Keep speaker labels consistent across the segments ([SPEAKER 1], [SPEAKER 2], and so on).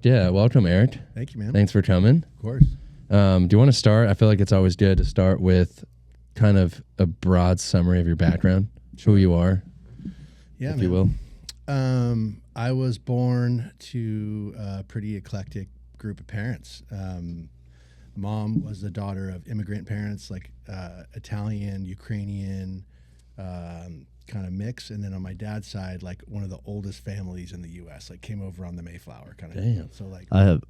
[SPEAKER 1] Fuck yeah. Welcome, Eric.
[SPEAKER 2] Thank you, man.
[SPEAKER 1] Thanks for coming.
[SPEAKER 2] Of course.
[SPEAKER 1] Do you want to start? I feel like it's always good to start with kind of a broad summary of your background, who you are,
[SPEAKER 2] Yeah,
[SPEAKER 1] if
[SPEAKER 2] man.
[SPEAKER 1] you will.
[SPEAKER 2] I was born to a pretty eclectic group of parents. Mom was the daughter of immigrant parents, like Italian, Ukrainian, kind of mix. And then on my dad's side, like one of the oldest families in the U.S., like came over on the Mayflower kind of.
[SPEAKER 1] Damn.
[SPEAKER 2] So like,
[SPEAKER 3] I have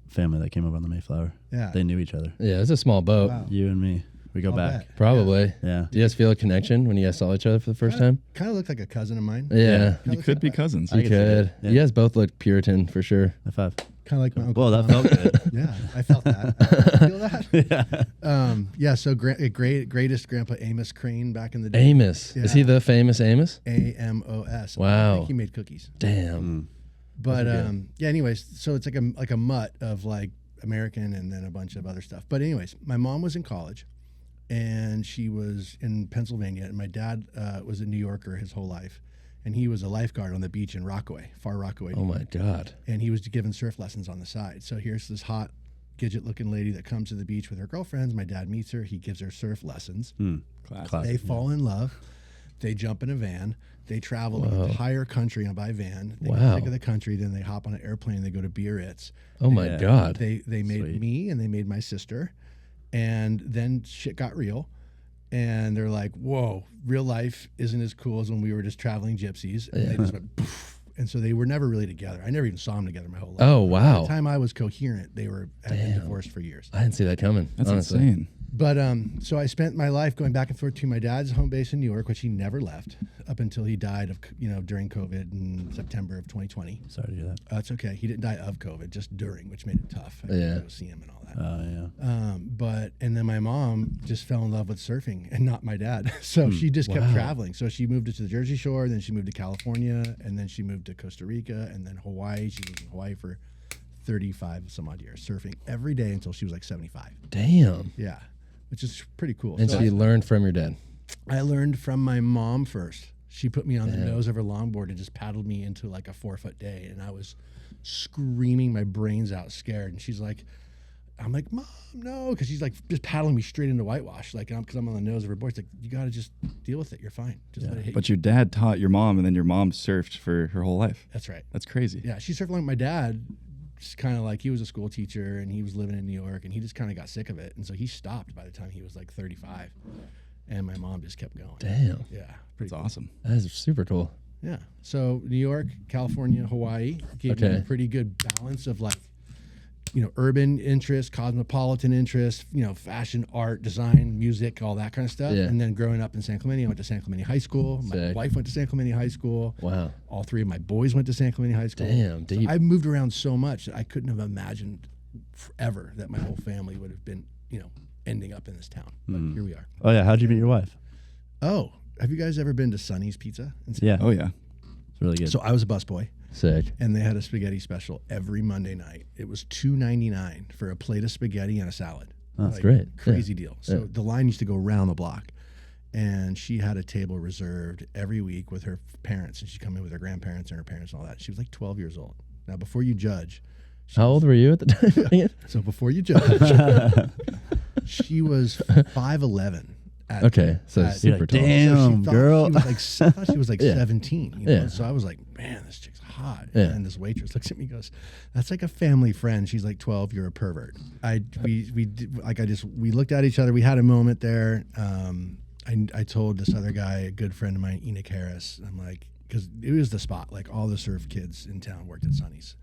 [SPEAKER 3] family that came over on the Mayflower.
[SPEAKER 2] yeah.
[SPEAKER 3] They knew each other.
[SPEAKER 1] Yeah, it's a small boat.
[SPEAKER 2] Wow.
[SPEAKER 3] You and me, we go
[SPEAKER 2] I'll
[SPEAKER 3] back.
[SPEAKER 2] bet.
[SPEAKER 1] Probably.
[SPEAKER 3] Yeah.
[SPEAKER 1] Do you guys feel a connection when you guys saw each other for the first time?
[SPEAKER 2] Kind of looked like a cousin of mine.
[SPEAKER 1] Yeah.
[SPEAKER 4] You could be cousins.
[SPEAKER 1] You
[SPEAKER 3] I can see
[SPEAKER 1] could.
[SPEAKER 3] it. Yeah.
[SPEAKER 1] You guys both look Puritan for sure.
[SPEAKER 3] High five.
[SPEAKER 2] Kind of like my uncle.
[SPEAKER 3] Whoa, that
[SPEAKER 2] Tom.
[SPEAKER 3] felt good.
[SPEAKER 2] Yeah, I felt that. Feel that?
[SPEAKER 3] Yeah.
[SPEAKER 2] Yeah. So greatest Grandpa Amos Crane back in the day.
[SPEAKER 1] Amos. Is he
[SPEAKER 2] Yeah.
[SPEAKER 1] the famous Amos?
[SPEAKER 2] Amos.
[SPEAKER 1] Wow.
[SPEAKER 2] I think he made cookies.
[SPEAKER 1] Damn.
[SPEAKER 2] But
[SPEAKER 1] Those are good.
[SPEAKER 2] yeah. Anyways, so it's like a mutt of like American and then a bunch of other stuff. But anyways, my mom was in college, and she was in Pennsylvania, and my dad was a New Yorker his whole life, and he was a lifeguard on the beach in Rockaway, far Rockaway.
[SPEAKER 1] Oh my God.
[SPEAKER 2] And he was giving surf lessons on the side. So here's this hot Gidget-looking lady that comes to the beach with her girlfriends. My dad meets her. He gives her surf lessons.
[SPEAKER 4] Classic.
[SPEAKER 2] They fall in love. They jump in a van. They travel the entire country by van. They
[SPEAKER 1] Wow.
[SPEAKER 2] get sick of the country. Then they hop on an airplane. They go to Biarritz.
[SPEAKER 1] Oh my
[SPEAKER 3] Yeah.
[SPEAKER 1] God.
[SPEAKER 2] They made
[SPEAKER 3] Sweet.
[SPEAKER 2] me and they made my sister. And then shit got real. And they're like, whoa, real life isn't as cool as when we were just traveling gypsies. And they just went poof. And so they were never really together. I never even saw them together my whole life.
[SPEAKER 1] Oh,
[SPEAKER 2] By
[SPEAKER 1] wow.
[SPEAKER 2] the time I was coherent, they had been
[SPEAKER 1] Damn.
[SPEAKER 2] divorced for years.
[SPEAKER 1] I didn't see that coming.
[SPEAKER 4] That's
[SPEAKER 1] honestly.
[SPEAKER 4] insane.
[SPEAKER 2] But so I spent my life going back and forth to my dad's home base in New York, which he never left up until he died of, during COVID in September of 2020.
[SPEAKER 3] Sorry to hear that.
[SPEAKER 2] It's okay. He didn't die of COVID, just during, which made it tough. I
[SPEAKER 1] Yeah.
[SPEAKER 2] couldn't go see him and all that.
[SPEAKER 3] Yeah.
[SPEAKER 2] And then my mom just fell in love with surfing and not my dad. So she just kept
[SPEAKER 1] Wow.
[SPEAKER 2] traveling. So she moved to the Jersey Shore, then she moved to California, and then she moved to Costa Rica, and then Hawaii. She was in Hawaii for 35 some odd years, surfing every day until she was like 75.
[SPEAKER 1] Damn.
[SPEAKER 2] Yeah, which is pretty cool.
[SPEAKER 1] And
[SPEAKER 2] So
[SPEAKER 1] she learned from your dad.
[SPEAKER 2] I learned from my mom first. She put me on the nose of her longboard and just paddled me into like a 4-foot day. And I was screaming my brains out, scared. And she's like, I'm like, Mom, no. Because she's like just paddling me straight into whitewash. Like, because I'm on the nose of her board. She's like, you got to just deal with it. You're fine. Just let it hit
[SPEAKER 4] But
[SPEAKER 2] you.
[SPEAKER 4] your dad taught your mom, and then your mom surfed for her whole life.
[SPEAKER 2] That's right.
[SPEAKER 4] That's crazy.
[SPEAKER 2] Yeah, she surfed like my dad. Just kind of like he was a school teacher and he was living in New York and he just kind of got sick of it. And so he stopped by the time he was like 35. And my mom just kept going.
[SPEAKER 1] Damn.
[SPEAKER 2] Yeah.
[SPEAKER 4] That's
[SPEAKER 2] Pretty
[SPEAKER 4] awesome.
[SPEAKER 1] That is super cool.
[SPEAKER 2] Yeah. So New York, California, Hawaii gave me
[SPEAKER 1] Okay.
[SPEAKER 2] a pretty good balance of like, urban interest, cosmopolitan interest, fashion, art, design, music, all that kind of stuff.
[SPEAKER 1] Yeah.
[SPEAKER 2] And then growing up in San Clemente, I went to San Clemente High School. My
[SPEAKER 1] Sick.
[SPEAKER 2] wife went to San Clemente High School.
[SPEAKER 1] Wow.
[SPEAKER 2] All three of my boys went to San Clemente High School.
[SPEAKER 1] Damn,
[SPEAKER 2] So
[SPEAKER 1] deep.
[SPEAKER 2] I moved around so much that I couldn't have imagined forever that my whole family would have been, ending up in this town. But here we are.
[SPEAKER 3] Oh yeah. How'd you meet your wife?
[SPEAKER 2] Oh, have you guys ever been to Sonny's Pizza?
[SPEAKER 3] Yeah.
[SPEAKER 4] Oh yeah.
[SPEAKER 3] It's really good.
[SPEAKER 2] So I was a busboy.
[SPEAKER 1] Sick.
[SPEAKER 2] And they had a spaghetti special every Monday night. It was $2.99 for a plate of spaghetti and a salad.
[SPEAKER 1] Oh, that's great.
[SPEAKER 2] Crazy deal. So
[SPEAKER 1] Yeah.
[SPEAKER 2] the line used to go around the block. And she had a table reserved every week with her parents. And she'd come in with her grandparents and her parents and all that. She was like 12 years old. Now, before you judge.
[SPEAKER 1] How old were you at the time? again?
[SPEAKER 2] So before you judge, she was 5'11".
[SPEAKER 1] Okay, so
[SPEAKER 2] at-
[SPEAKER 1] super
[SPEAKER 3] like,
[SPEAKER 1] tall.
[SPEAKER 3] damn.
[SPEAKER 2] So
[SPEAKER 3] girl.
[SPEAKER 2] She was like, I thought she was like
[SPEAKER 1] Yeah.
[SPEAKER 2] 17.
[SPEAKER 1] Yeah.
[SPEAKER 2] So I was like, man, this chick's hot.
[SPEAKER 1] Yeah.
[SPEAKER 2] And this waitress looks at me and goes, that's like a family friend. She's like 12. You're a pervert. We looked at each other. We had a moment there. I told this other guy, a good friend of mine, Enoch Harris, I'm like, because it was the spot. Like all the surf kids in town worked at Sonny's.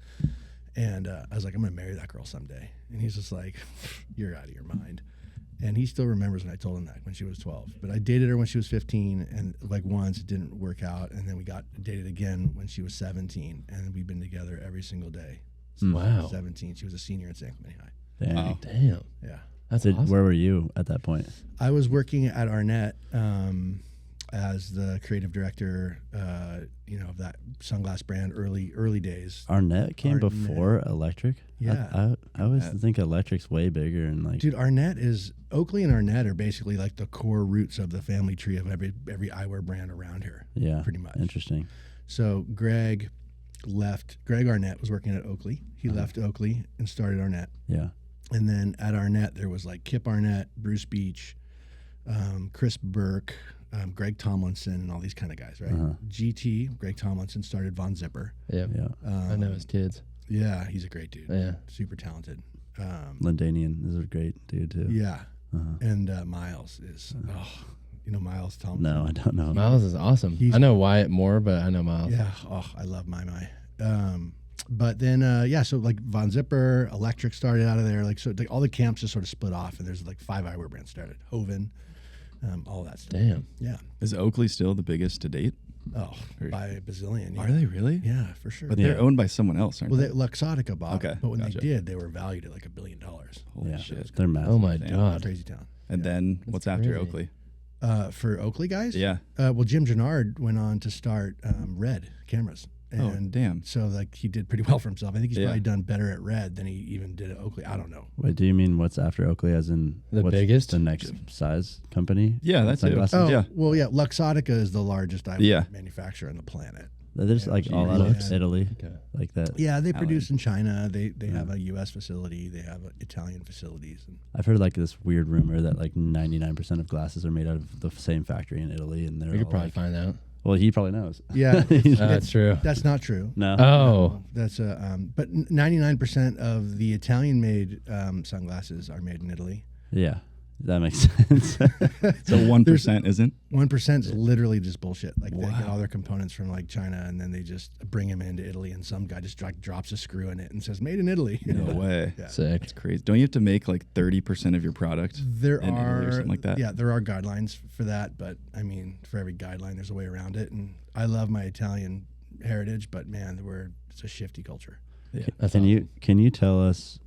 [SPEAKER 2] And I was like, I'm going to marry that girl someday. And he's just like, you're out of your mind. And he still remembers when I told him that when she was 12. But I dated her when she was 15, and like once it didn't work out. And then we got dated again when she was 17, and we've been together every single day. since she was
[SPEAKER 1] Wow.
[SPEAKER 2] 17. She was a senior in San Clemente High.
[SPEAKER 3] Dang.
[SPEAKER 4] Wow.
[SPEAKER 1] Damn.
[SPEAKER 2] Yeah.
[SPEAKER 1] That's
[SPEAKER 3] So
[SPEAKER 1] awesome.
[SPEAKER 3] where were you at that point?
[SPEAKER 2] I was working at Arnett as the creative director, of that sunglass brand early days.
[SPEAKER 3] Arnett came
[SPEAKER 2] Arnett.
[SPEAKER 3] before Electric?
[SPEAKER 2] Yeah.
[SPEAKER 3] I always think Electric's way bigger and like.
[SPEAKER 2] Dude, Oakley and Arnett are basically like the core roots of the family tree of every eyewear brand around here.
[SPEAKER 3] Yeah.
[SPEAKER 2] Pretty much.
[SPEAKER 3] Interesting.
[SPEAKER 2] So Greg Greg Arnett was working at Oakley. He left Oakley and started Arnett.
[SPEAKER 3] Yeah.
[SPEAKER 2] And then at Arnett, there was like Kip Arnett, Bruce Beach, Chris Burke, Greg Tomlinson, and all these kind of guys, right? GT, Greg Tomlinson, started Von Zipper.
[SPEAKER 1] Yeah. I know his kids.
[SPEAKER 2] Yeah, he's a great dude.
[SPEAKER 1] Yeah.
[SPEAKER 2] Super talented.
[SPEAKER 3] Lindanian is a great dude, too.
[SPEAKER 2] Yeah. And Miles is, you know Miles Thompson?
[SPEAKER 3] No, I don't know.
[SPEAKER 1] Miles is awesome. I know Wyatt more, but I know Miles.
[SPEAKER 2] Yeah. Oh, I love my. But then, so like Von Zipper, Electric started out of there. Like, so like all the camps just sort of split off, and there's like 5 eyewear brands started. Hoven, all that stuff.
[SPEAKER 1] Damn.
[SPEAKER 2] Yeah.
[SPEAKER 4] Is Oakley still the biggest to date?
[SPEAKER 2] Oh, by a bazillion. Yeah.
[SPEAKER 4] Are they really?
[SPEAKER 2] Yeah, for sure.
[SPEAKER 4] But they're owned by someone else, aren't
[SPEAKER 2] well,
[SPEAKER 4] they?
[SPEAKER 2] Luxottica bought
[SPEAKER 4] Okay,
[SPEAKER 2] it, but when
[SPEAKER 4] gotcha.
[SPEAKER 2] they did, they were valued at like $1 billion.
[SPEAKER 4] Holy
[SPEAKER 3] Yeah,
[SPEAKER 4] shit.
[SPEAKER 3] they're massive.
[SPEAKER 1] Oh my
[SPEAKER 4] Damn.
[SPEAKER 1] God.
[SPEAKER 2] Crazy town.
[SPEAKER 4] And then what's after
[SPEAKER 1] crazy.
[SPEAKER 4] Oakley?
[SPEAKER 2] For Oakley guys?
[SPEAKER 4] Yeah.
[SPEAKER 2] Well, Jim Gennard went on to start Red cameras.
[SPEAKER 4] Oh,
[SPEAKER 2] And
[SPEAKER 4] damn.
[SPEAKER 2] so like he did pretty well for himself. I think he's
[SPEAKER 4] Yeah.
[SPEAKER 2] probably done better at Red than he even did at Oakley. I don't know.
[SPEAKER 3] Wait, do you mean what's after Oakley, as in
[SPEAKER 1] The
[SPEAKER 3] what's
[SPEAKER 1] biggest?
[SPEAKER 3] the next size company?
[SPEAKER 4] Yeah, that's it.
[SPEAKER 3] Sunglasses?
[SPEAKER 2] Oh,
[SPEAKER 4] Yeah.
[SPEAKER 2] well, yeah. Luxottica is the largest eyewear
[SPEAKER 4] Yeah.
[SPEAKER 2] manufacturer on the planet.
[SPEAKER 3] They're just
[SPEAKER 2] Yeah,
[SPEAKER 3] like all out of
[SPEAKER 2] Lux.
[SPEAKER 3] Italy,
[SPEAKER 1] Okay.
[SPEAKER 3] like that.
[SPEAKER 2] Yeah, they
[SPEAKER 4] Allen.
[SPEAKER 2] produce in China. They have a U.S. facility. They have Italian facilities. And
[SPEAKER 3] I've heard like this weird rumor that like 99% of glasses are made out of the same factory in Italy, and they're
[SPEAKER 1] We could
[SPEAKER 3] all
[SPEAKER 1] probably
[SPEAKER 3] like,
[SPEAKER 1] find out.
[SPEAKER 3] well, he probably knows.
[SPEAKER 2] yeah,
[SPEAKER 1] That's true.
[SPEAKER 2] that's not true.
[SPEAKER 3] No.
[SPEAKER 1] Oh.
[SPEAKER 2] That's but 99% of the Italian-made sunglasses are made in Italy.
[SPEAKER 3] Yeah, that makes sense.
[SPEAKER 4] So 1% isn't?
[SPEAKER 2] 1% is literally just bullshit. Like they get
[SPEAKER 4] Wow.
[SPEAKER 2] all their components from like China, and then they just bring them into Italy, and some guy just drops a screw in it and says "Made in Italy."
[SPEAKER 4] No way.
[SPEAKER 2] Yeah.
[SPEAKER 1] Sick.
[SPEAKER 4] That's crazy. Don't you have to make like 30% of your product
[SPEAKER 2] There
[SPEAKER 4] in Italy
[SPEAKER 2] are
[SPEAKER 4] or something like that?
[SPEAKER 2] Yeah, there are guidelines for that, but I mean, for every guideline, there's a way around it. And I love my Italian heritage, but man, it's a shifty culture.
[SPEAKER 4] Yeah.
[SPEAKER 1] That's
[SPEAKER 3] Can
[SPEAKER 1] awesome.
[SPEAKER 3] you tell us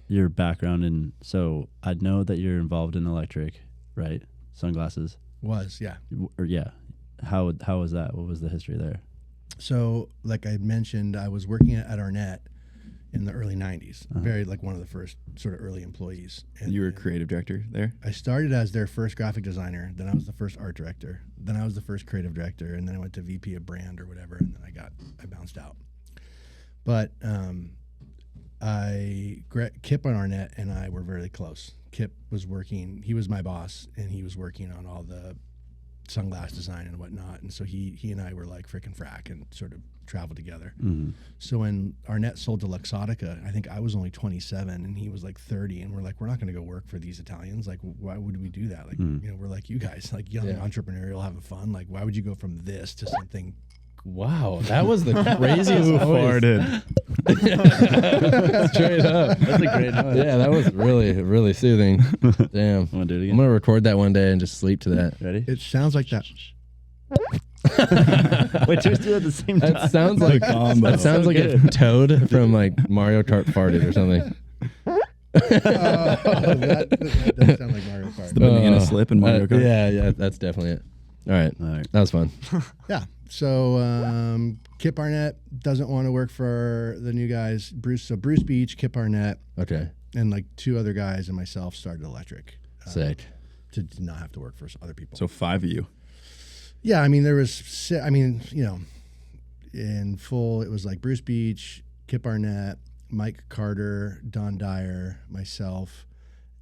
[SPEAKER 3] your background? And so I know that you're involved in electric, right? Sunglasses.
[SPEAKER 2] Yeah.
[SPEAKER 3] Or yeah. How was that? What was the history there?
[SPEAKER 2] So, like I mentioned, I was working at Arnett in the early '90s. Very like one of the first sort of early employees.
[SPEAKER 4] And you were creative director there?
[SPEAKER 2] I started as their first graphic designer. Then I was the first art director. Then I was the first creative director, and then I went to VP of brand or whatever, and then I bounced out. But Kip on Arnett and I were very close. Kip was working; he was my boss, and he was working on all the sunglass design and whatnot. And so he and I were like frickin' frack and sort of traveled together.
[SPEAKER 3] Mm-hmm.
[SPEAKER 2] So when Arnett sold to Luxottica, I think I was only 27 and he was like 30, and we're like, we're not going to go work for these Italians. Like, why would we do that? Like, you know, we're like you guys, like young entrepreneurial, having fun. Like, why would you go from this to something?
[SPEAKER 1] Wow, that was the craziest noise.
[SPEAKER 4] Farted.
[SPEAKER 1] Straight up.
[SPEAKER 3] That's a great noise.
[SPEAKER 1] Yeah, that was really, really soothing. Damn.
[SPEAKER 3] Want to do it
[SPEAKER 1] I'm
[SPEAKER 3] again?
[SPEAKER 1] gonna record that one day and just sleep to that.
[SPEAKER 3] Ready?
[SPEAKER 2] It sounds like that.
[SPEAKER 3] Wait, just do it at the same time.
[SPEAKER 1] That sounds like
[SPEAKER 4] combo.
[SPEAKER 1] that sounds
[SPEAKER 3] So
[SPEAKER 1] like a
[SPEAKER 3] good.
[SPEAKER 1] toad from like Mario Kart farted or something.
[SPEAKER 2] That does sound like Mario Kart.
[SPEAKER 4] The banana slip in Mario Kart.
[SPEAKER 1] Yeah, that's definitely it. All right,
[SPEAKER 3] All right.
[SPEAKER 1] that was fun.
[SPEAKER 2] Yeah. So Kip Arnett doesn't want to work for the new guys. Bruce Beach, Kip Arnett,
[SPEAKER 1] Okay,
[SPEAKER 2] and like 2 other guys and myself started Electric
[SPEAKER 1] sick.
[SPEAKER 2] to not have to work for other people.
[SPEAKER 4] So 5 of you.
[SPEAKER 2] Yeah, I mean, there was, you know, in full, it was like Bruce Beach, Kip Arnett, Mike Carter, Don Dyer, myself,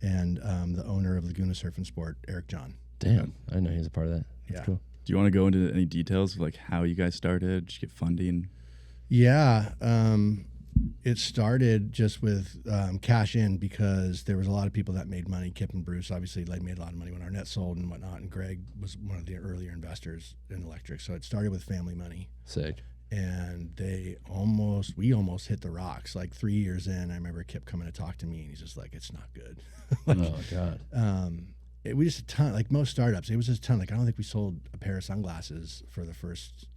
[SPEAKER 2] and the owner of Laguna Surf and Sport, Eric John.
[SPEAKER 1] Damn, I didn't know he was a part of that. That's
[SPEAKER 2] Yeah.
[SPEAKER 1] cool.
[SPEAKER 4] Do you want to go into any details of like how you guys started? Did you get funding?
[SPEAKER 2] Yeah, it started just with cash in because there was a lot of people that made money. Kip and Bruce obviously like made a lot of money when Arnett sold and whatnot, and Greg was one of the earlier investors in Electric. So it started with family money.
[SPEAKER 1] Sick.
[SPEAKER 2] And we almost hit the rocks. Like 3 years in, I remember Kip coming to talk to me, and he's just like, "It's not good."
[SPEAKER 1] Oh god.
[SPEAKER 2] We just a ton, like most startups. It was just a ton. Like I don't think we sold a pair of sunglasses for the first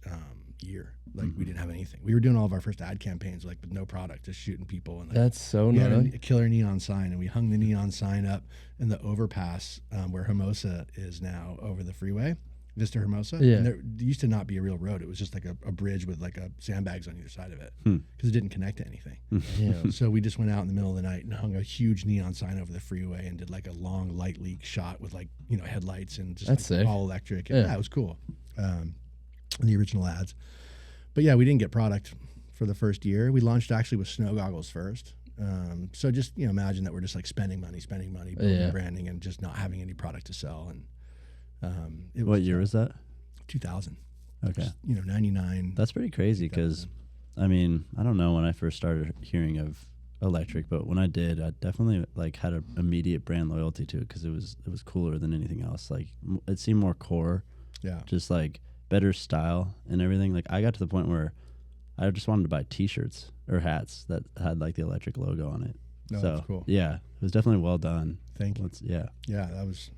[SPEAKER 2] year. Like we didn't have anything. We were doing all of our first ad campaigns, like with no product, just shooting people. And like,
[SPEAKER 1] That's so
[SPEAKER 2] we had
[SPEAKER 1] gnarly.
[SPEAKER 2] a killer neon sign, and we hung the neon sign up in the overpass where Hermosa is now over the freeway. Vista Hermosa.
[SPEAKER 1] Yeah.
[SPEAKER 2] And there used to not be a real road. It was just like a bridge with like sandbags on either side of it because it didn't connect to anything.
[SPEAKER 1] Damn.
[SPEAKER 2] So we just went out in the middle of the night and hung a huge neon sign over the freeway and did like a long light leak shot with like, you know, headlights and just
[SPEAKER 1] That's
[SPEAKER 2] like
[SPEAKER 1] sick.
[SPEAKER 2] all electric. And
[SPEAKER 1] Yeah.
[SPEAKER 2] yeah, it was cool. The original ads. But yeah, we didn't get product for the first year. We launched actually with snow goggles first. So just, imagine that we're just like spending money, building branding, and just not having any product to sell. And
[SPEAKER 3] What year was that?
[SPEAKER 2] 2000.
[SPEAKER 3] Okay.
[SPEAKER 2] 99.
[SPEAKER 3] That's pretty crazy because, I mean, I don't know when I first started hearing of electric, but when I did, I definitely like had an immediate brand loyalty to it because it was cooler than anything else. Like it seemed more core, just like better style and everything. Like I got to the point where I just wanted to buy T-shirts or hats that had like the electric logo on it.
[SPEAKER 2] No,
[SPEAKER 3] So
[SPEAKER 2] that's cool.
[SPEAKER 3] yeah, it was definitely well done.
[SPEAKER 2] Thank you.
[SPEAKER 3] Yeah,
[SPEAKER 2] that was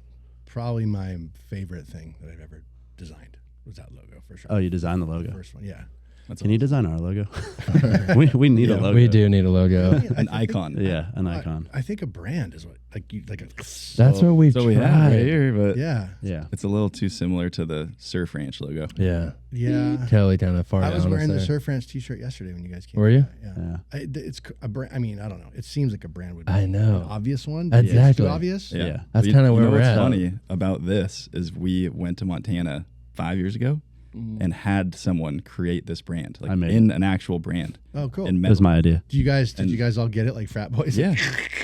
[SPEAKER 2] probably my favorite thing that I've ever designed. Was that logo for sure?
[SPEAKER 3] Oh, you designed the logo.
[SPEAKER 2] The first one, yeah.
[SPEAKER 4] That's
[SPEAKER 3] Can you design our logo? we need a logo.
[SPEAKER 1] We do need a logo.
[SPEAKER 4] an icon.
[SPEAKER 3] Yeah, an icon.
[SPEAKER 2] I think a brand is what
[SPEAKER 1] That's what we've
[SPEAKER 4] So we
[SPEAKER 1] tried.
[SPEAKER 4] have right here, but
[SPEAKER 2] yeah.
[SPEAKER 4] it's a little too similar to the Surf Ranch logo.
[SPEAKER 1] Yeah.
[SPEAKER 2] Kelly
[SPEAKER 1] kind of far
[SPEAKER 2] I was
[SPEAKER 1] down
[SPEAKER 2] wearing
[SPEAKER 1] us
[SPEAKER 2] the
[SPEAKER 1] there.
[SPEAKER 2] Surf Ranch T-shirt yesterday when you guys came.
[SPEAKER 1] Were you?
[SPEAKER 2] Yeah.
[SPEAKER 3] Yeah.
[SPEAKER 2] It's a brand. I mean, I don't know. It seems like a brand would be
[SPEAKER 1] I know.
[SPEAKER 2] an obvious one.
[SPEAKER 1] Exactly.
[SPEAKER 2] It's too obvious.
[SPEAKER 3] Yeah.
[SPEAKER 1] That's
[SPEAKER 4] But
[SPEAKER 1] kinda where
[SPEAKER 4] you know
[SPEAKER 1] we're
[SPEAKER 4] what's
[SPEAKER 1] at.
[SPEAKER 4] funny about this is we went to Montana 5 years ago and had someone create this brand, like
[SPEAKER 3] I made
[SPEAKER 4] in an actual brand.
[SPEAKER 2] Oh, cool.
[SPEAKER 4] In
[SPEAKER 3] It was my idea.
[SPEAKER 2] Did you guys all get it like frat boys?
[SPEAKER 4] Yeah.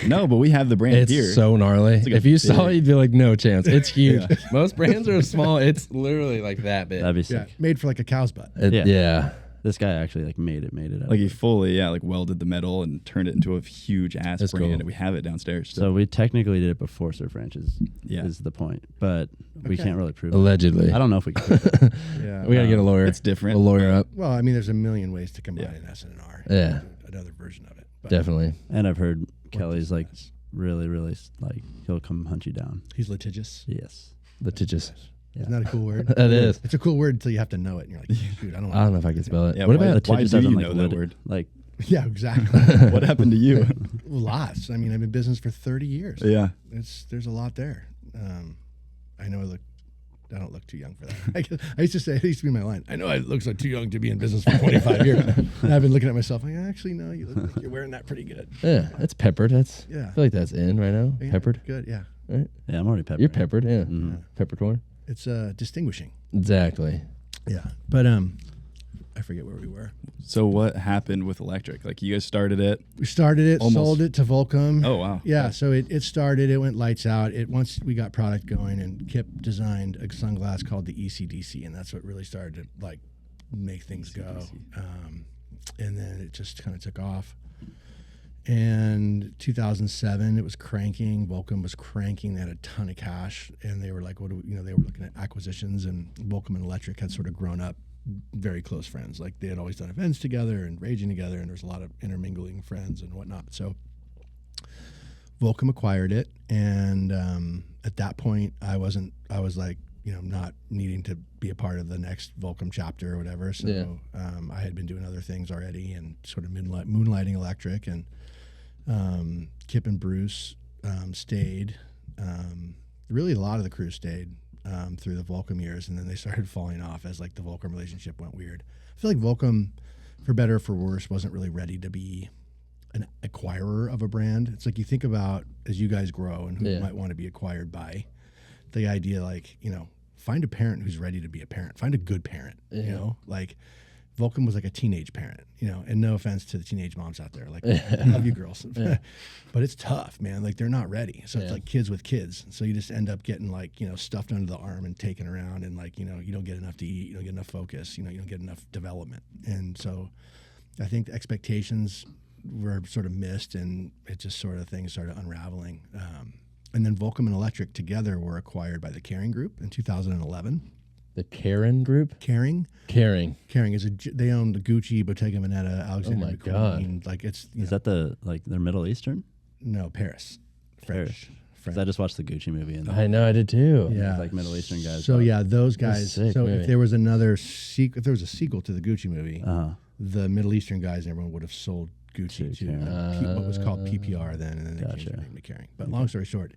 [SPEAKER 4] No, but we have the brand
[SPEAKER 1] It's
[SPEAKER 4] here.
[SPEAKER 1] so gnarly.
[SPEAKER 4] like a
[SPEAKER 1] If you saw it,
[SPEAKER 4] big-
[SPEAKER 1] you'd be like, no chance. It's huge.
[SPEAKER 4] Yeah.
[SPEAKER 1] Most brands are small. It's literally like that big.
[SPEAKER 3] That'd be
[SPEAKER 2] Yeah.
[SPEAKER 3] sick.
[SPEAKER 2] Made for like a cow's butt.
[SPEAKER 1] Yeah.
[SPEAKER 3] Yeah. This guy actually like made it out.
[SPEAKER 4] Like he fully, like welded the metal and turned it into a huge ass
[SPEAKER 1] That's
[SPEAKER 4] brand.
[SPEAKER 1] cool.
[SPEAKER 4] And we have it downstairs.
[SPEAKER 3] So we technically did it before Surf Ranches.
[SPEAKER 4] Yeah.
[SPEAKER 3] Is the point, but we
[SPEAKER 2] Okay.
[SPEAKER 3] can't really prove it.
[SPEAKER 1] Allegedly.
[SPEAKER 3] I don't know if we can. Prove it.
[SPEAKER 2] Yeah.
[SPEAKER 1] We got to get a lawyer.
[SPEAKER 4] it's different.
[SPEAKER 1] A lawyer up.
[SPEAKER 2] Well, I mean, there's a million ways to combine
[SPEAKER 4] Yeah.
[SPEAKER 2] an S and an R.
[SPEAKER 1] Yeah.
[SPEAKER 2] Another version of it. But
[SPEAKER 1] Definitely.
[SPEAKER 3] And I've heard
[SPEAKER 2] what
[SPEAKER 3] Kelly's
[SPEAKER 2] this
[SPEAKER 3] like
[SPEAKER 2] is.
[SPEAKER 3] really like he'll come hunt you down.
[SPEAKER 2] He's litigious.
[SPEAKER 3] Yes.
[SPEAKER 1] Litigious.
[SPEAKER 3] Yeah.
[SPEAKER 2] Isn't that a cool word?
[SPEAKER 1] That is.
[SPEAKER 2] It's a cool word until you have to know it, and you're like, shoot, I don't
[SPEAKER 1] I don't know if I can spell it.
[SPEAKER 4] Yeah,
[SPEAKER 1] What
[SPEAKER 4] why-
[SPEAKER 1] about
[SPEAKER 4] why
[SPEAKER 3] Litigious
[SPEAKER 4] do
[SPEAKER 3] as in,
[SPEAKER 4] you
[SPEAKER 3] like,
[SPEAKER 4] know that
[SPEAKER 3] lit-
[SPEAKER 4] word?
[SPEAKER 3] Like
[SPEAKER 2] Yeah, exactly.
[SPEAKER 4] What happened to you?
[SPEAKER 2] Lots. I mean, I've been in business for 30 years.
[SPEAKER 4] Yeah.
[SPEAKER 2] There's a lot there. I know I don't look too young for that. I used to say, it used to be my line. I know I look so too young to be in business for 25 years. And I've been looking at myself like, actually, no, you look like you're wearing that pretty good.
[SPEAKER 1] Yeah, that's peppered. I
[SPEAKER 2] Yeah.
[SPEAKER 1] feel like that's in right now.
[SPEAKER 2] Yeah,
[SPEAKER 1] Peppered.
[SPEAKER 2] Good, yeah.
[SPEAKER 1] Right?
[SPEAKER 3] yeah, I'm already peppered.
[SPEAKER 1] You're peppered, yeah.
[SPEAKER 3] Mhm.
[SPEAKER 1] Peppercorn.
[SPEAKER 2] It's distinguishing.
[SPEAKER 1] Exactly.
[SPEAKER 2] Yeah. But I forget where we were.
[SPEAKER 4] So what happened with electric? Like you guys started it.
[SPEAKER 2] We started it,
[SPEAKER 4] Almost.
[SPEAKER 2] sold it to Volcom.
[SPEAKER 4] Oh wow.
[SPEAKER 2] Yeah, so it started, it went lights out. Once we got product going, and Kip designed a sunglass called the ECDC, and that's what really started to like make things go. And then it just kind of took off. And 2007, it was cranking. Volcom was cranking. They had a ton of cash, and they were like, they were looking at acquisitions, and Volcom and Electric had sort of grown up very close friends. Like they had always done events together and raging together, and there was a lot of intermingling friends and whatnot. So Volcom acquired it, and at that point, I was like, not needing to be a part of the next Volcom chapter or whatever. So I had been doing other things already and sort of moonlighting Electric, and Kip and Bruce stayed. Really, a lot of the crew stayed through the Volcom years, and then they started falling off as like the Volcom relationship went weird. I feel like Volcom, for better or for worse, wasn't really ready to be an acquirer of a brand. It's like you think about as you guys grow and who you might want to be acquired by, the idea like, find a parent who's ready to be a parent. Find a good parent, like Volcom was like a teenage parent, and no offense to the teenage moms out there. Like, I love you girls. But it's tough, man. Like, they're not ready. So it's like kids with kids. So you just end up getting like, stuffed under the arm and taken around, and like, you don't get enough to eat, you don't get enough focus, you don't get enough development. And so I think the expectations were sort of missed, and it just sort of things started unraveling. And then Volcom and Electric together were acquired by the Kering Group in 2011.
[SPEAKER 1] The Karen group?
[SPEAKER 2] Kering is they own the Gucci, Bottega Veneta, Alexander
[SPEAKER 1] my
[SPEAKER 2] McQueen. Like it's
[SPEAKER 3] Is that they're Middle Eastern?
[SPEAKER 2] no Paris, French.
[SPEAKER 3] Because I just watched the Gucci movie and
[SPEAKER 1] I know, I did too.
[SPEAKER 2] Yeah,
[SPEAKER 3] like Middle Eastern guys.
[SPEAKER 2] So yeah, those guys.
[SPEAKER 1] sick
[SPEAKER 2] So
[SPEAKER 1] movie.
[SPEAKER 2] if there was another if there was a sequel to the Gucci movie,
[SPEAKER 3] Uh-huh.
[SPEAKER 2] the Middle Eastern guys and everyone would have sold Gucci to
[SPEAKER 3] Kering.
[SPEAKER 2] what was called PPR then, and then they changed
[SPEAKER 3] Gotcha.
[SPEAKER 2] their name to Kering. But long story short,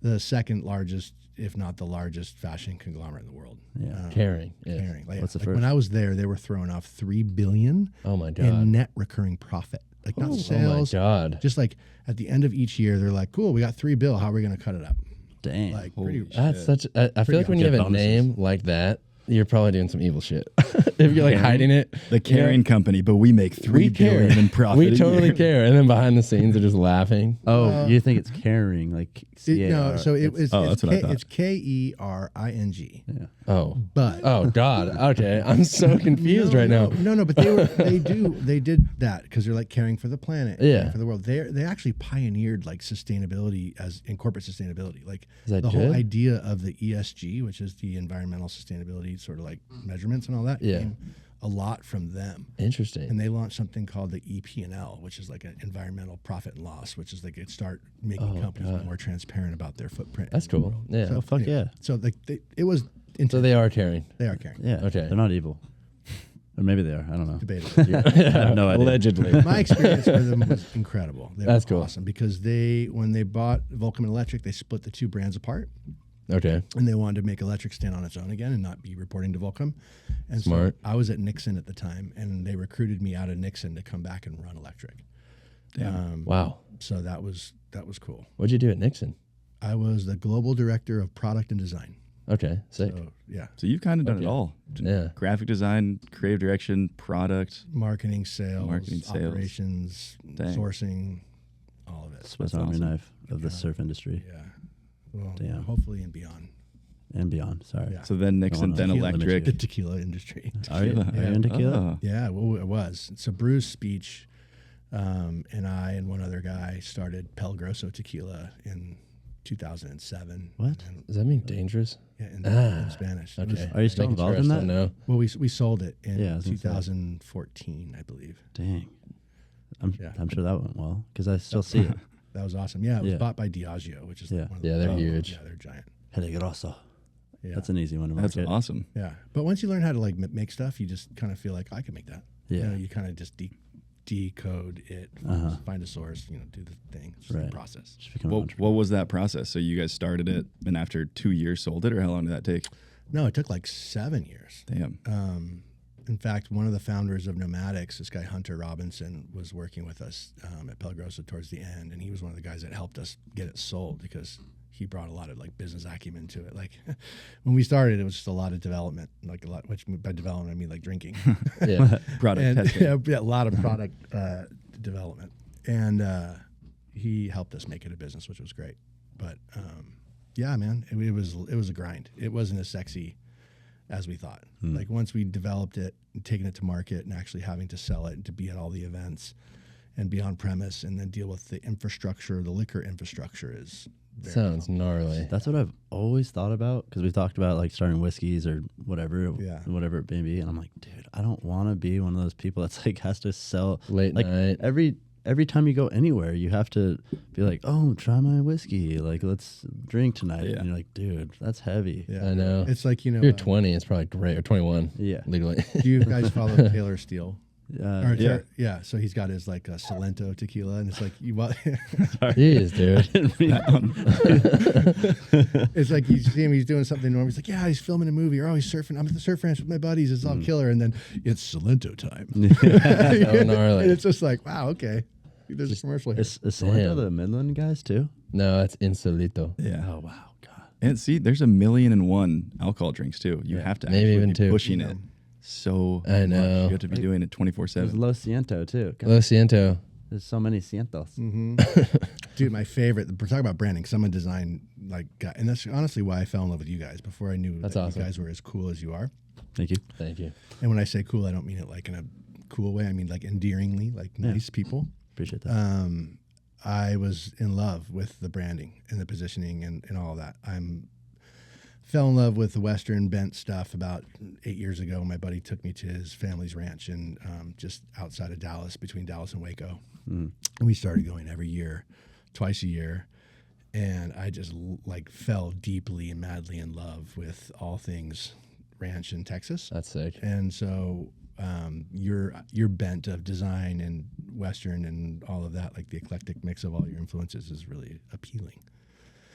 [SPEAKER 2] the second largest, if not the largest, fashion conglomerate in the world.
[SPEAKER 3] Yeah.
[SPEAKER 1] Kering. Yes.
[SPEAKER 2] Kering. Like,
[SPEAKER 3] What's the
[SPEAKER 2] like
[SPEAKER 3] first?
[SPEAKER 2] when I was there, they were throwing off $3 billion
[SPEAKER 1] Oh my God.
[SPEAKER 2] in net recurring profit, like not sales.
[SPEAKER 1] Oh my God.
[SPEAKER 2] Just like at the end of each year, they're like, "Cool, we got $3 billion. How are we going to cut it up?"
[SPEAKER 3] Dang.
[SPEAKER 2] Like
[SPEAKER 4] Holy
[SPEAKER 2] pretty.
[SPEAKER 4] shit.
[SPEAKER 1] That's such. I feel like when you
[SPEAKER 3] Get
[SPEAKER 1] have a
[SPEAKER 3] bonuses.
[SPEAKER 1] name like that, you're probably doing some evil shit. If you're like hiding it.
[SPEAKER 4] The Kering company, but we make $3 billion in profit.
[SPEAKER 1] We
[SPEAKER 4] a
[SPEAKER 1] totally
[SPEAKER 4] year.
[SPEAKER 1] care. And then behind the scenes, they're just laughing.
[SPEAKER 3] Oh, you think it's caring, like
[SPEAKER 2] No, so it's
[SPEAKER 4] that's what I thought.
[SPEAKER 2] It's Kering.
[SPEAKER 3] Yeah.
[SPEAKER 1] Oh.
[SPEAKER 2] But
[SPEAKER 1] Oh, God. Okay. I'm so confused right now.
[SPEAKER 2] No, but they did that because they're like caring for the planet,
[SPEAKER 1] Yeah.
[SPEAKER 2] caring for the world. They actually pioneered like sustainability as in corporate sustainability, like
[SPEAKER 1] Is that
[SPEAKER 2] the whole
[SPEAKER 1] good?
[SPEAKER 2] idea of the ESG, which is the environmental sustainability sort of like measurements and all that.
[SPEAKER 1] Yeah.
[SPEAKER 2] Came a lot from them.
[SPEAKER 1] Interesting.
[SPEAKER 2] And they launched something called the EP&L, which is like an environmental profit and loss, which is like it start making companies more transparent about their footprint.
[SPEAKER 1] That's
[SPEAKER 2] in the
[SPEAKER 1] cool.
[SPEAKER 2] world.
[SPEAKER 1] Yeah.
[SPEAKER 3] Oh, fuck yeah.
[SPEAKER 2] So like it was.
[SPEAKER 1] So they are caring.
[SPEAKER 2] They are caring.
[SPEAKER 3] Yeah.
[SPEAKER 1] Okay.
[SPEAKER 3] They're not evil. Or maybe they are. I don't know.
[SPEAKER 2] Debatable.
[SPEAKER 3] I have no idea.
[SPEAKER 1] Allegedly.
[SPEAKER 2] My experience with them was incredible. They
[SPEAKER 1] That's
[SPEAKER 2] were
[SPEAKER 1] cool.
[SPEAKER 2] awesome because when they bought Vulcan Electric, they split the two brands apart,
[SPEAKER 1] Okay.
[SPEAKER 2] and they wanted to make Electric stand on its own again and not be reporting to Vulcan. And
[SPEAKER 1] Smart.
[SPEAKER 2] so I was at Nixon at the time, and they recruited me out of Nixon to come back and run Electric.
[SPEAKER 1] Wow.
[SPEAKER 2] So that was cool.
[SPEAKER 1] What'd you do at Nixon?
[SPEAKER 2] I was the global director of product and design.
[SPEAKER 1] Okay. Sick.
[SPEAKER 2] So yeah,
[SPEAKER 4] So you've kind of done
[SPEAKER 1] Okay.
[SPEAKER 4] it all.
[SPEAKER 1] Yeah.
[SPEAKER 4] Graphic design, creative direction, product.
[SPEAKER 2] marketing, sales, operations,
[SPEAKER 4] Dang.
[SPEAKER 2] sourcing, all of it.
[SPEAKER 3] Swiss
[SPEAKER 4] That's
[SPEAKER 3] Army
[SPEAKER 4] awesome.
[SPEAKER 3] knife of the surf industry
[SPEAKER 2] Yeah. Well,
[SPEAKER 3] Damn.
[SPEAKER 2] hopefully and beyond.
[SPEAKER 3] and beyond. Sorry.
[SPEAKER 2] Yeah.
[SPEAKER 4] So then Nixon,
[SPEAKER 3] wanna
[SPEAKER 4] then
[SPEAKER 3] tequila
[SPEAKER 4] electric.
[SPEAKER 2] The tequila industry.
[SPEAKER 3] Are you in tequila?
[SPEAKER 4] Oh.
[SPEAKER 2] Yeah, well, it was. So Bruce Speech and I and one other guy started Pel Grosso Tequila in 2007.
[SPEAKER 3] What?
[SPEAKER 2] And,
[SPEAKER 1] Does that mean dangerous?
[SPEAKER 2] yeah, in Spanish. It was-
[SPEAKER 1] Okay.
[SPEAKER 3] Are you still involved in that?
[SPEAKER 1] No.
[SPEAKER 2] well, we sold it in
[SPEAKER 3] Yeah, I was gonna say.
[SPEAKER 2] 2014, I believe.
[SPEAKER 3] Dang.
[SPEAKER 2] Yeah.
[SPEAKER 3] I'm sure that went well because I still see it.
[SPEAKER 2] That was awesome. Yeah, it was
[SPEAKER 3] Yeah.
[SPEAKER 2] bought by Diageo, which is
[SPEAKER 3] Yeah.
[SPEAKER 2] one of
[SPEAKER 1] Yeah, they're huge.
[SPEAKER 2] Yeah, they're giant.
[SPEAKER 3] Peligroso.
[SPEAKER 2] Yeah.
[SPEAKER 3] That's an easy one to
[SPEAKER 4] That's
[SPEAKER 3] market.
[SPEAKER 4] awesome.
[SPEAKER 2] Yeah, but once you learn how to like make stuff, you just kind of feel like I can make that.
[SPEAKER 3] Yeah.
[SPEAKER 2] You know, you kind of just decode it, find a source, do the thing. It's just
[SPEAKER 3] Right.
[SPEAKER 2] the process.
[SPEAKER 3] Just become an
[SPEAKER 4] What
[SPEAKER 3] entrepreneur.
[SPEAKER 4] was that process? So you guys started it, and after 2 years sold it, or how long did that take?
[SPEAKER 2] No, it took like 7 years.
[SPEAKER 4] Damn.
[SPEAKER 2] In fact, one of the founders of Nomadics, this guy Hunter Robinson, was working with us at Pel Grosso towards the end, and he was one of the guys that helped us get it sold because he brought a lot of like business acumen to it. Like when we started, it was just a lot of development, like a lot. Which by development I mean like drinking.
[SPEAKER 1] Yeah.
[SPEAKER 4] Product
[SPEAKER 2] and
[SPEAKER 4] testing.
[SPEAKER 2] yeah, a lot of product development, and he helped us make it a business, which was great. But yeah, man, it was a grind. It wasn't as sexy as we thought. Like once we developed it and taken it to market and actually having to sell it and to be at all the events and be on premise and then deal with the infrastructure, the liquor infrastructure is very
[SPEAKER 1] Sounds gnarly.
[SPEAKER 3] That's what I've always thought about because we've talked about like starting whiskeys or whatever,
[SPEAKER 2] Yeah.
[SPEAKER 3] whatever it may be, and I'm like, dude, I don't want to be one of those people that's like has to sell
[SPEAKER 1] Late
[SPEAKER 3] like
[SPEAKER 1] night.
[SPEAKER 3] every time you go anywhere, you have to be like, oh, try my whiskey, like let's drink tonight,
[SPEAKER 4] Yeah.
[SPEAKER 3] and you're like, dude, that's heavy.
[SPEAKER 2] Yeah,
[SPEAKER 1] I know.
[SPEAKER 2] It's like
[SPEAKER 1] If you're 20, it's probably great. Or 21.
[SPEAKER 3] Yeah.
[SPEAKER 1] Legally.
[SPEAKER 2] do you guys follow Taylor Steele? Or
[SPEAKER 4] Yeah.
[SPEAKER 2] yeah. So he's got his like Salento tequila, and it's like
[SPEAKER 1] Jeez, dude.
[SPEAKER 2] it's like you see him, he's doing something normal. He's like, yeah, he's filming a movie, or oh, he's surfing. I'm at the surf ranch with my buddies. It's all killer, and then it's Salento time.
[SPEAKER 1] So gnarly.
[SPEAKER 2] And it's just like, wow, okay, there's a commercial here.
[SPEAKER 3] Is Solento
[SPEAKER 1] Damn.
[SPEAKER 3] the Midland guys too?
[SPEAKER 1] No, that's insolito.
[SPEAKER 4] Yeah.
[SPEAKER 3] Oh wow, God.
[SPEAKER 4] And see, there's 1,000,001 alcohol drinks too. You have to
[SPEAKER 1] Maybe
[SPEAKER 4] actually
[SPEAKER 1] even
[SPEAKER 4] be
[SPEAKER 1] two.
[SPEAKER 4] pushing it. So
[SPEAKER 1] I
[SPEAKER 4] much.
[SPEAKER 1] know.
[SPEAKER 4] You have to be doing it 24/7.
[SPEAKER 3] There's Lo Ciento too. God,
[SPEAKER 1] Lo siento.
[SPEAKER 3] there's so many Cientos.
[SPEAKER 2] Dude, my favorite. We're talking about branding. Someone designed like, and that's honestly why I fell in love with you guys before I knew
[SPEAKER 1] That's
[SPEAKER 2] that
[SPEAKER 1] awesome.
[SPEAKER 2] you guys were as cool as you are.
[SPEAKER 3] Thank you.
[SPEAKER 1] Thank you.
[SPEAKER 2] And when I say cool, I don't mean it like in a cool way. I mean like endearingly, like nice people.
[SPEAKER 3] Appreciate that.
[SPEAKER 2] I was in love with the branding and the positioning and all of that. Fell in love with the Western bent stuff about 8 years ago. My buddy took me to his family's ranch and just outside of Dallas, between Dallas and Waco. And we started going every year, twice a year. And I just like fell deeply and madly in love with all things ranch in Texas.
[SPEAKER 1] That's sick.
[SPEAKER 2] And so your bent of design and Western and all of that, like the eclectic mix of all your influences, is really appealing.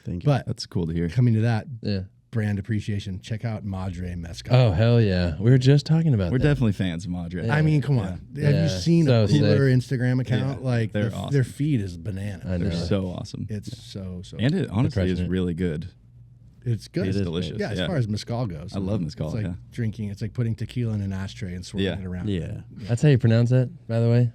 [SPEAKER 3] Thank you.
[SPEAKER 2] But
[SPEAKER 4] That's cool to hear.
[SPEAKER 2] coming to that
[SPEAKER 1] Yeah.
[SPEAKER 2] brand appreciation, check out Madre Mezcal.
[SPEAKER 1] Oh, hell yeah. We were just talking about
[SPEAKER 4] We're
[SPEAKER 1] that.
[SPEAKER 4] definitely fans of Madre.
[SPEAKER 2] I mean, come on.
[SPEAKER 1] Yeah.
[SPEAKER 2] Have
[SPEAKER 1] Yeah.
[SPEAKER 2] you seen
[SPEAKER 1] So
[SPEAKER 2] a cooler
[SPEAKER 1] sick.
[SPEAKER 2] Instagram account?
[SPEAKER 4] Yeah.
[SPEAKER 2] Like
[SPEAKER 4] They're
[SPEAKER 2] their
[SPEAKER 4] awesome.
[SPEAKER 2] their feed is banana.
[SPEAKER 1] I know.
[SPEAKER 4] They're so awesome.
[SPEAKER 2] It's so
[SPEAKER 4] And it honestly is
[SPEAKER 1] president.
[SPEAKER 4] really good.
[SPEAKER 2] It's good.
[SPEAKER 4] It's delicious.
[SPEAKER 2] Yeah, as far as mezcal goes.
[SPEAKER 4] I love mezcal,
[SPEAKER 2] It's like
[SPEAKER 4] yeah.
[SPEAKER 2] drinking. It's like putting tequila in an ashtray and swirling it around.
[SPEAKER 3] Yeah.
[SPEAKER 1] That's how you pronounce it, by the way.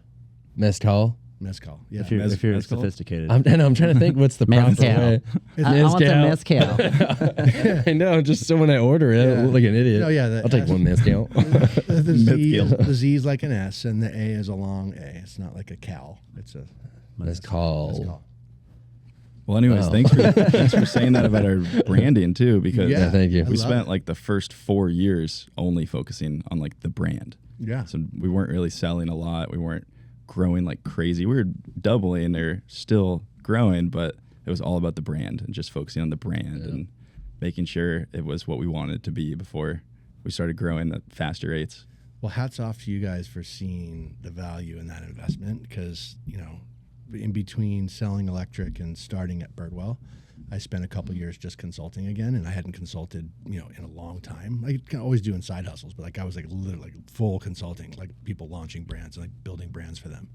[SPEAKER 1] Mezcal.
[SPEAKER 2] Mezcal. Yeah.
[SPEAKER 3] If you're
[SPEAKER 4] mezcal?
[SPEAKER 3] sophisticated.
[SPEAKER 1] I'm trying to think what's the proper way.
[SPEAKER 3] I want the mezcal.
[SPEAKER 1] I know, just so when I order it, I look like an idiot.
[SPEAKER 2] No, yeah,
[SPEAKER 1] I'll take one mezcal.
[SPEAKER 2] the Z is like an S and the A is a long A. It's not like a cal. It's a
[SPEAKER 1] Mezcal.
[SPEAKER 4] Well, anyways,
[SPEAKER 1] Oh.
[SPEAKER 4] thanks for saying that about our branding too, because
[SPEAKER 2] Yeah,
[SPEAKER 1] thank you.
[SPEAKER 4] we
[SPEAKER 2] love
[SPEAKER 4] spent
[SPEAKER 2] it.
[SPEAKER 4] like the first 4 years only focusing on like the brand.
[SPEAKER 2] Yeah.
[SPEAKER 4] So we weren't really selling a lot. We weren't growing like crazy. We were doubling or still growing, but it was all about the brand and just focusing on the brand and making sure it was what we wanted it to be before we started growing at faster rates.
[SPEAKER 2] Well, hats off to you guys for seeing the value in that investment because, you know, in between selling electric and starting at Birdwell, I spent a couple years just consulting again, and I hadn't consulted, you know, in a long time. I can always doing side hustles, but like I was like literally like full consulting, like people launching brands and like building brands for them.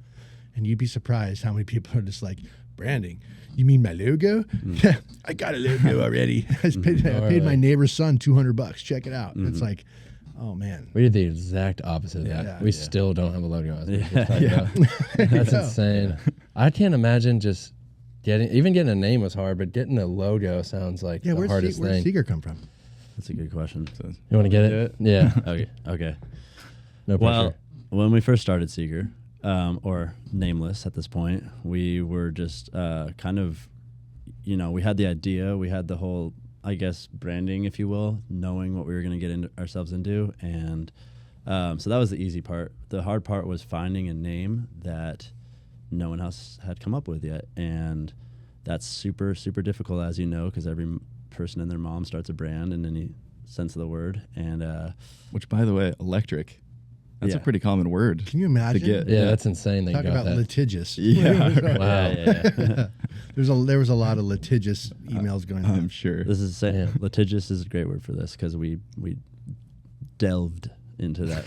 [SPEAKER 2] And you'd be surprised how many people are just like, branding? You mean my logo? Yeah, I got a logo already. I paid my neighbor's son $200. Check it out. It's like, oh man.
[SPEAKER 1] We did the exact opposite of that.
[SPEAKER 2] Yeah.
[SPEAKER 1] We still don't have a logo.
[SPEAKER 2] Yeah.
[SPEAKER 1] That's insane. I can't imagine just getting a name was hard, but getting a logo sounds like
[SPEAKER 2] Yeah,
[SPEAKER 1] the hardest
[SPEAKER 2] where'd
[SPEAKER 1] thing.
[SPEAKER 2] Seager come from?
[SPEAKER 3] That's a good question.
[SPEAKER 4] So
[SPEAKER 1] You want to get it? Yeah.
[SPEAKER 3] Okay.
[SPEAKER 1] No pressure.
[SPEAKER 3] Well, when we first started Seeger, or nameless at this point, we were just kind of, you know, we had the idea, we had the whole, I guess, branding, if you will, knowing what we were going to get ourselves into. And so that was the easy part. The hard part was finding a name that no one else had come up with yet. And that's super, super difficult, as you know, because every person and their mom starts a brand in any sense of the word. And
[SPEAKER 4] which, by the way, electric. That's a
[SPEAKER 3] Yeah.
[SPEAKER 4] pretty common word.
[SPEAKER 2] Can you imagine?
[SPEAKER 4] To get.
[SPEAKER 1] yeah, that's insane that
[SPEAKER 2] Talk
[SPEAKER 1] you got
[SPEAKER 2] about
[SPEAKER 1] that.
[SPEAKER 2] litigious.
[SPEAKER 4] Yeah, right.
[SPEAKER 1] Wow.
[SPEAKER 3] yeah.
[SPEAKER 2] There was a lot of litigious emails going on.
[SPEAKER 4] I'm sure.
[SPEAKER 3] This is litigious is a great word for this because we delved into that,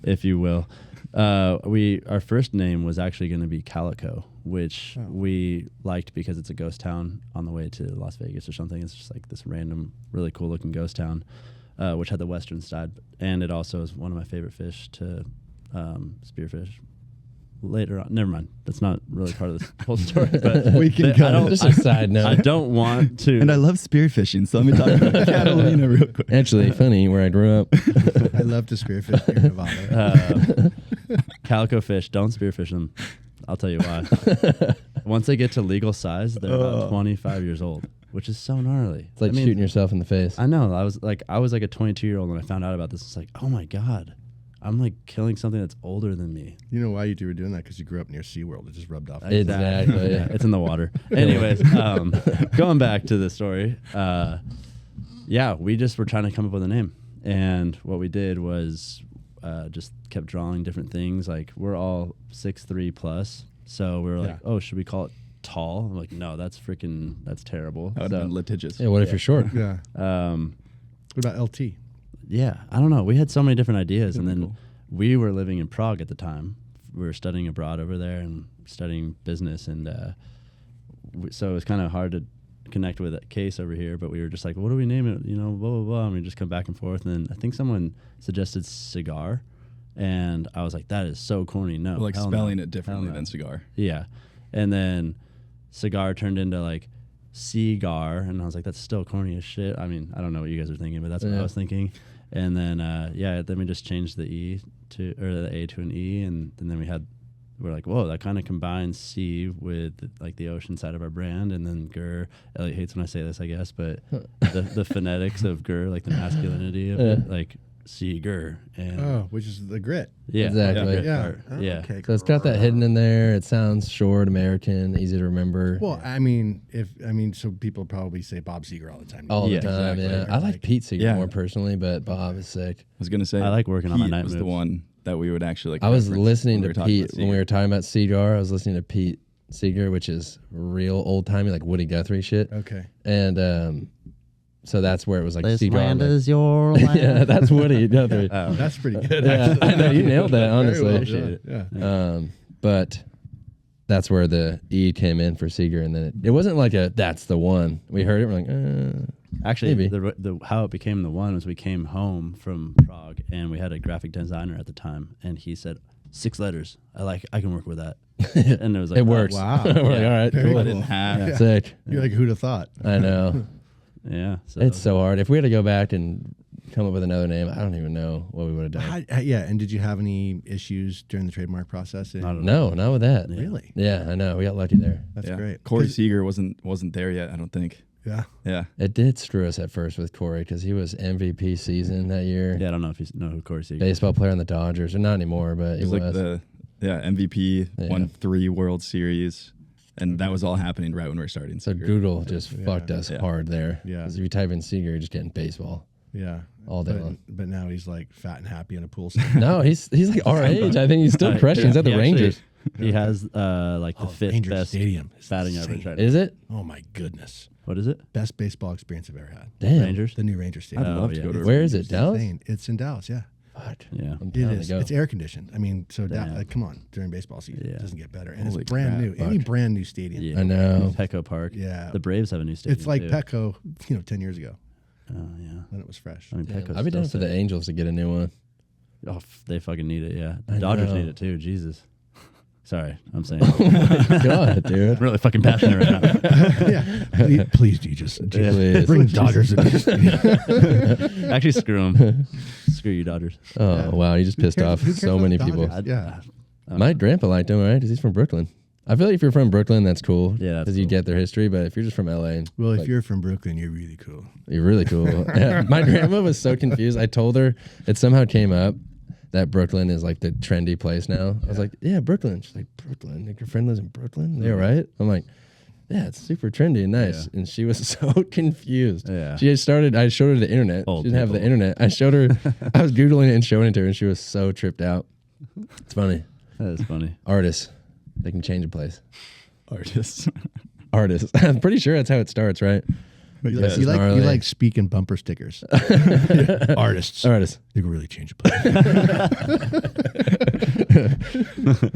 [SPEAKER 3] if you will. Our first name was actually going to be Calico, which we liked because it's a ghost town on the way to Las Vegas or something. It's just like this random, really cool looking ghost town, which had the western side, and it also is one of my favorite fish to spearfish. Later on, never mind. That's not really part of this whole story. But
[SPEAKER 2] We can go.
[SPEAKER 1] Just a side note.
[SPEAKER 3] I don't want to.
[SPEAKER 4] And I love spearfishing, so let me talk about Catalina real quick.
[SPEAKER 1] Actually, funny where I grew up.
[SPEAKER 2] I love to spearfish near Nevada.
[SPEAKER 3] Calico fish, don't spearfish them. I'll tell you why. Once they get to legal size, they're about 25 years old, which is so gnarly.
[SPEAKER 1] It's like shooting yourself in the face.
[SPEAKER 3] I know. I was like a 22-year-old when I found out about this. It's like, oh my god, I'm like killing something that's older than me.
[SPEAKER 2] You know why you two were doing that? Because you grew up near SeaWorld. It just rubbed off.
[SPEAKER 1] Exactly.
[SPEAKER 3] Yeah, it's in the water. Anyways, going back to the story, we just were trying to come up with a name, and what we did was just kept drawing different things. Like we're all 6'3" plus, so we were like, oh, should we call it tall? I'm like, no, that's terrible.
[SPEAKER 4] That would have been litigious.
[SPEAKER 1] Yeah, what if you're short?
[SPEAKER 2] Yeah.
[SPEAKER 3] Um,
[SPEAKER 2] What about LT?
[SPEAKER 3] Yeah, I don't know. We had so many different ideas, and
[SPEAKER 4] That'd
[SPEAKER 3] then
[SPEAKER 4] be cool.
[SPEAKER 3] we were living in Prague at the time. We were studying abroad over there and studying business, and so it was kind of hard to connect with a case over here. But we were just like, what do we name it? You know, blah blah blah. And we just come back and forth. And then I think someone suggested cigar, and I was like, that is so corny. No,
[SPEAKER 4] Like
[SPEAKER 3] hell
[SPEAKER 4] spelling
[SPEAKER 3] no.
[SPEAKER 4] it differently
[SPEAKER 3] Hell no.
[SPEAKER 4] than cigar.
[SPEAKER 3] Yeah, and then cigar turned into like Seager, and I was like, that's still corny as shit. I mean, I don't know what you guys are thinking, but that's what I was thinking. And then then we just changed the E to or the A to an E, and then we're like, whoa, that kind of combines C with like the ocean side of our brand, and then Gur. Elliott hates when I say this, I guess, but the phonetics of Gur, like the masculinity of it, like Seager, and
[SPEAKER 2] which is the grit.
[SPEAKER 1] Exactly.
[SPEAKER 3] grit
[SPEAKER 2] Yeah.
[SPEAKER 3] part.
[SPEAKER 2] Oh,
[SPEAKER 3] Yeah.
[SPEAKER 2] Okay.
[SPEAKER 1] So it's got that hidden in there. It sounds short, American, easy to remember.
[SPEAKER 2] Well, so people probably say Bob Seager all the time.
[SPEAKER 1] all
[SPEAKER 3] Yeah,
[SPEAKER 1] the time.
[SPEAKER 2] exactly.
[SPEAKER 1] Yeah,
[SPEAKER 2] Or
[SPEAKER 1] I like
[SPEAKER 2] like-
[SPEAKER 1] Pete Seeger
[SPEAKER 4] Yeah.
[SPEAKER 1] more personally, but Bob is sick.
[SPEAKER 4] I was gonna say
[SPEAKER 3] I like working on my
[SPEAKER 4] Pete
[SPEAKER 3] night
[SPEAKER 4] was the
[SPEAKER 3] moves.
[SPEAKER 4] one that we would actually like.
[SPEAKER 1] I was
[SPEAKER 4] reference
[SPEAKER 1] listening
[SPEAKER 4] when we
[SPEAKER 1] to
[SPEAKER 4] were talking
[SPEAKER 1] Pete
[SPEAKER 4] about
[SPEAKER 1] when we
[SPEAKER 4] Seager.
[SPEAKER 1] were talking about Cigar. I was listening to Pete Seeger, which is real old timey, like Woody Guthrie shit.
[SPEAKER 2] Okay.
[SPEAKER 1] And so that's where it was like
[SPEAKER 3] This
[SPEAKER 1] Cigar.
[SPEAKER 3] land
[SPEAKER 1] like-
[SPEAKER 3] is your land.
[SPEAKER 1] yeah, that's Woody Guthrie.
[SPEAKER 2] That's pretty good.
[SPEAKER 1] Yeah, I know, you nailed that,
[SPEAKER 2] Very
[SPEAKER 1] honestly.
[SPEAKER 2] well done. Yeah.
[SPEAKER 1] But that's where the E came in for Seeger, and then it wasn't like that's the one. We heard it, we're like,
[SPEAKER 3] Actually,
[SPEAKER 1] Maybe.
[SPEAKER 3] the how it became the one was we came home from Prague and we had a graphic designer at the time, and he said 6 letters. I can work with that, and it was like
[SPEAKER 1] It works.
[SPEAKER 2] wow.
[SPEAKER 1] We're like, all right,
[SPEAKER 2] Very
[SPEAKER 1] cool.
[SPEAKER 4] Cut it in half.
[SPEAKER 1] Sick.
[SPEAKER 2] You're like, who'd have thought?
[SPEAKER 1] I know.
[SPEAKER 3] Yeah, so
[SPEAKER 1] It's so hard. If we had to go back and come up with another name, I don't even know what we would have done.
[SPEAKER 2] Yeah, and did you have any issues during the trademark process?
[SPEAKER 3] Not at all.
[SPEAKER 1] No, not with that.
[SPEAKER 2] Really?
[SPEAKER 1] Yeah, I know. We got lucky there.
[SPEAKER 2] That's
[SPEAKER 4] Yeah.
[SPEAKER 2] great.
[SPEAKER 4] Corey
[SPEAKER 2] 'Cause-
[SPEAKER 4] Seager wasn't there yet, I don't think.
[SPEAKER 2] Yeah.
[SPEAKER 4] Yeah.
[SPEAKER 1] It did screw us at first with Corey because he was MVP season that year.
[SPEAKER 3] Yeah, I don't know if you know who Corey Seager is.
[SPEAKER 1] Baseball player on the Dodgers, or not anymore, but he
[SPEAKER 4] He was
[SPEAKER 1] was.
[SPEAKER 4] like the MVP,
[SPEAKER 1] Yeah.
[SPEAKER 4] won 3 World Series, and that was all happening right when we were starting.
[SPEAKER 1] So
[SPEAKER 4] Seager.
[SPEAKER 1] Google just
[SPEAKER 2] Yeah.
[SPEAKER 1] fucked us
[SPEAKER 4] Yeah.
[SPEAKER 1] hard there.
[SPEAKER 2] Yeah.
[SPEAKER 1] Because if you type in Seager, you're just getting baseball
[SPEAKER 2] Yeah.
[SPEAKER 1] all day long.
[SPEAKER 2] But now he's like fat and happy in a pool.
[SPEAKER 1] No, he's like our age. I think he's still crushing. He's at the
[SPEAKER 3] He actually-
[SPEAKER 1] Rangers.
[SPEAKER 3] He has like the fifth
[SPEAKER 2] Ranger
[SPEAKER 3] best
[SPEAKER 2] Stadium is
[SPEAKER 3] batting
[SPEAKER 2] insane.
[SPEAKER 3] average right now.
[SPEAKER 1] Is it?
[SPEAKER 2] Oh my goodness.
[SPEAKER 3] What is it?
[SPEAKER 2] Best baseball experience I've ever had.
[SPEAKER 1] Damn.
[SPEAKER 3] Rangers?
[SPEAKER 2] The new Ranger
[SPEAKER 4] I'd
[SPEAKER 2] Stadium.
[SPEAKER 3] Oh,
[SPEAKER 4] love to
[SPEAKER 3] yeah.
[SPEAKER 4] go to.
[SPEAKER 1] Where is it?
[SPEAKER 2] It's
[SPEAKER 1] Dallas?
[SPEAKER 2] insane. It's in Dallas, yeah.
[SPEAKER 1] Fuck.
[SPEAKER 3] Yeah.
[SPEAKER 1] I'm
[SPEAKER 2] It
[SPEAKER 1] down
[SPEAKER 2] is.
[SPEAKER 1] to go.
[SPEAKER 2] It's air conditioned. I mean, so
[SPEAKER 3] Damn.
[SPEAKER 2] like, come on, during baseball season,
[SPEAKER 3] Yeah.
[SPEAKER 2] it doesn't get better. And
[SPEAKER 4] Holy
[SPEAKER 2] it's brand
[SPEAKER 4] crap.
[SPEAKER 2] new. Any
[SPEAKER 1] Fuck.
[SPEAKER 2] brand new stadium.
[SPEAKER 3] Yeah.
[SPEAKER 1] I know.
[SPEAKER 3] Petco Park.
[SPEAKER 2] Yeah.
[SPEAKER 3] The Braves have a new stadium.
[SPEAKER 2] It's like
[SPEAKER 3] too.
[SPEAKER 2] Petco, 10 years ago
[SPEAKER 3] Oh yeah.
[SPEAKER 2] when it was fresh.
[SPEAKER 3] I mean,
[SPEAKER 1] Damn.
[SPEAKER 3] Petco's
[SPEAKER 1] I'd be down for
[SPEAKER 3] still
[SPEAKER 1] the
[SPEAKER 3] sick.
[SPEAKER 1] Angels to get a new one.
[SPEAKER 3] Oh, they fucking need it. Yeah.
[SPEAKER 1] I
[SPEAKER 3] The Dodgers
[SPEAKER 1] know.
[SPEAKER 3] need it too. Jesus. Sorry, I'm saying.
[SPEAKER 1] God, dude.
[SPEAKER 3] I'm really fucking passionate right now.
[SPEAKER 2] Yeah. Please, Jesus.
[SPEAKER 1] Please.
[SPEAKER 2] Bring Dodgers.
[SPEAKER 3] Actually, screw them. Screw you, Dodgers.
[SPEAKER 1] Oh,
[SPEAKER 2] Yeah.
[SPEAKER 1] wow. You just pissed
[SPEAKER 2] cares-
[SPEAKER 1] off
[SPEAKER 2] who cares
[SPEAKER 1] so
[SPEAKER 2] about
[SPEAKER 1] many
[SPEAKER 2] the
[SPEAKER 1] people.
[SPEAKER 2] Dodgers? Yeah.
[SPEAKER 1] My grandpa liked him, right? Because he's from Brooklyn. I feel like if you're from Brooklyn, that's cool.
[SPEAKER 3] Yeah, that's
[SPEAKER 1] Because you
[SPEAKER 3] cool.
[SPEAKER 1] get their history. But if you're just from LA,
[SPEAKER 2] Well, if
[SPEAKER 1] like,
[SPEAKER 2] you're from Brooklyn, you're really cool.
[SPEAKER 1] you're really cool. Yeah. My grandma was so confused. I told her it somehow came up that Brooklyn is like the trendy place now. I was like, yeah, Brooklyn. She's like, Brooklyn? Like your friend lives in Brooklyn? They all right? I'm like, yeah, it's super trendy and nice.
[SPEAKER 3] Yeah.
[SPEAKER 1] And she was so confused.
[SPEAKER 3] Yeah.
[SPEAKER 1] She had started, I showed her the internet.
[SPEAKER 3] Old
[SPEAKER 1] She didn't have the
[SPEAKER 3] people.
[SPEAKER 1] internet. I showed her, I was Googling it and showing it to her, and she was so tripped out. It's funny.
[SPEAKER 3] That is funny.
[SPEAKER 1] Artists, they can change a place.
[SPEAKER 4] Artists.
[SPEAKER 1] Artists. I'm pretty sure that's how it starts, right?
[SPEAKER 2] You
[SPEAKER 1] This
[SPEAKER 2] like,
[SPEAKER 1] is gnarly.
[SPEAKER 2] you like speaking bumper stickers. Artists.
[SPEAKER 1] Artists.
[SPEAKER 2] They can really change a place.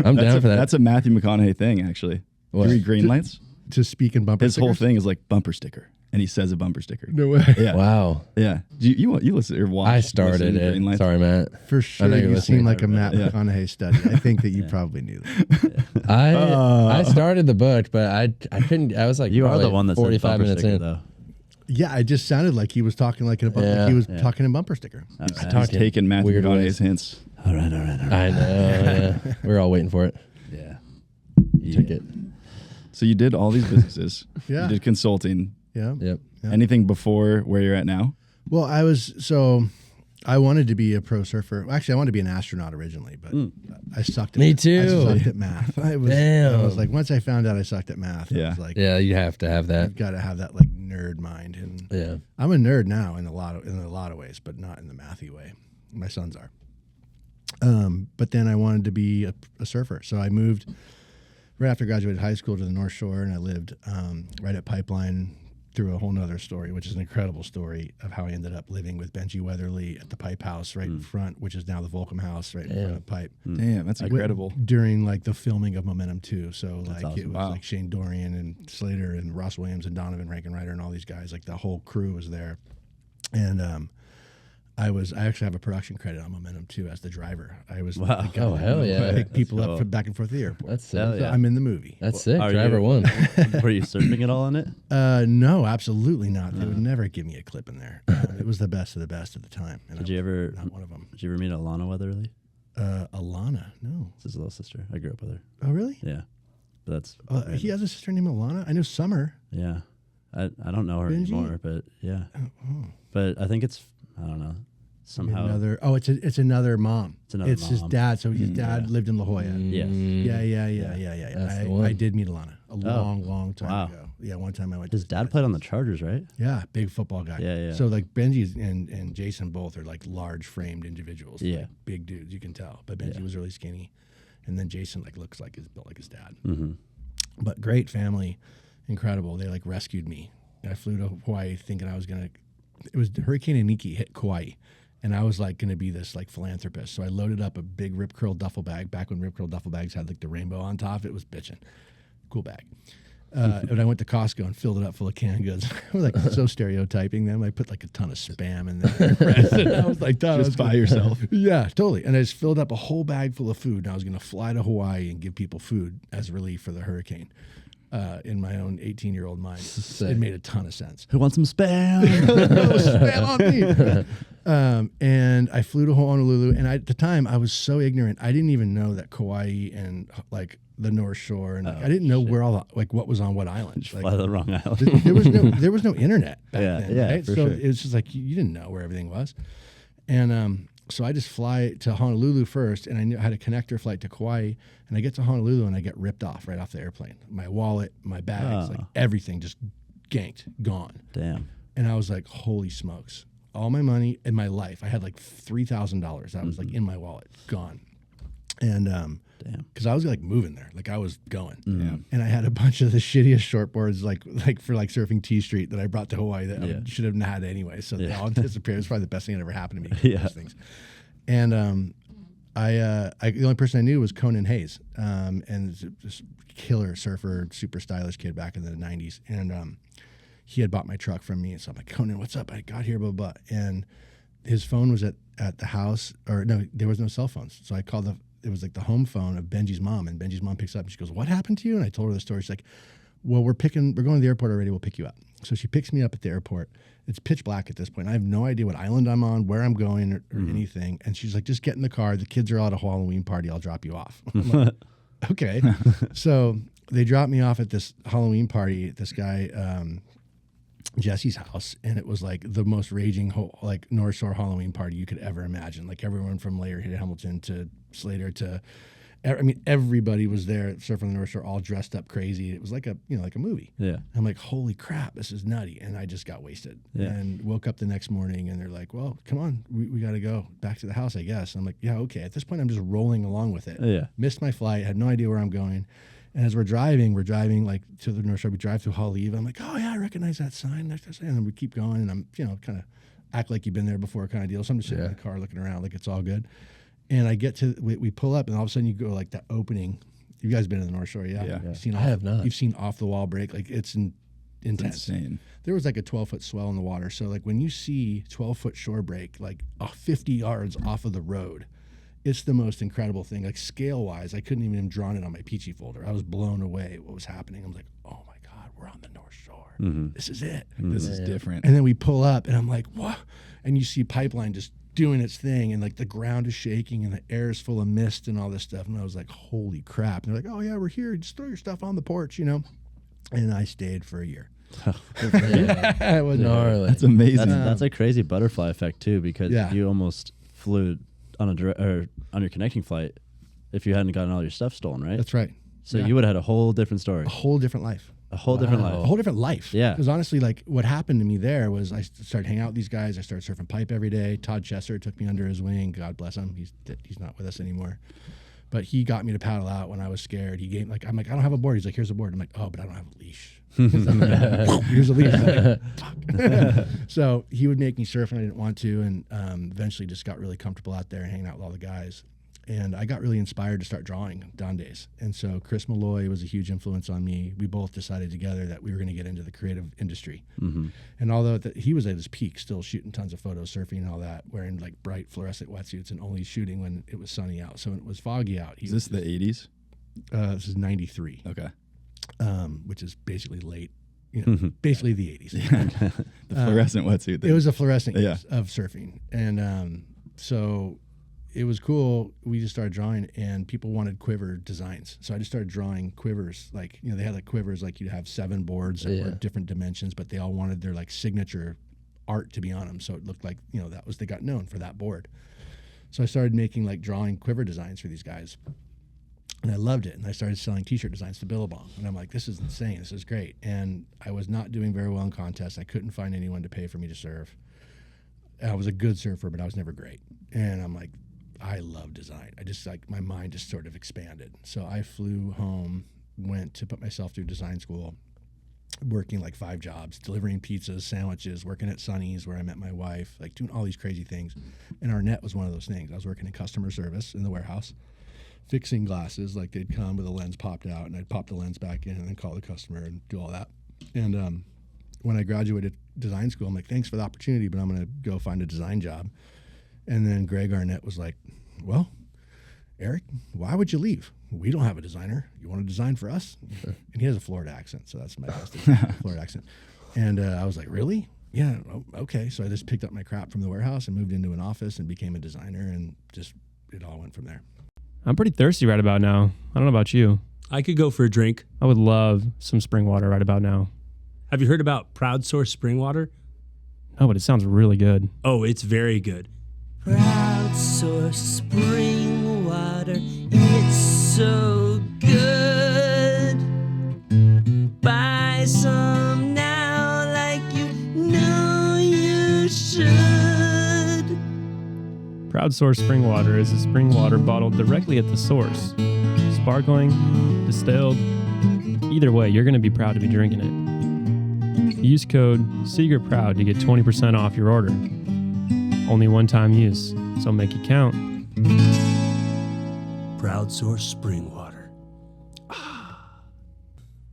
[SPEAKER 1] I'm down for that.
[SPEAKER 4] That's a Matthew McConaughey thing, actually.
[SPEAKER 1] What?
[SPEAKER 4] 3 green lights.
[SPEAKER 2] To speak in bumper
[SPEAKER 4] His
[SPEAKER 2] stickers?
[SPEAKER 4] whole thing is like bumper sticker, and he says a bumper sticker.
[SPEAKER 2] No way.
[SPEAKER 4] Yeah,
[SPEAKER 1] Wow.
[SPEAKER 4] yeah. You listen or watch?
[SPEAKER 1] I started
[SPEAKER 4] listen to Green
[SPEAKER 1] it.
[SPEAKER 4] Lights?
[SPEAKER 1] Sorry, Matt.
[SPEAKER 2] For
[SPEAKER 1] I
[SPEAKER 2] sure,
[SPEAKER 1] know you're
[SPEAKER 2] you
[SPEAKER 1] listening.
[SPEAKER 2] seem like a Matt
[SPEAKER 4] Yeah.
[SPEAKER 2] McConaughey study. I think that you probably knew that.
[SPEAKER 1] I started the book, but I couldn't. I was like,
[SPEAKER 3] You are the
[SPEAKER 1] probably
[SPEAKER 3] one that said
[SPEAKER 1] 45
[SPEAKER 3] bumper
[SPEAKER 1] minutes
[SPEAKER 3] sticker,
[SPEAKER 1] in.
[SPEAKER 3] though.
[SPEAKER 2] Yeah, it just sounded like he was talking like in a bumper.
[SPEAKER 1] Yeah.
[SPEAKER 2] Like he was
[SPEAKER 3] Yeah.
[SPEAKER 2] talking in bumper sticker.
[SPEAKER 3] Okay.
[SPEAKER 1] talk-
[SPEAKER 4] He's taking Matthew
[SPEAKER 1] Weird
[SPEAKER 4] McConaughey's
[SPEAKER 1] ways.
[SPEAKER 4] hints.
[SPEAKER 3] All right.
[SPEAKER 1] I know. Yeah. We're all waiting for it.
[SPEAKER 3] Yeah.
[SPEAKER 1] Took it.
[SPEAKER 4] So you did all these businesses.
[SPEAKER 2] Yeah.
[SPEAKER 4] You did consulting.
[SPEAKER 2] Yeah.
[SPEAKER 1] Yep.
[SPEAKER 2] Yeah.
[SPEAKER 4] Anything before where you're at now?
[SPEAKER 2] Well, I wanted to be a pro surfer. Actually, I wanted to be an astronaut originally, but I sucked at
[SPEAKER 1] Me
[SPEAKER 2] math.
[SPEAKER 1] too.
[SPEAKER 2] I sucked at math. I was
[SPEAKER 1] Damn.
[SPEAKER 2] like, once I found out I sucked at math, I
[SPEAKER 4] Yeah.
[SPEAKER 2] was like,
[SPEAKER 1] Yeah, you have to have that.
[SPEAKER 2] I've got to have that like nerd mind. And
[SPEAKER 1] Yeah.
[SPEAKER 2] I'm a nerd now in a lot of ways, but not in the mathy way. My sons are. But then I wanted to be a surfer, so I moved right after I graduated high school to the North Shore, and I lived right at Pipeline through a whole nother story, which is an incredible story of how I ended up living with Benji Weatherly at the Pipe House right in front, which is now the Volcom House right in front of Pipe.
[SPEAKER 4] Damn, that's incredible.
[SPEAKER 2] During like the filming of Momentum 2. So like
[SPEAKER 3] awesome.
[SPEAKER 2] it was
[SPEAKER 4] Wow.
[SPEAKER 2] like Shane Dorian and Slater and Ross Williams and Donovan Rankin-Ryder and all these guys, like the whole crew was there. And I actually have a production credit on Momentum 2 as the driver. I was
[SPEAKER 3] Wow.
[SPEAKER 2] the guy
[SPEAKER 1] Oh,
[SPEAKER 2] that
[SPEAKER 1] hell
[SPEAKER 2] would
[SPEAKER 1] yeah.
[SPEAKER 2] pick people
[SPEAKER 3] That's
[SPEAKER 2] up
[SPEAKER 3] cool.
[SPEAKER 2] from back and forth to the airport.
[SPEAKER 1] That's sick.
[SPEAKER 3] Hell
[SPEAKER 2] So
[SPEAKER 3] yeah.
[SPEAKER 2] I'm in the movie.
[SPEAKER 1] That's sick.
[SPEAKER 3] Are
[SPEAKER 1] Driver
[SPEAKER 3] you-
[SPEAKER 1] one.
[SPEAKER 3] Were you surfing at all on it?
[SPEAKER 2] No, absolutely not. They would never give me a clip in there. It was the best of the best at the time. And
[SPEAKER 3] Did
[SPEAKER 2] I
[SPEAKER 3] you
[SPEAKER 2] was
[SPEAKER 3] ever?
[SPEAKER 2] not one of them.
[SPEAKER 3] Did you ever meet Alana Weatherly?
[SPEAKER 2] Alana, no.
[SPEAKER 3] It's his little sister. I grew up with her.
[SPEAKER 2] Oh, really?
[SPEAKER 3] Yeah, but that's
[SPEAKER 2] He has a sister named Alana. I know Summer.
[SPEAKER 3] yeah. I don't know her
[SPEAKER 2] Benji?
[SPEAKER 3] anymore, but yeah.
[SPEAKER 2] Oh.
[SPEAKER 3] But I think it's I don't know somehow.
[SPEAKER 2] It's another mom.
[SPEAKER 3] It's another
[SPEAKER 2] his
[SPEAKER 3] mom.
[SPEAKER 2] dad. So his dad lived in La Jolla.
[SPEAKER 3] Yes.
[SPEAKER 2] Yeah.
[SPEAKER 1] That's the one.
[SPEAKER 2] I did meet Alana a long time
[SPEAKER 3] Wow.
[SPEAKER 2] ago. Yeah, one time I went.
[SPEAKER 3] His
[SPEAKER 2] to
[SPEAKER 3] dad played on the Chargers, right?
[SPEAKER 2] Yeah, big football guy.
[SPEAKER 3] Yeah.
[SPEAKER 2] So like Benji and Jason both are like large framed individuals.
[SPEAKER 3] Yeah.
[SPEAKER 2] like big dudes, you can tell. But Benji was really skinny, and then Jason like looks like he's built like his dad.
[SPEAKER 3] Mm-hmm.
[SPEAKER 2] But great family, incredible. They like rescued me. I flew to Hawaii thinking I was gonna. It was Hurricane Iniki hit Kauai, and I was like gonna be this like philanthropist. So I loaded up a big Rip Curl duffel bag back when Rip Curl duffel bags had like the rainbow on top. It was bitching, cool bag. And I went to Costco and filled it up full of canned goods. I was like so stereotyping them. I put like a ton of Spam in there. And I was like,
[SPEAKER 4] Just by yourself.
[SPEAKER 2] Yeah, totally. And I just filled up a whole bag full of food. And I was going to fly to Hawaii and give people food as relief for the hurricane. In my own 18-year-old mind, it made a ton of sense.
[SPEAKER 3] Who wants some spam?
[SPEAKER 2] Spam on me. And I flew to Honolulu, and at the time I was so ignorant. I didn't even know that Kauai and like the North Shore, and I didn't know where all the, like what was on what island. Like,
[SPEAKER 3] Fly to the wrong island.
[SPEAKER 2] there was no internet back then, right?
[SPEAKER 3] For
[SPEAKER 2] so
[SPEAKER 3] sure.
[SPEAKER 2] it was just like you didn't know where everything was, and so I just fly to Honolulu first, and I knew I had a connector flight to Kauai, and I get to Honolulu and I get ripped off right off the airplane. My wallet, my bags, like everything just ganked, gone.
[SPEAKER 3] Damn.
[SPEAKER 2] And I was like, holy smokes. All my money in my life, I had like $3,000 that was like in my wallet, gone. And
[SPEAKER 3] Damn.
[SPEAKER 2] because I was like moving there, like I was going.
[SPEAKER 4] Yeah.
[SPEAKER 2] And I had a bunch of the shittiest shortboards, like for like surfing T Street that I brought to Hawaii that I should have had anyway. So they all disappeared. It's probably the best thing that ever happened to me. Those things. And I the only person I knew was Conan Hayes, and this killer surfer, super stylish kid back in the 90s. And he had bought my truck from me. And so I'm like, Conan, what's up? I got here, blah, blah, blah. And his phone was at the house, or no, there was no cell phones. So I called it was like the home phone of Benji's mom, and Benji's mom picks up and she goes, what happened to you? And I told her the story. She's like, well, we're going to the airport already. We'll pick you up. So she picks me up at the airport. It's pitch black at this point. I have no idea what island I'm on, where I'm going, or anything. And she's like, just get in the car. The kids are all at a Halloween party. I'll drop you off. I'm like, okay. So they dropped me off at this Halloween party at this guy, Jesse's house, and it was like the most raging like North Shore Halloween party you could ever imagine. Like everyone from Laird Hamilton to Slater to, I mean, everybody was there surfing the North Shore, all dressed up crazy. It was like a like a movie.
[SPEAKER 3] Yeah.
[SPEAKER 2] I'm like, holy crap, this is nutty, and I just got wasted.
[SPEAKER 3] Yeah.
[SPEAKER 2] And woke up the next morning, and they're like, well, come on, we got to go back to the house, I guess. And I'm like, yeah, okay. At this point, I'm just rolling along with it.
[SPEAKER 3] Yeah.
[SPEAKER 2] Missed my flight, had no idea where I'm going. And as we're driving like to the North Shore. We drive through Hollister. I'm like, oh yeah, I recognize that sign. And then we keep going, and I'm kind of act like you've been there before kind of deal. So I'm just sitting in the car looking around like it's all good. And I get to we pull up, and all of a sudden you go like that opening. You guys been to the North Shore, yeah?
[SPEAKER 4] Yeah.
[SPEAKER 2] You've seen
[SPEAKER 1] I have not.
[SPEAKER 2] You've seen off the wall break, like it's intense.
[SPEAKER 4] It's insane.
[SPEAKER 2] There was like a 12-foot swell in the water. So like when you see 12-foot shore break, like 50 yards off of the road, it's the most incredible thing. Like scale-wise, I couldn't even have drawn it on my Peachy folder. I was blown away at what was happening. I was like, oh my God, we're on the North Shore. This is it.
[SPEAKER 4] This is different.
[SPEAKER 2] And then we pull up, and I'm like, what? And you see pipeline just doing its thing, and like the ground is shaking, and the air is full of mist and all this stuff. And I was like, holy crap. And they're like, oh yeah, we're here. Just throw your stuff on the porch, And I stayed for a year. It was
[SPEAKER 1] Gnarly.
[SPEAKER 4] That's amazing.
[SPEAKER 3] That's a crazy butterfly effect too, because you almost flew on on your connecting flight if you hadn't gotten all your stuff stolen, right?
[SPEAKER 2] That's right.
[SPEAKER 3] So you would have had a whole different story,
[SPEAKER 2] A whole different life.
[SPEAKER 3] a whole different life.
[SPEAKER 2] A whole different life.
[SPEAKER 3] Yeah.
[SPEAKER 2] Because honestly, like what happened to me there was I started hanging out with these guys. I started surfing pipe every day. Todd Chesser took me under his wing. God bless him. He's not with us anymore. But he got me to paddle out when I was scared. He gave I'm like, I don't have a board. He's like, here's a board. I'm like, oh, but I don't have a leash. Here's a leash. I'm like, fuck. So he would make me surf, and I didn't want to, and eventually just got really comfortable out there and hanging out with all the guys. And I got really inspired to start drawing Don Days. And so Chris Malloy was a huge influence on me. We both decided together that we were going to get into the creative industry. And although he was at his peak, still shooting tons of photos, surfing and all that, wearing like bright fluorescent wetsuits and only shooting when it was sunny out. So when it was foggy out.
[SPEAKER 4] Is this the 80s?
[SPEAKER 2] This is 93.
[SPEAKER 4] Okay.
[SPEAKER 2] Which is basically late, basically the 80s.
[SPEAKER 4] The fluorescent wetsuit thing.
[SPEAKER 2] It was a fluorescent of surfing. And so it was cool. We just started drawing, and people wanted quiver designs. So I just started drawing quivers. Like, they had like quivers, like you'd have 7 boards that were different dimensions, but they all wanted their like signature art to be on them. So it looked like, they got known for that board. So I started making like drawing quiver designs for these guys. And I loved it. And I started selling t-shirt designs to Billabong. And I'm like, this is insane. This is great. And I was not doing very well in contests. I couldn't find anyone to pay for me to surf. I was a good surfer, but I was never great. And I'm like, I love design. I just my mind just sort of expanded. So I flew home, went to put myself through design school, working like 5 jobs, delivering pizzas, sandwiches, working at Sonny's where I met my wife, like doing all these crazy things. And Arnett was one of those things. I was working in customer service in the warehouse. fixing glasses. Like they'd come with a lens popped out, and I'd pop the lens back in, and then call the customer and do all that. And when I graduated design school, I'm like, thanks for the opportunity, but I'm going to go find a design job. And then Greg Arnett was like, well, Eric, why would you leave? We don't have a designer. You want to design for us? And he has a Florida accent, so that's my best Florida accent. And I was like, really? Yeah, okay. So I just picked up my crap from the warehouse and moved into an office and became a designer, and just it all went from there.
[SPEAKER 5] I'm pretty thirsty right about now. I don't know about you.
[SPEAKER 6] I could go for a drink.
[SPEAKER 5] I would love some spring water right about now.
[SPEAKER 6] Have you heard about Proud Source Spring Water?
[SPEAKER 5] Oh, but it sounds really good.
[SPEAKER 6] Oh, it's very good.
[SPEAKER 7] Proud Source Spring Water, it's so good. Buy some now like you know you should.
[SPEAKER 5] Proud Source Spring Water is a spring water bottled directly at the source. Sparkling, distilled. Either way, you're going to be proud to be drinking it. Use code SeagerProud to get 20% off your order. Only one-time use, so make it count.
[SPEAKER 6] Proud Source Spring Water.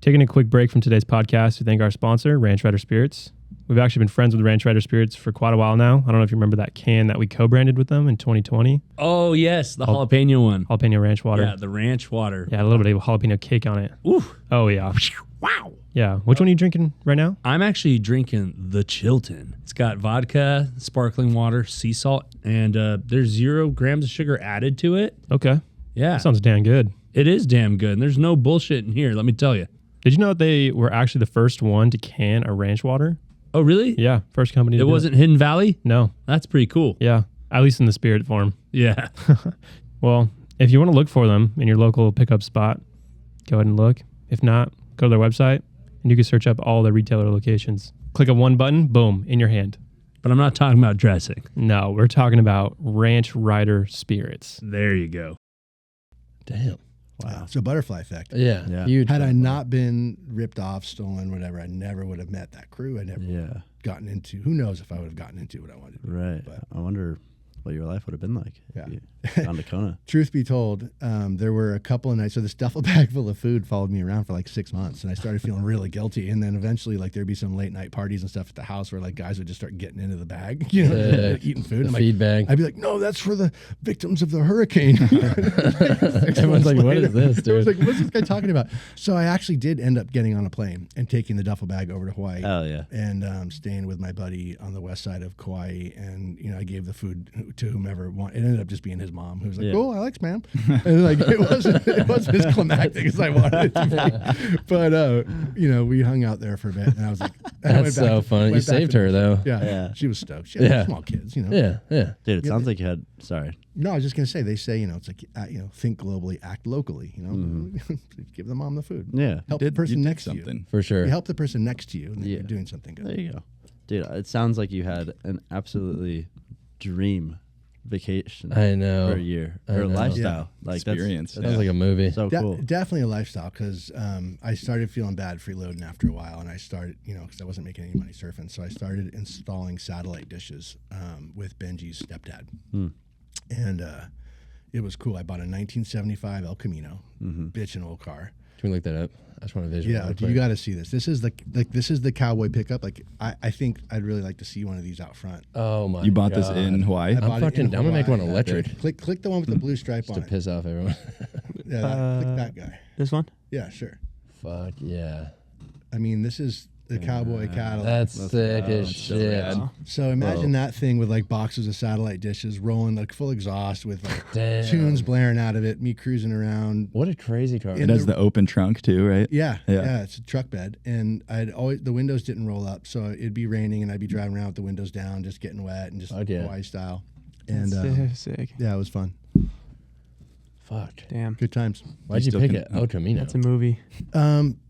[SPEAKER 5] Taking a quick break from today's podcast to thank our sponsor, Ranch Rider Spirits. We've actually been friends with Ranch Rider Spirits for quite a while now. I don't know if you remember that can that we co-branded with them in 2020.
[SPEAKER 6] Oh, yes, the jalapeno one.
[SPEAKER 5] Jalapeno Ranch Water.
[SPEAKER 6] Yeah, the ranch water.
[SPEAKER 5] Yeah, a little bit of jalapeno cake on it.
[SPEAKER 6] Ooh.
[SPEAKER 5] Oh, yeah.
[SPEAKER 6] Wow.
[SPEAKER 5] Yeah. Which one are you drinking right now?
[SPEAKER 6] I'm actually drinking the Chilton. It's got vodka, sparkling water, sea salt, and there's 0 grams of sugar added to it.
[SPEAKER 5] Okay.
[SPEAKER 6] Yeah.
[SPEAKER 5] That sounds damn good.
[SPEAKER 6] It is damn good, and there's no bullshit in here, let me tell you.
[SPEAKER 5] Did you know that they were actually the first one to can a ranch water?
[SPEAKER 6] Oh, really?
[SPEAKER 5] Yeah, first company to
[SPEAKER 6] It
[SPEAKER 5] do
[SPEAKER 6] wasn't Hidden Valley?
[SPEAKER 5] No.
[SPEAKER 6] That's pretty cool.
[SPEAKER 5] Yeah, at least in the spirit form.
[SPEAKER 6] Yeah.
[SPEAKER 5] Well, if you want to look for them in your local pickup spot, go ahead and look. If not, go to their website, and you can search up all their retailer locations. Click a one button, boom, in your hand.
[SPEAKER 6] But I'm not talking about dressing.
[SPEAKER 5] No, we're talking about Ranch Rider Spirits.
[SPEAKER 6] There you go.
[SPEAKER 1] Damn.
[SPEAKER 2] Wow. So butterfly effect.
[SPEAKER 1] Yeah.
[SPEAKER 3] Yeah.
[SPEAKER 1] Huge.
[SPEAKER 2] Had I not been ripped off, stolen, whatever, I never would have met that crew. I never would have gotten into, who knows if I would have gotten into what I wanted to do.
[SPEAKER 3] Right.
[SPEAKER 2] But
[SPEAKER 3] I wonder what your life would have been like.
[SPEAKER 2] Yeah.
[SPEAKER 3] If you found a Kona.
[SPEAKER 2] truth be told, there were a couple of nights. So this duffel bag full of food followed me around for like 6 months, and I started feeling really guilty. And then eventually, like there'd be some late night parties and stuff at the house where like guys would just start getting into the bag, you know, eating food. I'm like,
[SPEAKER 1] feed bag.
[SPEAKER 2] I'd be like, no, that's for the victims of the hurricane.
[SPEAKER 1] Everyone's like, what is this,
[SPEAKER 2] I was
[SPEAKER 1] dude?
[SPEAKER 2] like, what's this guy talking about? So I actually did end up getting on a plane and taking the duffel bag over to Hawaii.
[SPEAKER 3] Hell yeah.
[SPEAKER 2] And staying with my buddy on the west side of Kauai, and you know, I gave the food to whomever wanted. It ended up just being his mom, who was like,
[SPEAKER 3] Yeah.
[SPEAKER 2] "Oh, I like spam," and like it wasn't as climactic as I wanted it to be. But you know, we hung out there for a bit, and I was like,
[SPEAKER 1] That's so funny. You
[SPEAKER 2] went back
[SPEAKER 1] saved
[SPEAKER 2] to-
[SPEAKER 1] her though.
[SPEAKER 2] Yeah,
[SPEAKER 3] Yeah.
[SPEAKER 2] she was stoked. She had
[SPEAKER 1] Yeah.
[SPEAKER 2] small kids, you know.
[SPEAKER 1] Yeah. Yeah.
[SPEAKER 3] Dude, it
[SPEAKER 2] Yeah,
[SPEAKER 3] sounds like you had, sorry.
[SPEAKER 2] No, I was just gonna say, they say, you know, it's like you know, think globally, act locally. You know,
[SPEAKER 1] Mm-hmm.
[SPEAKER 2] give the mom the food.
[SPEAKER 3] Yeah.
[SPEAKER 2] Help the person
[SPEAKER 4] You did
[SPEAKER 2] next to you.
[SPEAKER 4] something.
[SPEAKER 1] For sure.
[SPEAKER 2] You help the person next to you, and then
[SPEAKER 3] Yeah.
[SPEAKER 2] you're doing something good.
[SPEAKER 3] There you go. Dude, it sounds like you had an absolutely dream vacation
[SPEAKER 1] I know.
[SPEAKER 3] for a year.
[SPEAKER 1] I
[SPEAKER 3] Or
[SPEAKER 1] know.
[SPEAKER 3] lifestyle. Like
[SPEAKER 4] Experience.
[SPEAKER 3] That's
[SPEAKER 1] Sounds like a movie.
[SPEAKER 3] so cool.
[SPEAKER 2] Definitely a lifestyle, because I started feeling bad freeloading after a while, and I started, you know, because I wasn't making any money surfing, so I started installing satellite dishes with Benji's stepdad, and it was cool. I bought a 1975 El Camino, bitchin' old car.
[SPEAKER 1] Can we look that up? I just want to visualize.
[SPEAKER 2] Yeah,
[SPEAKER 1] real
[SPEAKER 2] you
[SPEAKER 1] quick.
[SPEAKER 2] got to see this. This is this is the cowboy pickup. Like I think I'd really like to see one of these out front.
[SPEAKER 1] Oh my.
[SPEAKER 4] You bought this
[SPEAKER 1] God.
[SPEAKER 4] in Hawaii?
[SPEAKER 2] I bought it in
[SPEAKER 1] I'm gonna make one
[SPEAKER 2] Hawaii.
[SPEAKER 1] electric
[SPEAKER 2] Click the one with the blue stripe
[SPEAKER 1] just
[SPEAKER 2] on
[SPEAKER 1] to
[SPEAKER 2] it.
[SPEAKER 1] piss off everyone.
[SPEAKER 2] Yeah, click that guy.
[SPEAKER 5] This one?
[SPEAKER 2] Yeah, sure.
[SPEAKER 1] Fuck yeah.
[SPEAKER 2] I mean, this is the cowboy Cadillac.
[SPEAKER 1] That's sick as
[SPEAKER 4] so
[SPEAKER 1] shit.
[SPEAKER 4] rad.
[SPEAKER 2] So imagine that thing with like boxes of satellite dishes rolling like full exhaust with like
[SPEAKER 1] Damn.
[SPEAKER 2] tunes blaring out of it, me cruising around.
[SPEAKER 1] What a crazy car.
[SPEAKER 2] In
[SPEAKER 4] It has the open trunk too, right?
[SPEAKER 2] Yeah,
[SPEAKER 4] Yeah.
[SPEAKER 2] yeah, it's a truck bed, and I'd always the windows didn't roll up, so it'd be raining, and I'd be driving around with the windows down, just getting wet and just
[SPEAKER 1] Fuck yeah.
[SPEAKER 2] Hawaii style. And
[SPEAKER 5] sick.
[SPEAKER 2] yeah, it was fun.
[SPEAKER 1] Fuck.
[SPEAKER 5] Damn.
[SPEAKER 2] Good times.
[SPEAKER 1] Why'd
[SPEAKER 4] You
[SPEAKER 1] you
[SPEAKER 4] still
[SPEAKER 1] pick
[SPEAKER 4] can-
[SPEAKER 1] it? El Camino.
[SPEAKER 5] That's a movie.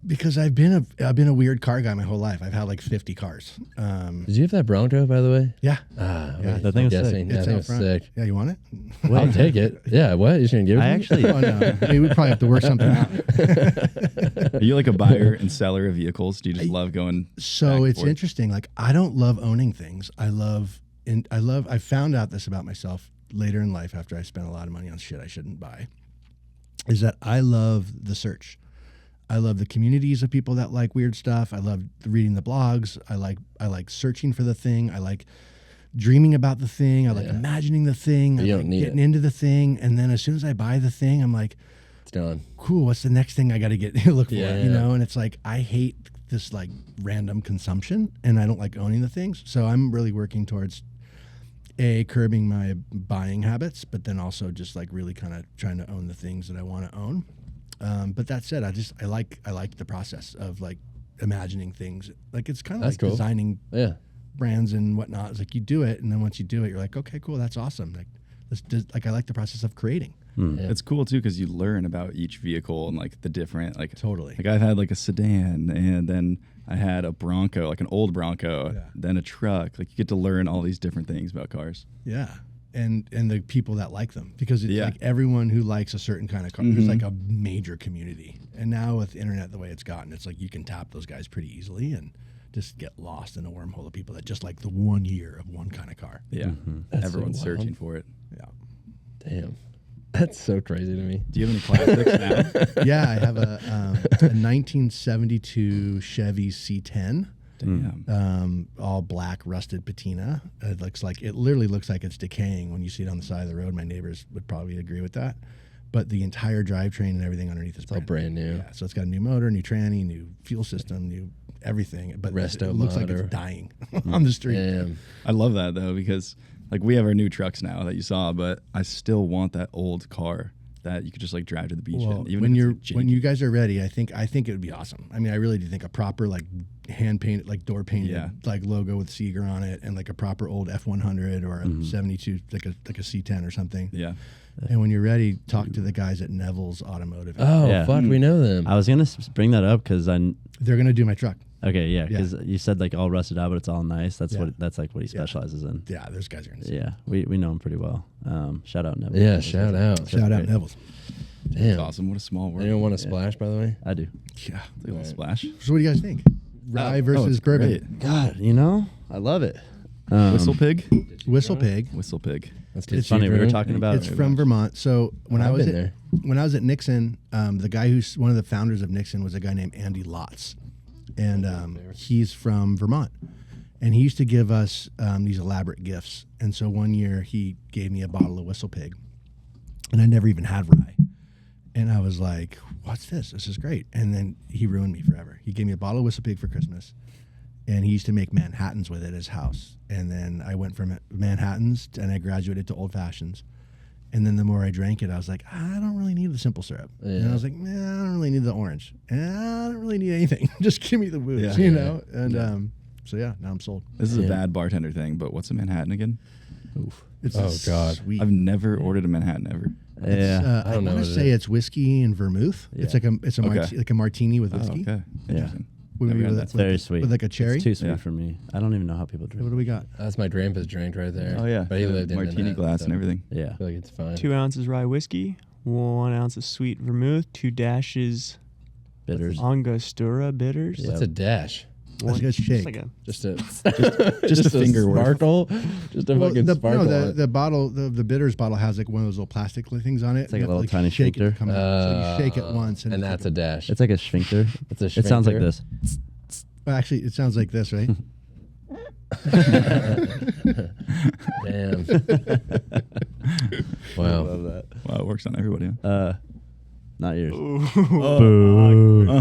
[SPEAKER 2] Because I've been a weird car guy my whole life. I've had like 50 cars.
[SPEAKER 1] Did you have that Bronco, by the way?
[SPEAKER 2] Yeah,
[SPEAKER 1] Ah,
[SPEAKER 2] Yeah,
[SPEAKER 1] wait,
[SPEAKER 3] that thing was sick.
[SPEAKER 1] guessing. Yeah,
[SPEAKER 2] it's
[SPEAKER 1] that
[SPEAKER 2] out
[SPEAKER 1] was
[SPEAKER 2] front.
[SPEAKER 1] sick.
[SPEAKER 2] Yeah, you want it?
[SPEAKER 1] I'll take it. Yeah, what? You just gonna give it
[SPEAKER 3] I
[SPEAKER 1] to me?
[SPEAKER 3] actually,
[SPEAKER 2] Oh, no. I mean, we probably have to work something out.
[SPEAKER 4] Are you like a buyer and seller of vehicles? Do you just love going? back
[SPEAKER 2] So
[SPEAKER 4] and
[SPEAKER 2] it's
[SPEAKER 4] forth?
[SPEAKER 2] interesting. Like I don't love owning things. I found out this about myself later in life after I spent a lot of money on shit I shouldn't buy. is that I love the search. I love the communities of people that like weird stuff. I love reading the blogs. I like searching for the thing. I like dreaming about the thing. I like imagining the thing. I like getting into the thing. And then as soon as I buy the thing, I'm like,
[SPEAKER 1] it's done.
[SPEAKER 2] Cool. What's the next thing I got to get look for? You know? And it's like, I hate this like random consumption and I don't like owning the things. So I'm really working towards curbing my buying habits, but then also just like really kind of trying to own the things that I want to own. But that said, I like the process of like imagining things. Like it's kind of like
[SPEAKER 1] cool.
[SPEAKER 2] designing brands and whatnot. It's like you do it, and then once you do it, you're like, okay, cool, that's awesome. Like I like the process of creating.
[SPEAKER 4] It's cool too because you learn about each vehicle and like the different like
[SPEAKER 2] totally.
[SPEAKER 4] Like I've had like a sedan, and then I had a Bronco, like an old Bronco, then a truck. Like you get to learn all these different things about cars.
[SPEAKER 2] Yeah. And the people that like them, because it's like everyone who likes a certain kind of car. There's like a major community. And now with the internet the way it's gotten, it's like you can tap those guys pretty easily and just get lost in a wormhole of people that just like the 1 year of one kind of car.
[SPEAKER 4] Yeah. Everyone's searching for it.
[SPEAKER 2] Yeah.
[SPEAKER 1] Damn. That's so crazy to me.
[SPEAKER 4] Do you have any classics now?
[SPEAKER 2] Yeah, I have a 1972 Chevy C10.
[SPEAKER 4] Damn.
[SPEAKER 2] All black rusted patina. It literally looks like it's decaying when you see it on the side of the road. My neighbors would probably agree with that. But the entire drivetrain and everything underneath is
[SPEAKER 1] all brand new.
[SPEAKER 2] Yeah, so it's got a new motor, new tranny, new fuel system, new everything. But it looks like it's dying on the street.
[SPEAKER 1] Damn.
[SPEAKER 4] I love that though because like we have our new trucks now that you saw, but I still want that old car that you could just like drive to the beach.
[SPEAKER 2] Well,
[SPEAKER 4] in, even
[SPEAKER 2] when you guys are ready, I think it would be awesome. I mean, I really do think a proper like hand painted, like door painted, like logo with Seager on it, and like a proper old F100 or a 72, like a C10 or something.
[SPEAKER 4] Yeah.
[SPEAKER 2] And when you're ready, talk to the guys at Neville's Automotive.
[SPEAKER 1] Oh, fuck, we know them.
[SPEAKER 3] I was gonna bring that up because
[SPEAKER 2] they're gonna do my truck.
[SPEAKER 3] Okay, yeah, because you said like all rusted out, but it's all nice. That's that's like what he specializes in.
[SPEAKER 2] Yeah, those guys are insane.
[SPEAKER 3] Yeah, we know him pretty well. Shout out Neville.
[SPEAKER 1] Yeah, shout out.
[SPEAKER 2] Shout out Neville's.
[SPEAKER 1] Damn.
[SPEAKER 4] That's awesome. What a small world.
[SPEAKER 1] Anyone want to splash, by the way?
[SPEAKER 3] I do.
[SPEAKER 4] Yeah, a little splash.
[SPEAKER 2] So what do you guys think? Rye versus bourbon.
[SPEAKER 4] Great.
[SPEAKER 3] God, I love it.
[SPEAKER 4] Whistle pig.
[SPEAKER 2] Whistle pig.
[SPEAKER 4] Whistle pig.
[SPEAKER 3] It's funny. We were talking about
[SPEAKER 2] It's from Vermont. So when I was
[SPEAKER 1] there.
[SPEAKER 2] when I was at Nixon, the guy who's one of the founders of Nixon was a guy named Andy Lotz, and he's from Vermont, and he used to give us these elaborate gifts. And so one year he gave me a bottle of Whistle Pig, and I never even had rye, and I was like, "What's this? This is great!" And then he ruined me forever. He gave me a bottle of Whistle Pig for Christmas. And he used to make Manhattans with it at his house. And then I went from Manhattans and I graduated to Old Fashions. And then the more I drank it, I was like, I don't really need the simple syrup.
[SPEAKER 1] Yeah.
[SPEAKER 2] And I was like, I don't really need the orange. And I don't really need anything. Just give me the booze, you know? And so, yeah, now I'm sold.
[SPEAKER 4] This is a bad bartender thing, but what's a Manhattan again?
[SPEAKER 1] Oof.
[SPEAKER 2] It's
[SPEAKER 1] God.
[SPEAKER 2] sweet.
[SPEAKER 4] I've never ordered a Manhattan ever.
[SPEAKER 3] Yeah,
[SPEAKER 2] I
[SPEAKER 1] don't know
[SPEAKER 2] want to
[SPEAKER 1] what it
[SPEAKER 2] say
[SPEAKER 1] is.
[SPEAKER 2] it's whiskey and vermouth.
[SPEAKER 3] Yeah.
[SPEAKER 2] It's a like a martini with whiskey.
[SPEAKER 4] Oh, okay. Interesting.
[SPEAKER 2] With
[SPEAKER 3] It's very sweet.
[SPEAKER 2] With like a cherry.
[SPEAKER 3] It's too sweet
[SPEAKER 4] Yeah.
[SPEAKER 3] for me. I don't even know how people drink.
[SPEAKER 2] What do we got?
[SPEAKER 1] That's my grandpa's drink right there.
[SPEAKER 4] Oh yeah.
[SPEAKER 1] But he lived in
[SPEAKER 4] martini
[SPEAKER 1] that,
[SPEAKER 4] glass
[SPEAKER 1] so
[SPEAKER 4] and everything.
[SPEAKER 3] Yeah.
[SPEAKER 1] I feel like it's fine.
[SPEAKER 8] 2 ounces rye whiskey, 1 ounce of sweet vermouth, 2 dashes
[SPEAKER 3] Bitters.
[SPEAKER 8] Angostura bitters.
[SPEAKER 3] Yeah.
[SPEAKER 1] What's a dash?
[SPEAKER 2] That's a good shake.
[SPEAKER 8] Like a,
[SPEAKER 1] Just a
[SPEAKER 4] Just a finger worth.
[SPEAKER 1] sparkle. Just a fucking sparkle.
[SPEAKER 2] the bottle, the bitters bottle has like one of those little plastic things on it.
[SPEAKER 3] It's like
[SPEAKER 2] You
[SPEAKER 3] a
[SPEAKER 2] have to,
[SPEAKER 3] little tiny
[SPEAKER 2] shake it to
[SPEAKER 3] sphincter.
[SPEAKER 2] come out. So you shake it once, and
[SPEAKER 1] and
[SPEAKER 2] it's
[SPEAKER 1] that's
[SPEAKER 2] like
[SPEAKER 1] a dash.
[SPEAKER 3] It's like a sphincter.
[SPEAKER 1] It's a
[SPEAKER 3] It sounds like
[SPEAKER 1] sphincter.
[SPEAKER 3] this.
[SPEAKER 2] Well, actually, it sounds like this, right?
[SPEAKER 1] Damn. Wow.
[SPEAKER 3] that.
[SPEAKER 4] Wow, it works on everybody. Huh?
[SPEAKER 3] Not yours.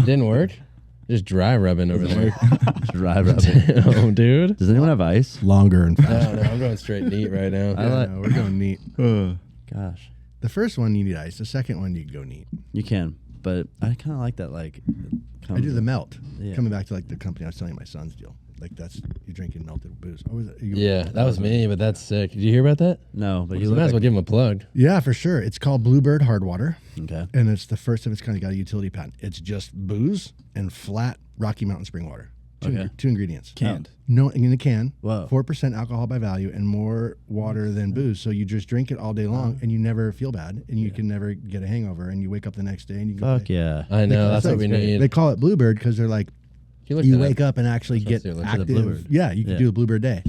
[SPEAKER 1] Didn't work? Just dry rubbing over there.
[SPEAKER 3] Dry rubbing.
[SPEAKER 1] Damn, dude.
[SPEAKER 3] Does anyone have ice?
[SPEAKER 2] Longer and
[SPEAKER 1] No,
[SPEAKER 2] faster.
[SPEAKER 1] no, I'm going straight neat right now.
[SPEAKER 2] We're going neat.
[SPEAKER 3] Gosh,
[SPEAKER 2] The first one you need ice. The second one you can go neat.
[SPEAKER 3] you can, but I kind of like that. Like,
[SPEAKER 2] I do the melt.
[SPEAKER 3] Yeah.
[SPEAKER 2] Coming back to like the company I was telling you my son's deal. Like that's you're drinking melted booze. Or was it,
[SPEAKER 1] Yeah, that was me, but that's sick. Did you hear about that?
[SPEAKER 3] No, but you
[SPEAKER 1] You
[SPEAKER 3] look
[SPEAKER 1] might as well
[SPEAKER 3] like,
[SPEAKER 1] give him a plug.
[SPEAKER 2] Yeah, for sure. It's called Bluebird Hard Water,
[SPEAKER 3] okay.
[SPEAKER 2] and it's the first of its kind. Got a utility patent. It's just booze and flat Rocky Mountain spring water.
[SPEAKER 3] Okay.
[SPEAKER 2] Two ingredients.
[SPEAKER 4] Canned.
[SPEAKER 2] No, in a can.
[SPEAKER 3] Whoa.
[SPEAKER 2] 4% alcohol by value and more water than booze. So you just drink it all day long, and you never feel bad, and you can never get a hangover, and you wake up the next day and you go.
[SPEAKER 3] Fuck yeah.
[SPEAKER 1] I know, that's what we need.
[SPEAKER 2] They call it Bluebird because they're like you wake up and actually
[SPEAKER 1] Let's
[SPEAKER 2] get
[SPEAKER 1] do it.
[SPEAKER 3] Let's do the
[SPEAKER 2] active.
[SPEAKER 3] Bluebird.
[SPEAKER 2] Yeah, you can
[SPEAKER 3] Yeah.
[SPEAKER 2] do a Bluebird day.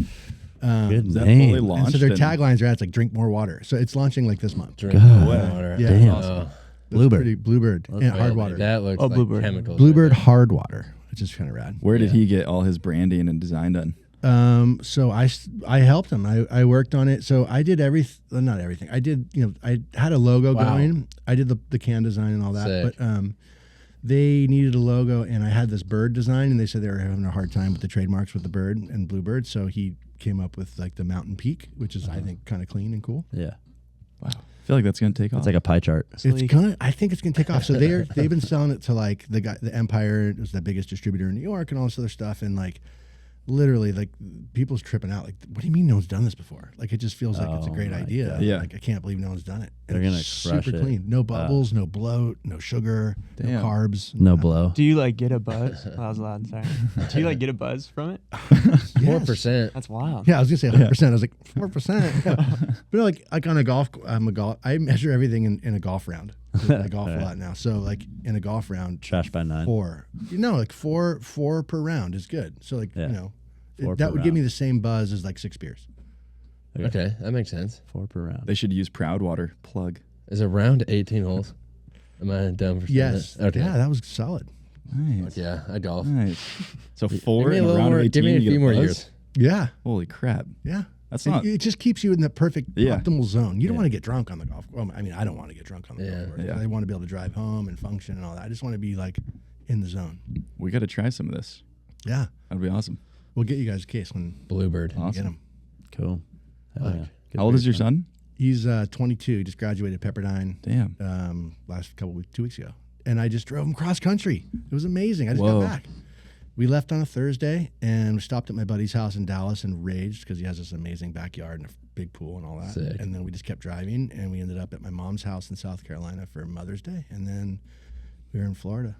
[SPEAKER 3] Good
[SPEAKER 4] Is that
[SPEAKER 3] name.
[SPEAKER 4] fully
[SPEAKER 2] And
[SPEAKER 4] launched?
[SPEAKER 2] so their
[SPEAKER 4] and-
[SPEAKER 2] taglines are it's like drink more water. So it's launching like this month.
[SPEAKER 1] Drink
[SPEAKER 3] God.
[SPEAKER 1] more water.
[SPEAKER 2] Yeah.
[SPEAKER 3] Damn.
[SPEAKER 1] Oh,
[SPEAKER 2] Bluebird
[SPEAKER 3] That's
[SPEAKER 2] and
[SPEAKER 3] right.
[SPEAKER 2] hard water.
[SPEAKER 1] That looks
[SPEAKER 8] Oh,
[SPEAKER 1] like
[SPEAKER 8] Bluebird.
[SPEAKER 1] chemicals.
[SPEAKER 2] Bluebird
[SPEAKER 1] right
[SPEAKER 2] hard water, which is kind of rad.
[SPEAKER 4] Where did he get all his branding and design done?
[SPEAKER 2] So I helped him. I worked on it. So I did not everything. I did, I had a logo
[SPEAKER 1] Wow.
[SPEAKER 2] going. I did the can design and all that.
[SPEAKER 1] Sick.
[SPEAKER 2] But they needed a logo, and I had this bird design, and they said they were having a hard time with the trademarks with the bird and Bluebird. So he came up with like the mountain peak, which is I think kind of clean and cool.
[SPEAKER 3] Yeah.
[SPEAKER 4] Wow. I feel like that's gonna take off.
[SPEAKER 3] It's like a pie chart.
[SPEAKER 2] I think it's gonna take off. So they've been selling it to like the Empire is the biggest distributor in New York and all this other stuff, and like literally like people's tripping out. Like, what do you mean no one's done this before? Like, it just feels like it's a
[SPEAKER 3] Oh
[SPEAKER 2] great
[SPEAKER 3] my
[SPEAKER 2] idea.
[SPEAKER 3] God.
[SPEAKER 4] Yeah.
[SPEAKER 2] Like, I can't believe no one's done it. And
[SPEAKER 3] They're
[SPEAKER 2] it's
[SPEAKER 3] gonna crush
[SPEAKER 2] super
[SPEAKER 3] it.
[SPEAKER 2] clean. No bubbles, no bloat, no sugar, no
[SPEAKER 4] Damn.
[SPEAKER 2] carbs.
[SPEAKER 3] No blow.
[SPEAKER 8] Do you like get a buzz? Oh, that was loud. Sorry. Do you like get a buzz from it?
[SPEAKER 1] 4%.
[SPEAKER 8] That's wild.
[SPEAKER 2] Yeah, I was gonna say 100%. I was like 4%. But no, like on a golf, I measure everything in a golf round. I golf a lot now, so like in a golf round,
[SPEAKER 3] Trash by 9.
[SPEAKER 2] 4. Like four per round is good. So like
[SPEAKER 3] Yeah.
[SPEAKER 2] that
[SPEAKER 3] 4 per
[SPEAKER 2] would give me
[SPEAKER 3] round.
[SPEAKER 2] the same buzz as like 6 beers.
[SPEAKER 1] Okay, that makes sense.
[SPEAKER 3] 4 per round.
[SPEAKER 4] They should use Proud Water plug.
[SPEAKER 1] Is it round 18 holes? Am I dumb for saying
[SPEAKER 2] Yes.
[SPEAKER 1] that? Okay.
[SPEAKER 2] Yeah, that was solid.
[SPEAKER 4] Nice.
[SPEAKER 1] Yeah, I golf.
[SPEAKER 4] Nice. So
[SPEAKER 1] Give
[SPEAKER 4] 4
[SPEAKER 1] me a
[SPEAKER 4] in a
[SPEAKER 1] little
[SPEAKER 4] round of
[SPEAKER 1] more.
[SPEAKER 4] 18.
[SPEAKER 1] Give me a
[SPEAKER 4] you get
[SPEAKER 1] few more
[SPEAKER 4] buzz?
[SPEAKER 1] years.
[SPEAKER 2] Yeah.
[SPEAKER 4] Holy crap.
[SPEAKER 2] Yeah.
[SPEAKER 4] That's
[SPEAKER 2] And
[SPEAKER 4] not.
[SPEAKER 2] it just keeps you in the perfect
[SPEAKER 4] Yeah.
[SPEAKER 2] optimal zone. You don't
[SPEAKER 4] Yeah.
[SPEAKER 2] want to get drunk on the golf. Well, I mean, I don't want to get drunk on the
[SPEAKER 1] Yeah.
[SPEAKER 2] golf course.
[SPEAKER 4] Yeah.
[SPEAKER 2] I want to be able to drive home and function and all that. I just want to be like in the zone.
[SPEAKER 4] We got to try some of this.
[SPEAKER 2] Yeah.
[SPEAKER 4] That'd be awesome.
[SPEAKER 2] We'll get you guys a case when
[SPEAKER 1] Bluebird.
[SPEAKER 2] we get
[SPEAKER 4] Awesome.
[SPEAKER 2] them.
[SPEAKER 3] Cool. Hell
[SPEAKER 1] Fuck.
[SPEAKER 3] yeah. Good
[SPEAKER 4] How old
[SPEAKER 3] for
[SPEAKER 4] is your son?
[SPEAKER 2] He's 22. He just graduated Pepperdine
[SPEAKER 4] Damn.
[SPEAKER 2] last 2 weeks ago. And I just drove him cross country. It was amazing. I just
[SPEAKER 4] Whoa.
[SPEAKER 2] got back. We left on a Thursday and we stopped at my buddy's house in Dallas and raged because he has this amazing backyard and a big pool and all that.
[SPEAKER 1] Sick.
[SPEAKER 2] And then we just kept driving and we ended up at my mom's house in South Carolina for Mother's Day. And then we were in Florida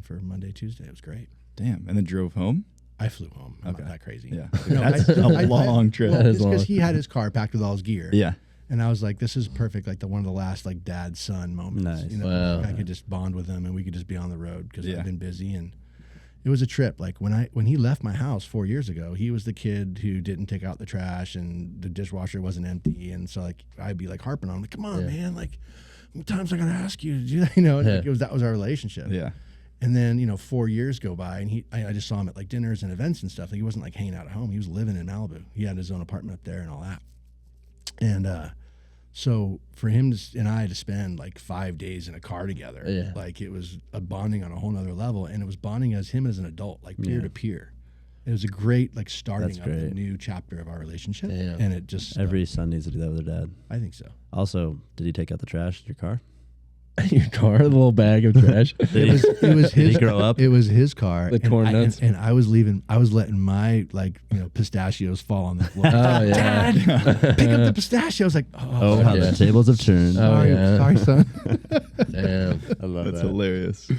[SPEAKER 2] for Monday, Tuesday. It was great.
[SPEAKER 4] Damn. And then drove home?
[SPEAKER 2] I flew home. I'm
[SPEAKER 4] Okay.
[SPEAKER 2] not that crazy.
[SPEAKER 4] Yeah.
[SPEAKER 2] No,
[SPEAKER 4] That's a long trip.
[SPEAKER 2] Well,
[SPEAKER 1] That is
[SPEAKER 2] it's because
[SPEAKER 1] long.
[SPEAKER 2] he had his car packed with all his gear.
[SPEAKER 4] Yeah.
[SPEAKER 2] And I was like, this is perfect, like one of the last like dad son moments.
[SPEAKER 3] Nice.
[SPEAKER 2] You know,
[SPEAKER 1] Wow.
[SPEAKER 2] like I could just bond with him and we could just be on the road because
[SPEAKER 4] Yeah.
[SPEAKER 2] I've been busy and it was a trip. Like when he left my house 4 years ago, he was the kid who didn't take out the trash and the dishwasher wasn't empty. And so like I'd be like harping on him, like, come on,
[SPEAKER 1] Yeah.
[SPEAKER 2] man, like how many times I gotta ask you to do that? You know, and
[SPEAKER 1] Yeah.
[SPEAKER 2] like, that was our relationship.
[SPEAKER 4] Yeah.
[SPEAKER 2] And then, 4 years go by and I just saw him at like dinners and events and stuff. Like he wasn't like hanging out at home. He was living in Malibu. He had his own apartment up there and all that. And so for him and I to spend like 5 days in a car together,
[SPEAKER 1] Yeah.
[SPEAKER 2] like it was a bonding on a whole nother level. And it was bonding as him as an adult, like peer to peer. It was a great like starting
[SPEAKER 3] That's
[SPEAKER 2] of the
[SPEAKER 3] great.
[SPEAKER 2] new chapter of our relationship.
[SPEAKER 1] Damn.
[SPEAKER 2] And it just
[SPEAKER 3] Every son needs to do that with their dad.
[SPEAKER 2] I think so.
[SPEAKER 3] Also, did he take out the trash in your car?
[SPEAKER 1] Your car, the little bag of trash.
[SPEAKER 3] Did
[SPEAKER 2] It was
[SPEAKER 3] Did he
[SPEAKER 2] his
[SPEAKER 3] grow up?
[SPEAKER 2] It was his car.
[SPEAKER 1] The corn
[SPEAKER 2] and
[SPEAKER 1] nuts.
[SPEAKER 2] and I was letting my pistachios fall on the floor.
[SPEAKER 1] Oh yeah.
[SPEAKER 2] Pick up the pistachios. Like,
[SPEAKER 3] Oh, how
[SPEAKER 1] yeah.
[SPEAKER 3] the tables have turned.
[SPEAKER 1] Oh,
[SPEAKER 2] sorry,
[SPEAKER 1] yeah.
[SPEAKER 2] sorry, son.
[SPEAKER 1] Damn.
[SPEAKER 3] I love
[SPEAKER 4] That's
[SPEAKER 3] that.
[SPEAKER 4] hilarious.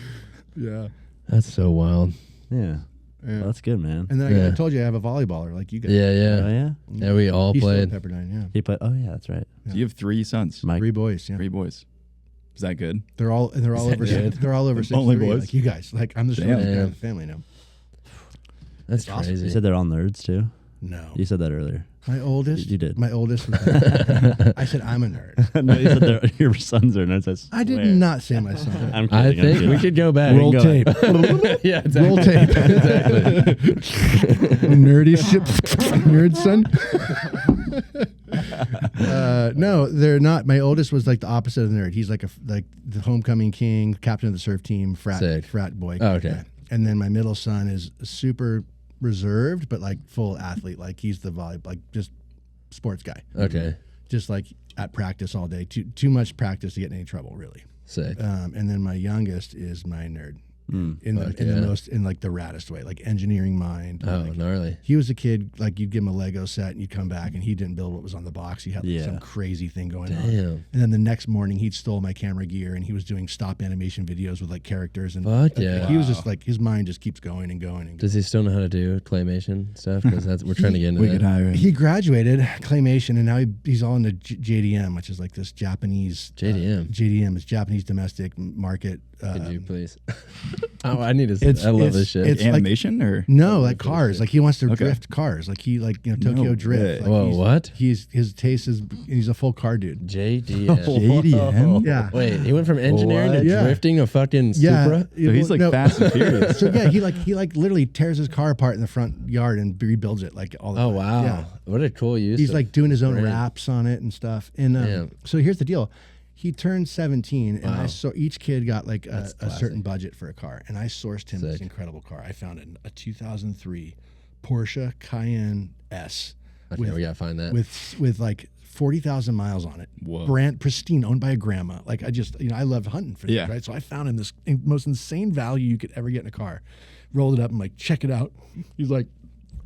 [SPEAKER 2] Yeah.
[SPEAKER 1] That's so wild.
[SPEAKER 3] Yeah.
[SPEAKER 2] Yeah.
[SPEAKER 3] Well, that's good, man.
[SPEAKER 2] And then I
[SPEAKER 1] Yeah.
[SPEAKER 2] told you I have a volleyballer like you guys.
[SPEAKER 1] Yeah,
[SPEAKER 3] Oh,
[SPEAKER 1] yeah.
[SPEAKER 3] yeah?
[SPEAKER 1] Yeah, we all
[SPEAKER 2] He's still
[SPEAKER 1] played.
[SPEAKER 2] at Pepperdine, yeah.
[SPEAKER 3] He played. Oh, yeah, that's right.
[SPEAKER 2] Yeah.
[SPEAKER 4] So you have 3 sons,
[SPEAKER 3] Mike.
[SPEAKER 2] 3 boys, yeah.
[SPEAKER 4] 3 boys. Is that good?
[SPEAKER 2] They're all
[SPEAKER 4] Is that
[SPEAKER 2] over
[SPEAKER 4] good?
[SPEAKER 2] they're all over 6'3",
[SPEAKER 4] Only boys?
[SPEAKER 2] like you guys. Like I'm the
[SPEAKER 4] Damn.
[SPEAKER 2] shortest guy
[SPEAKER 1] Yeah.
[SPEAKER 2] in the family now.
[SPEAKER 1] That's
[SPEAKER 2] It's awesome.
[SPEAKER 1] crazy.
[SPEAKER 3] You said they're all nerds, too?
[SPEAKER 2] No.
[SPEAKER 3] You said that earlier.
[SPEAKER 2] My oldest.
[SPEAKER 3] You did.
[SPEAKER 2] My oldest was I said I'm a nerd.
[SPEAKER 3] No, you said your sons are nerds.
[SPEAKER 2] I did
[SPEAKER 3] swear.
[SPEAKER 2] not say my son.
[SPEAKER 3] I'm
[SPEAKER 1] I
[SPEAKER 3] kidding, I'm
[SPEAKER 1] think
[SPEAKER 3] kidding.
[SPEAKER 1] we could go back.
[SPEAKER 2] Roll
[SPEAKER 1] Go
[SPEAKER 2] tape.
[SPEAKER 1] back. Yeah, exactly.
[SPEAKER 2] Roll tape.
[SPEAKER 1] Exactly.
[SPEAKER 2] Nerdy shit. Nerd son. No, they're not. My oldest was like the opposite of the nerd. He's like the homecoming king, captain of the surf team,
[SPEAKER 1] Sick.
[SPEAKER 2] frat boy.
[SPEAKER 1] Oh, okay.
[SPEAKER 2] And then my middle son is super reserved, but like full athlete. Like he's the like just sports guy.
[SPEAKER 1] Okay.
[SPEAKER 2] Just like at practice all day. Too much practice to get in any trouble, really.
[SPEAKER 1] Sick.
[SPEAKER 2] And then my youngest is my nerd.
[SPEAKER 3] Mm.
[SPEAKER 2] In
[SPEAKER 1] Fuck
[SPEAKER 2] the
[SPEAKER 1] yeah.
[SPEAKER 2] most in like the raddest way, like engineering mind.
[SPEAKER 1] Oh,
[SPEAKER 2] like,
[SPEAKER 1] gnarly.
[SPEAKER 2] he was a kid, like you'd give him a Lego set and you'd come back and he didn't build what was on the box. He had like,
[SPEAKER 3] Yeah.
[SPEAKER 2] some crazy thing going on.
[SPEAKER 1] Damn.
[SPEAKER 2] And then the next morning he'd stole my camera gear and he was doing stop animation videos with like characters and
[SPEAKER 1] Fuck yeah.
[SPEAKER 2] he was just like his mind just keeps going and going. And
[SPEAKER 1] Does he still know how to do claymation stuff? Because that's we're trying to get into
[SPEAKER 4] We
[SPEAKER 1] that.
[SPEAKER 4] could hire him.
[SPEAKER 2] he graduated claymation and now he's all into JDM, which is like this Japanese
[SPEAKER 1] JDM.
[SPEAKER 2] JDM is Japanese domestic market.
[SPEAKER 1] Could you please? Oh, I need to.
[SPEAKER 2] It's-
[SPEAKER 1] I love
[SPEAKER 2] it's-
[SPEAKER 1] this shit.
[SPEAKER 2] it's like-
[SPEAKER 4] Animation or
[SPEAKER 2] No, like cars. Like he wants to
[SPEAKER 4] Okay.
[SPEAKER 2] drift cars. Like he like
[SPEAKER 4] No
[SPEAKER 2] Tokyo drift.
[SPEAKER 4] way.
[SPEAKER 2] Like
[SPEAKER 1] Whoa, what?
[SPEAKER 2] His taste is he's a full car dude.
[SPEAKER 1] JDM.
[SPEAKER 4] JDM?
[SPEAKER 2] Yeah.
[SPEAKER 1] Wait, he went from engineering
[SPEAKER 3] What?
[SPEAKER 1] to
[SPEAKER 2] Yeah.
[SPEAKER 1] drifting a fucking Supra.
[SPEAKER 4] So he's like
[SPEAKER 2] no.
[SPEAKER 4] Fast and Furious.
[SPEAKER 2] So yeah, he literally tears his car apart in the front yard and rebuilds it like all the
[SPEAKER 1] Oh
[SPEAKER 2] time.
[SPEAKER 1] wow,
[SPEAKER 2] Yeah.
[SPEAKER 1] what a cool use.
[SPEAKER 2] He's
[SPEAKER 1] of
[SPEAKER 2] like doing his own
[SPEAKER 1] brain.
[SPEAKER 2] raps on it and stuff. And
[SPEAKER 1] Damn.
[SPEAKER 2] so here's the deal. He turned 17, and
[SPEAKER 1] Wow.
[SPEAKER 2] I saw each kid got like a
[SPEAKER 1] classic.
[SPEAKER 2] certain budget for a car, and I sourced him this
[SPEAKER 1] Sick.
[SPEAKER 2] incredible car. I found it, a 2003 Porsche Cayenne S
[SPEAKER 1] Okay, we gotta find that.
[SPEAKER 2] with like 40,000 miles on it.
[SPEAKER 4] Whoa.
[SPEAKER 2] Brand pristine, owned by a grandma. Like I just, I love hunting for
[SPEAKER 4] Yeah.
[SPEAKER 2] this, right? So I found him this most insane value you could ever get in a car. Rolled it up. I'm like, check it out. He's like,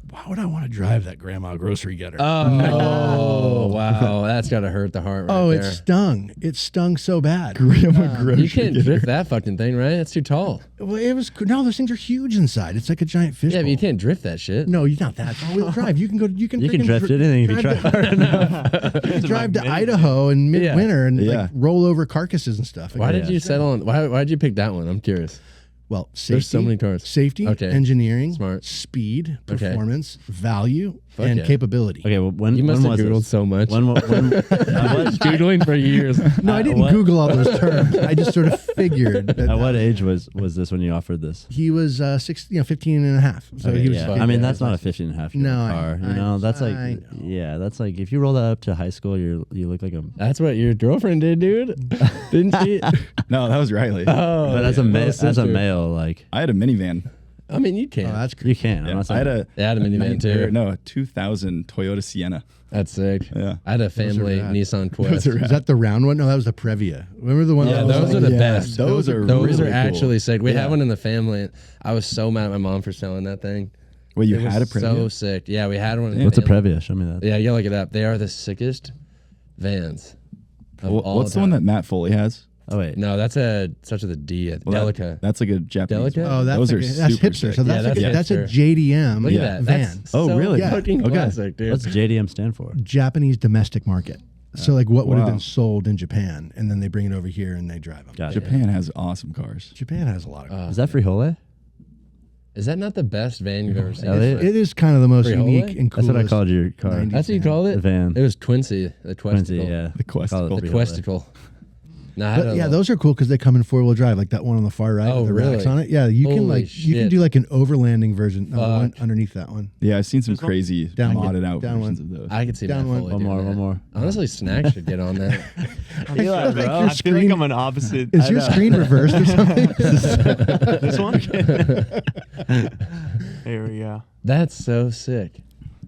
[SPEAKER 2] why would I want to drive that grandma grocery getter?
[SPEAKER 1] Oh wow, that's gotta hurt the heart. Right
[SPEAKER 2] Oh,
[SPEAKER 1] there.
[SPEAKER 2] it stung. It stung so bad.
[SPEAKER 1] You can't drift that fucking thing, right? That's too tall.
[SPEAKER 2] Well, it was no. Those things are huge inside. It's like a giant fish.
[SPEAKER 1] Yeah, but you
[SPEAKER 2] bowl.
[SPEAKER 1] can't drift that shit.
[SPEAKER 2] No, you're not that. It's all-wheel drive. You can go. You can.
[SPEAKER 3] You can
[SPEAKER 2] freaking
[SPEAKER 3] drift anything if you try
[SPEAKER 2] to-
[SPEAKER 3] hard enough.
[SPEAKER 2] You can drive to Idaho in midwinter and
[SPEAKER 4] Yeah.
[SPEAKER 2] like roll over carcasses and stuff.
[SPEAKER 1] Why
[SPEAKER 2] Like,
[SPEAKER 1] did you settle on? Why did you pick that one? I'm curious.
[SPEAKER 2] Well, safety,
[SPEAKER 1] There's so many cars.
[SPEAKER 2] Safety,
[SPEAKER 1] Okay.
[SPEAKER 2] engineering,
[SPEAKER 1] Smart.
[SPEAKER 2] speed,
[SPEAKER 1] Okay.
[SPEAKER 2] performance, value,
[SPEAKER 1] Fuck
[SPEAKER 2] and
[SPEAKER 1] yeah.
[SPEAKER 2] capability.
[SPEAKER 3] Okay, well, when
[SPEAKER 1] You must
[SPEAKER 3] when
[SPEAKER 1] have
[SPEAKER 3] was
[SPEAKER 1] googled
[SPEAKER 3] this?
[SPEAKER 1] so much.
[SPEAKER 3] When
[SPEAKER 1] I was googling for years.
[SPEAKER 2] No, I didn't
[SPEAKER 3] what?
[SPEAKER 2] Google all those terms. I just sort of figured that
[SPEAKER 3] At what age was this when you offered this?
[SPEAKER 2] he was 15 and a half. So
[SPEAKER 3] Okay,
[SPEAKER 2] he was.
[SPEAKER 3] yeah.
[SPEAKER 1] fucking-
[SPEAKER 3] I mean,
[SPEAKER 1] yeah,
[SPEAKER 3] that's not a 15 and a half year
[SPEAKER 2] No,
[SPEAKER 3] car.
[SPEAKER 2] I
[SPEAKER 3] You know, that's like,
[SPEAKER 2] know.
[SPEAKER 3] yeah, that's like if you roll that up to high school, you look like a.
[SPEAKER 1] That's what your girlfriend did, dude. Didn't she?
[SPEAKER 4] No, that was Riley.
[SPEAKER 1] Oh,
[SPEAKER 3] But as a
[SPEAKER 1] little
[SPEAKER 3] as a
[SPEAKER 1] sister.
[SPEAKER 3] male, like
[SPEAKER 4] I had a minivan.
[SPEAKER 1] I mean, you can.
[SPEAKER 2] Oh, that's
[SPEAKER 3] you can.
[SPEAKER 4] Yeah,
[SPEAKER 3] I'm not
[SPEAKER 4] I had
[SPEAKER 3] saying.
[SPEAKER 4] a
[SPEAKER 1] I had a minivan too.
[SPEAKER 4] No, 2000 Toyota Sienna.
[SPEAKER 1] That's sick.
[SPEAKER 4] Yeah.
[SPEAKER 1] I had a family
[SPEAKER 2] rad.
[SPEAKER 1] Nissan Quest.
[SPEAKER 2] Is that the round one? No, that was the Previa. Remember the one?
[SPEAKER 1] Yeah,
[SPEAKER 2] that was
[SPEAKER 1] those
[SPEAKER 2] like-
[SPEAKER 1] are the
[SPEAKER 4] yeah,
[SPEAKER 1] best.
[SPEAKER 4] those are
[SPEAKER 1] those
[SPEAKER 4] really
[SPEAKER 1] are
[SPEAKER 4] cool.
[SPEAKER 1] actually sick. We
[SPEAKER 4] Yeah.
[SPEAKER 1] had one in the family. I was so mad at my mom for selling that thing.
[SPEAKER 4] Well, you
[SPEAKER 1] It was
[SPEAKER 4] had a Previa?
[SPEAKER 1] so sick. Yeah, we had one. In the
[SPEAKER 3] What's a
[SPEAKER 1] family.
[SPEAKER 3] Previa? Show me that.
[SPEAKER 1] Yeah, you look it up. They are the sickest vans. of all
[SPEAKER 4] What's the one that
[SPEAKER 1] time.
[SPEAKER 4] Matt Foley has?
[SPEAKER 3] Oh wait,
[SPEAKER 1] No, that's starts with a D.
[SPEAKER 4] Well,
[SPEAKER 1] Delica.
[SPEAKER 4] That's like a Japanese.
[SPEAKER 1] Delica?
[SPEAKER 4] one.
[SPEAKER 2] Oh, that's
[SPEAKER 4] Those
[SPEAKER 2] like
[SPEAKER 4] are
[SPEAKER 2] that's
[SPEAKER 4] super
[SPEAKER 2] hipster.
[SPEAKER 4] sick.
[SPEAKER 2] So that's
[SPEAKER 1] Yeah,
[SPEAKER 2] like
[SPEAKER 1] that's
[SPEAKER 2] that's a
[SPEAKER 1] hipster.
[SPEAKER 2] JDM
[SPEAKER 1] Look at that.
[SPEAKER 2] van.
[SPEAKER 1] That's
[SPEAKER 4] Oh,
[SPEAKER 1] so
[SPEAKER 4] really?
[SPEAKER 2] Yeah.
[SPEAKER 1] fucking
[SPEAKER 4] Okay.
[SPEAKER 1] classic, dude.
[SPEAKER 3] what's JDM stand for?
[SPEAKER 2] Japanese domestic market. So like what would have
[SPEAKER 4] Wow.
[SPEAKER 2] been sold in Japan, and then they bring it over here and they drive them.
[SPEAKER 3] Gotcha.
[SPEAKER 4] Japan has awesome cars.
[SPEAKER 2] Japan has a lot of.
[SPEAKER 3] Is that Frihole?
[SPEAKER 1] Is that not the best van you've ever seen?
[SPEAKER 3] Elliott?
[SPEAKER 2] It is kind of the most
[SPEAKER 1] Frihole?
[SPEAKER 2] unique and cool.
[SPEAKER 3] That's what I called your car.
[SPEAKER 2] 90s.
[SPEAKER 1] That's what you called it?
[SPEAKER 3] The van.
[SPEAKER 1] It was Twincy. The
[SPEAKER 3] Quincy,
[SPEAKER 1] Questicle.
[SPEAKER 3] yeah.
[SPEAKER 4] The Questicle.
[SPEAKER 3] Call it
[SPEAKER 1] The
[SPEAKER 3] Frihole.
[SPEAKER 1] Questicle. No, I had
[SPEAKER 2] But
[SPEAKER 1] a
[SPEAKER 2] yeah,
[SPEAKER 1] little-
[SPEAKER 2] those are cool because they come in 4-wheel drive, like that one on the far right
[SPEAKER 1] Oh,
[SPEAKER 2] with the racks
[SPEAKER 1] really?
[SPEAKER 2] on it. Yeah, you can
[SPEAKER 1] Holy
[SPEAKER 2] you can
[SPEAKER 1] shit.
[SPEAKER 2] do like an overlanding version. No, the one
[SPEAKER 1] Fuck.
[SPEAKER 2] underneath that one.
[SPEAKER 4] Yeah, I've seen some
[SPEAKER 8] There's one-
[SPEAKER 4] crazy
[SPEAKER 2] Down one.
[SPEAKER 4] modded out
[SPEAKER 2] Down
[SPEAKER 4] versions
[SPEAKER 2] one.
[SPEAKER 4] of those.
[SPEAKER 1] I could see
[SPEAKER 2] Down
[SPEAKER 1] Matt
[SPEAKER 2] one.
[SPEAKER 1] Foley
[SPEAKER 3] One
[SPEAKER 1] doing
[SPEAKER 3] more,
[SPEAKER 1] that.
[SPEAKER 3] one more.
[SPEAKER 1] Honestly, Snack should get on that.
[SPEAKER 8] Eli,
[SPEAKER 2] like
[SPEAKER 8] bro.
[SPEAKER 2] your
[SPEAKER 8] I feel like
[SPEAKER 2] screen-
[SPEAKER 8] I'm an opposite.
[SPEAKER 2] Is
[SPEAKER 8] I
[SPEAKER 2] your
[SPEAKER 8] know.
[SPEAKER 2] screen reversed or something?
[SPEAKER 8] This one? There we go.
[SPEAKER 1] That's so sick.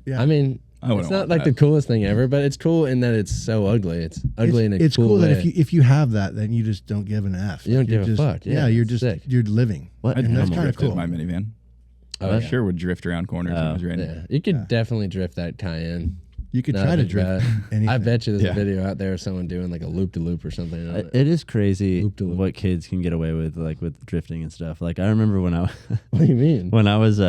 [SPEAKER 2] Yeah.
[SPEAKER 1] I mean,
[SPEAKER 4] I wouldn't
[SPEAKER 1] it's not
[SPEAKER 4] want
[SPEAKER 1] like
[SPEAKER 4] that.
[SPEAKER 1] the coolest thing ever, but it's cool in that it's so ugly. It's ugly in a
[SPEAKER 2] it's
[SPEAKER 1] cool
[SPEAKER 2] cool
[SPEAKER 1] way.
[SPEAKER 2] that if you have that, then you just don't give an F.
[SPEAKER 1] You don't
[SPEAKER 2] You're
[SPEAKER 1] give a
[SPEAKER 2] just-
[SPEAKER 1] fuck. Yeah,
[SPEAKER 2] you're
[SPEAKER 1] it's
[SPEAKER 2] just
[SPEAKER 1] sick.
[SPEAKER 2] you're living.
[SPEAKER 3] What?
[SPEAKER 4] I'd
[SPEAKER 2] And that's
[SPEAKER 3] animal?
[SPEAKER 2] kind of
[SPEAKER 4] drifted
[SPEAKER 2] cool.
[SPEAKER 4] my minivan.
[SPEAKER 1] Oh,
[SPEAKER 4] I
[SPEAKER 1] yeah.
[SPEAKER 4] sure would drift around corners when I was ready.
[SPEAKER 1] Yeah, you could
[SPEAKER 2] Yeah.
[SPEAKER 1] definitely drift that Cayenne.
[SPEAKER 2] You could
[SPEAKER 1] Not
[SPEAKER 2] try to
[SPEAKER 1] like
[SPEAKER 2] drift
[SPEAKER 1] that.
[SPEAKER 2] anything.
[SPEAKER 1] I bet you there's
[SPEAKER 4] Yeah.
[SPEAKER 1] a video out there of someone doing like a loop to loop or something. on it.
[SPEAKER 3] It is crazy
[SPEAKER 1] Loop-de-loop.
[SPEAKER 3] what kids can get away with, like with drifting and stuff. Like I remember when I
[SPEAKER 1] What do you mean?
[SPEAKER 3] when I was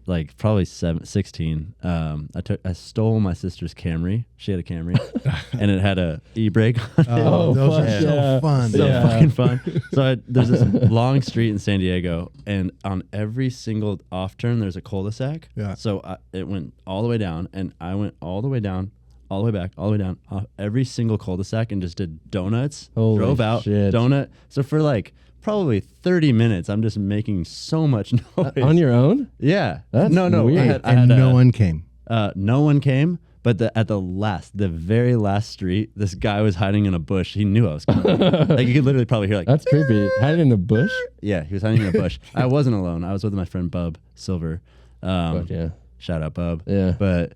[SPEAKER 3] like probably 16, I stole my sister's Camry. She had a Camry, and it had a e-brake on it.
[SPEAKER 2] Oh, those
[SPEAKER 1] fuck
[SPEAKER 2] are so
[SPEAKER 1] yeah.
[SPEAKER 2] fun.
[SPEAKER 3] So
[SPEAKER 1] Yeah.
[SPEAKER 3] fucking fun. So there's this long street in San Diego, and on every single off turn, there's a cul-de-sac.
[SPEAKER 2] Yeah.
[SPEAKER 3] So it went all the way down, and I went all the way down, all the way back, all the way down, every single cul-de-sac, and just did donuts.
[SPEAKER 1] Holy
[SPEAKER 3] drove out,
[SPEAKER 1] shit.
[SPEAKER 3] donut. So for like probably 30 minutes, I'm just making so much noise.
[SPEAKER 1] On your own?
[SPEAKER 3] Yeah.
[SPEAKER 1] That's
[SPEAKER 3] no.
[SPEAKER 1] weird.
[SPEAKER 3] I
[SPEAKER 2] and
[SPEAKER 3] had
[SPEAKER 2] no one came.
[SPEAKER 3] no one came. But at the very last street, this guy was hiding in a bush. He knew I was coming. Like you could literally probably hear like,
[SPEAKER 1] That's creepy. Hiding in the bush?
[SPEAKER 3] yeah, he was hiding in a bush. I wasn't alone. I was with my friend Bub Silver.
[SPEAKER 1] Fuck yeah.
[SPEAKER 3] Shout out Bub.
[SPEAKER 1] Yeah.
[SPEAKER 3] But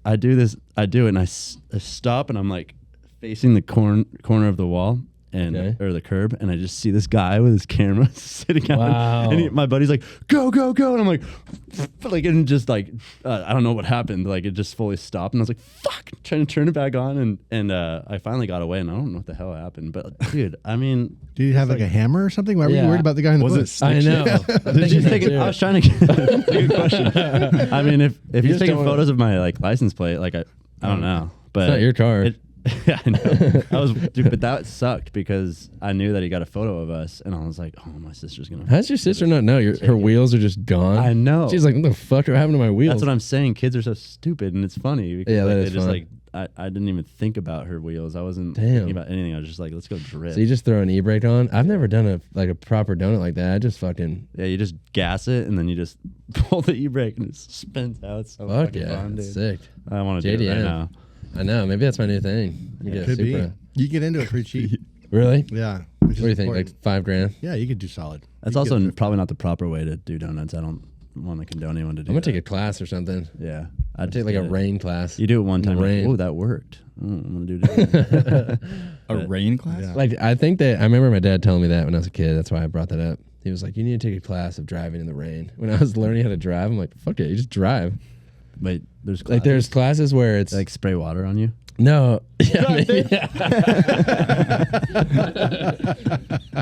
[SPEAKER 3] I do it, and I stop, and I'm like facing the corner of the wall.
[SPEAKER 1] Okay.
[SPEAKER 3] Or the curb, and I just see this guy with his camera sitting out.
[SPEAKER 1] Wow.
[SPEAKER 3] And my buddy's like, go, go, go. And I'm like, and just like, I don't know what happened. Like, it just fully stopped. And I was like, fuck, trying to turn it back on. And I finally got away, and I don't know what the hell happened. But, dude, I mean,
[SPEAKER 2] Did you have like a hammer or something? Why were you
[SPEAKER 1] Yeah.
[SPEAKER 2] worried about the guy in the
[SPEAKER 4] Was
[SPEAKER 2] bush?
[SPEAKER 4] it
[SPEAKER 1] I know.
[SPEAKER 3] I was trying to get that's a good question. I mean, if he's
[SPEAKER 1] just
[SPEAKER 3] taking
[SPEAKER 1] don't-
[SPEAKER 3] photos of my like license plate, like I don't know. But
[SPEAKER 1] It's not your car.
[SPEAKER 3] I know. But that sucked because I knew that he got a photo of us, and I was like, "Oh, my sister's gonna."
[SPEAKER 1] How's your sister not know? Her wheels are just gone.
[SPEAKER 3] I know.
[SPEAKER 1] She's like, "What the fuck are happening to my wheels?"
[SPEAKER 3] That's what I'm saying. Kids are so stupid, and it's funny because
[SPEAKER 1] Yeah, that
[SPEAKER 3] they
[SPEAKER 1] is
[SPEAKER 3] just
[SPEAKER 1] fun.
[SPEAKER 3] like I didn't even think about her wheels. I wasn't
[SPEAKER 1] Damn.
[SPEAKER 3] thinking about anything. I was just like, let's go drift.
[SPEAKER 1] So you just throw an e-brake on? I've never done a proper donut like that. I just fucking
[SPEAKER 3] Yeah, you just gas it and then you just pull the e-brake and it spins out. It's so
[SPEAKER 1] fuck
[SPEAKER 3] fucking
[SPEAKER 1] yeah,
[SPEAKER 3] fun, dude.
[SPEAKER 1] it's sick.
[SPEAKER 3] I want to do it right
[SPEAKER 1] JDM.
[SPEAKER 3] now.
[SPEAKER 1] I know. Maybe that's my new thing. You get a
[SPEAKER 2] Could be.
[SPEAKER 1] Supra.
[SPEAKER 2] You get into it pretty cheap.
[SPEAKER 1] Really?
[SPEAKER 2] Yeah.
[SPEAKER 1] What do you think? Like $5,000?
[SPEAKER 2] Yeah, you could do solid.
[SPEAKER 3] That's
[SPEAKER 2] You could
[SPEAKER 3] also
[SPEAKER 2] get
[SPEAKER 3] probably not the proper way to do donuts. I don't want to condone anyone to do
[SPEAKER 1] I'm gonna
[SPEAKER 3] that.
[SPEAKER 1] take a class or something.
[SPEAKER 3] Yeah.
[SPEAKER 1] I'd take like a rain class.
[SPEAKER 3] You do it one
[SPEAKER 1] In the
[SPEAKER 3] time. Like,
[SPEAKER 1] rain.
[SPEAKER 3] oh, that worked. I'm going to do it again.
[SPEAKER 4] A rain class?
[SPEAKER 2] Yeah.
[SPEAKER 1] Like I think that I remember my dad telling me that when I was a kid. That's why I brought that up. He was like, "You need to take a class of driving in the rain." When I was learning how to drive, I'm like, "Fuck it, you just drive."
[SPEAKER 3] Wait, there's
[SPEAKER 1] Like there's classes where it's
[SPEAKER 3] like spray water on you.
[SPEAKER 1] no, yeah, maybe.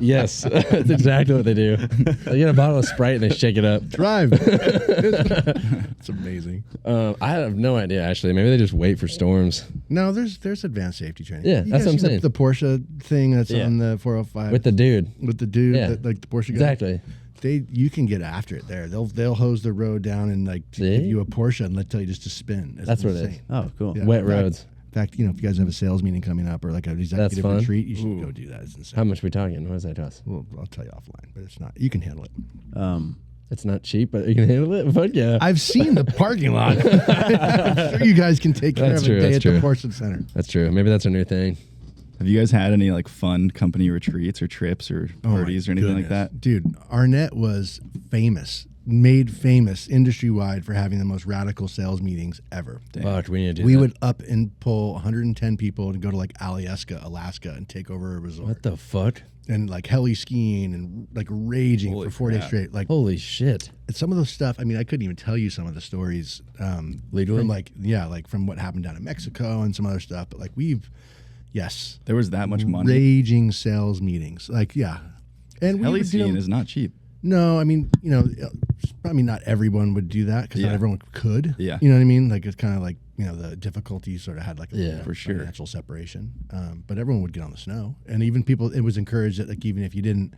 [SPEAKER 1] Yes, that's exactly what they do. They get a bottle of Sprite and they shake it up.
[SPEAKER 2] Drive. It's amazing.
[SPEAKER 1] I have no idea actually. Maybe they just wait for storms
[SPEAKER 2] No, there's advanced safety training.
[SPEAKER 1] Yeah,
[SPEAKER 2] You
[SPEAKER 1] that's
[SPEAKER 2] guys
[SPEAKER 1] what I'm
[SPEAKER 2] seen
[SPEAKER 1] saying.
[SPEAKER 2] The Porsche thing that's
[SPEAKER 3] Yeah.
[SPEAKER 2] on the 405
[SPEAKER 1] with the dude.
[SPEAKER 2] with the dude,
[SPEAKER 1] Yeah.
[SPEAKER 2] that, like the Porsche guy.
[SPEAKER 1] Exactly.
[SPEAKER 2] You can get after it there. They'll hose the road down and like to give
[SPEAKER 1] See?
[SPEAKER 2] you a Porsche and tell you just to spin. It's
[SPEAKER 1] That's what it is.
[SPEAKER 2] insane.
[SPEAKER 3] Oh, cool.
[SPEAKER 2] Yeah.
[SPEAKER 1] Wet
[SPEAKER 2] In fact-
[SPEAKER 1] roads.
[SPEAKER 2] In fact, if you guys have a sales meeting coming up or like an executive
[SPEAKER 1] fun.
[SPEAKER 2] retreat, you should go do that. It's insane.
[SPEAKER 1] How much we talking? What does that cost?
[SPEAKER 2] Well, I'll tell you offline, but it's not. You can handle it.
[SPEAKER 1] It's not cheap, but you can handle it. Fuck yeah.
[SPEAKER 2] I've seen the parking lot. I'm sure you guys can take care
[SPEAKER 1] That's
[SPEAKER 2] of
[SPEAKER 1] true,
[SPEAKER 2] a day
[SPEAKER 1] that's
[SPEAKER 2] at the
[SPEAKER 1] true.
[SPEAKER 2] Porsche Center.
[SPEAKER 1] That's true. Maybe that's a new thing.
[SPEAKER 4] Have you guys had any like fun company retreats or trips or
[SPEAKER 2] Oh my
[SPEAKER 4] parties or anything like
[SPEAKER 2] goodness.
[SPEAKER 4] that?
[SPEAKER 2] Dude, Arnett was made famous industry wide for having the most radical sales meetings ever.
[SPEAKER 1] Fuck, we need to do
[SPEAKER 2] We
[SPEAKER 1] that.
[SPEAKER 2] would up and pull 110 people and go to like Alyeska, Alaska, and take over a resort.
[SPEAKER 1] What the fuck?
[SPEAKER 2] And like heli skiing and like raging
[SPEAKER 4] Holy
[SPEAKER 2] for 4 days
[SPEAKER 4] crap.
[SPEAKER 2] straight. Like
[SPEAKER 1] Holy shit.
[SPEAKER 2] some of those stuff. I mean, I couldn't even tell you some of the stories
[SPEAKER 1] Legally?
[SPEAKER 2] from from what happened down in Mexico and some other stuff. But like yes,
[SPEAKER 4] There was that much money.
[SPEAKER 2] raging sales meetings. Like and we
[SPEAKER 4] Heli
[SPEAKER 2] would do
[SPEAKER 4] skiing
[SPEAKER 2] them-
[SPEAKER 4] is not cheap.
[SPEAKER 2] No, I mean, I mean, not everyone would do that because
[SPEAKER 4] Yeah.
[SPEAKER 2] not everyone could.
[SPEAKER 4] Yeah.
[SPEAKER 2] You know what I mean? Like, it's kind of like, the difficulty sort of had like a
[SPEAKER 1] Yeah,
[SPEAKER 2] little
[SPEAKER 4] for sure.
[SPEAKER 2] financial separation. But everyone would get on the snow. And even people, it was encouraged that, like, even if you didn't,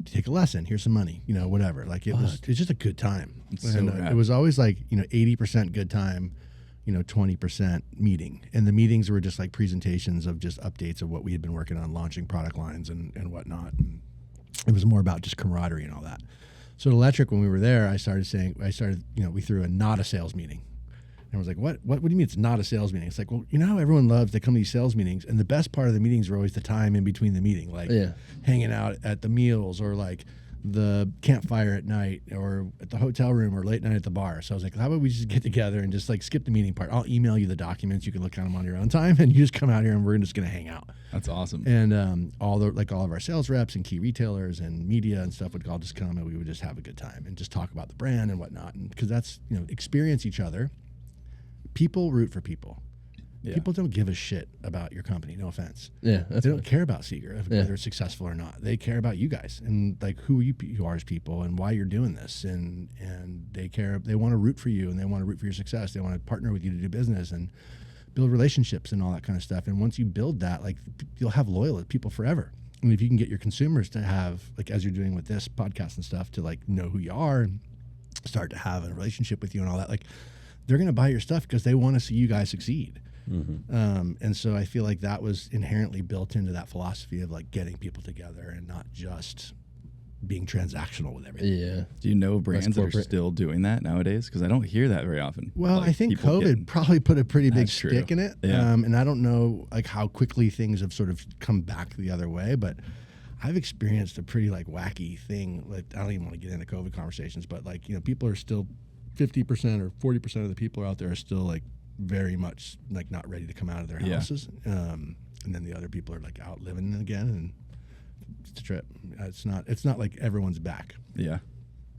[SPEAKER 2] take a lesson, here's some money, whatever. Like, it's just a good time.
[SPEAKER 4] It's so
[SPEAKER 2] And
[SPEAKER 4] rad.
[SPEAKER 2] it was always like, 80% good time, 20% meeting. And the meetings were just like presentations of just updates of what we had been working on, launching product lines and whatnot. And it was more about just camaraderie and all that. So at Electric, when we were there, we threw a not a sales meeting. And I was like, what do you mean it's not a sales meeting? It's like, well, how everyone loves, they come to these sales meetings, and the best part of the meetings are always the time in between the meeting, like
[SPEAKER 1] Yeah.
[SPEAKER 2] hanging out at the meals or like the campfire at night or at the hotel room or late night at the bar. So I was like, how about we just get together and just like skip the meeting part? I'll email you the documents. You can look at them on your own time, and you just come out here and we're just going to hang out.
[SPEAKER 4] That's awesome.
[SPEAKER 2] And all of our sales reps and key retailers and media and stuff would all just come, and we would just have a good time and just talk about the brand and whatnot. And because that's experience each other. People root for people.
[SPEAKER 4] Yeah.
[SPEAKER 2] People don't give a shit about your company. No offense.
[SPEAKER 1] Yeah, that's
[SPEAKER 2] They don't
[SPEAKER 1] fine.
[SPEAKER 2] care about Seeger,
[SPEAKER 1] Yeah.
[SPEAKER 2] whether it's successful or not. They care about you guys and like who you are as people and why you're doing this. And they care. They want to root for you and they want to root for your success. They want to partner with you to do business and build relationships and all that kind of stuff. And once you build that, like you'll have loyal people forever. And if you can get your consumers to have, like as you're doing with this podcast and stuff, to like know who you are and start to have a relationship with you and all that, like they're going to buy your stuff because they want to see you guys succeed. And so I feel like that was inherently built into that philosophy of like getting people together and not just being transactional with everything.
[SPEAKER 1] Yeah.
[SPEAKER 4] Do you know brands that are
[SPEAKER 1] corporate.
[SPEAKER 4] still doing that nowadays? Because I don't hear that very often.
[SPEAKER 2] Well,
[SPEAKER 4] Like,
[SPEAKER 2] I think
[SPEAKER 4] people
[SPEAKER 2] COVID
[SPEAKER 4] getting-
[SPEAKER 2] probably put a pretty big
[SPEAKER 4] That's true.
[SPEAKER 2] stick in it.
[SPEAKER 4] Yeah.
[SPEAKER 2] And I don't know like how quickly things have sort of come back the other way, but I've experienced a pretty like wacky thing. Like I don't even want to get into COVID conversations, but like, people are still 50% or 40% of the people out there are still like very much like not ready to come out of their
[SPEAKER 4] Yeah.
[SPEAKER 2] houses. And then the other people are like out living again, and it's a trip. It's not like everyone's back.
[SPEAKER 4] Yeah.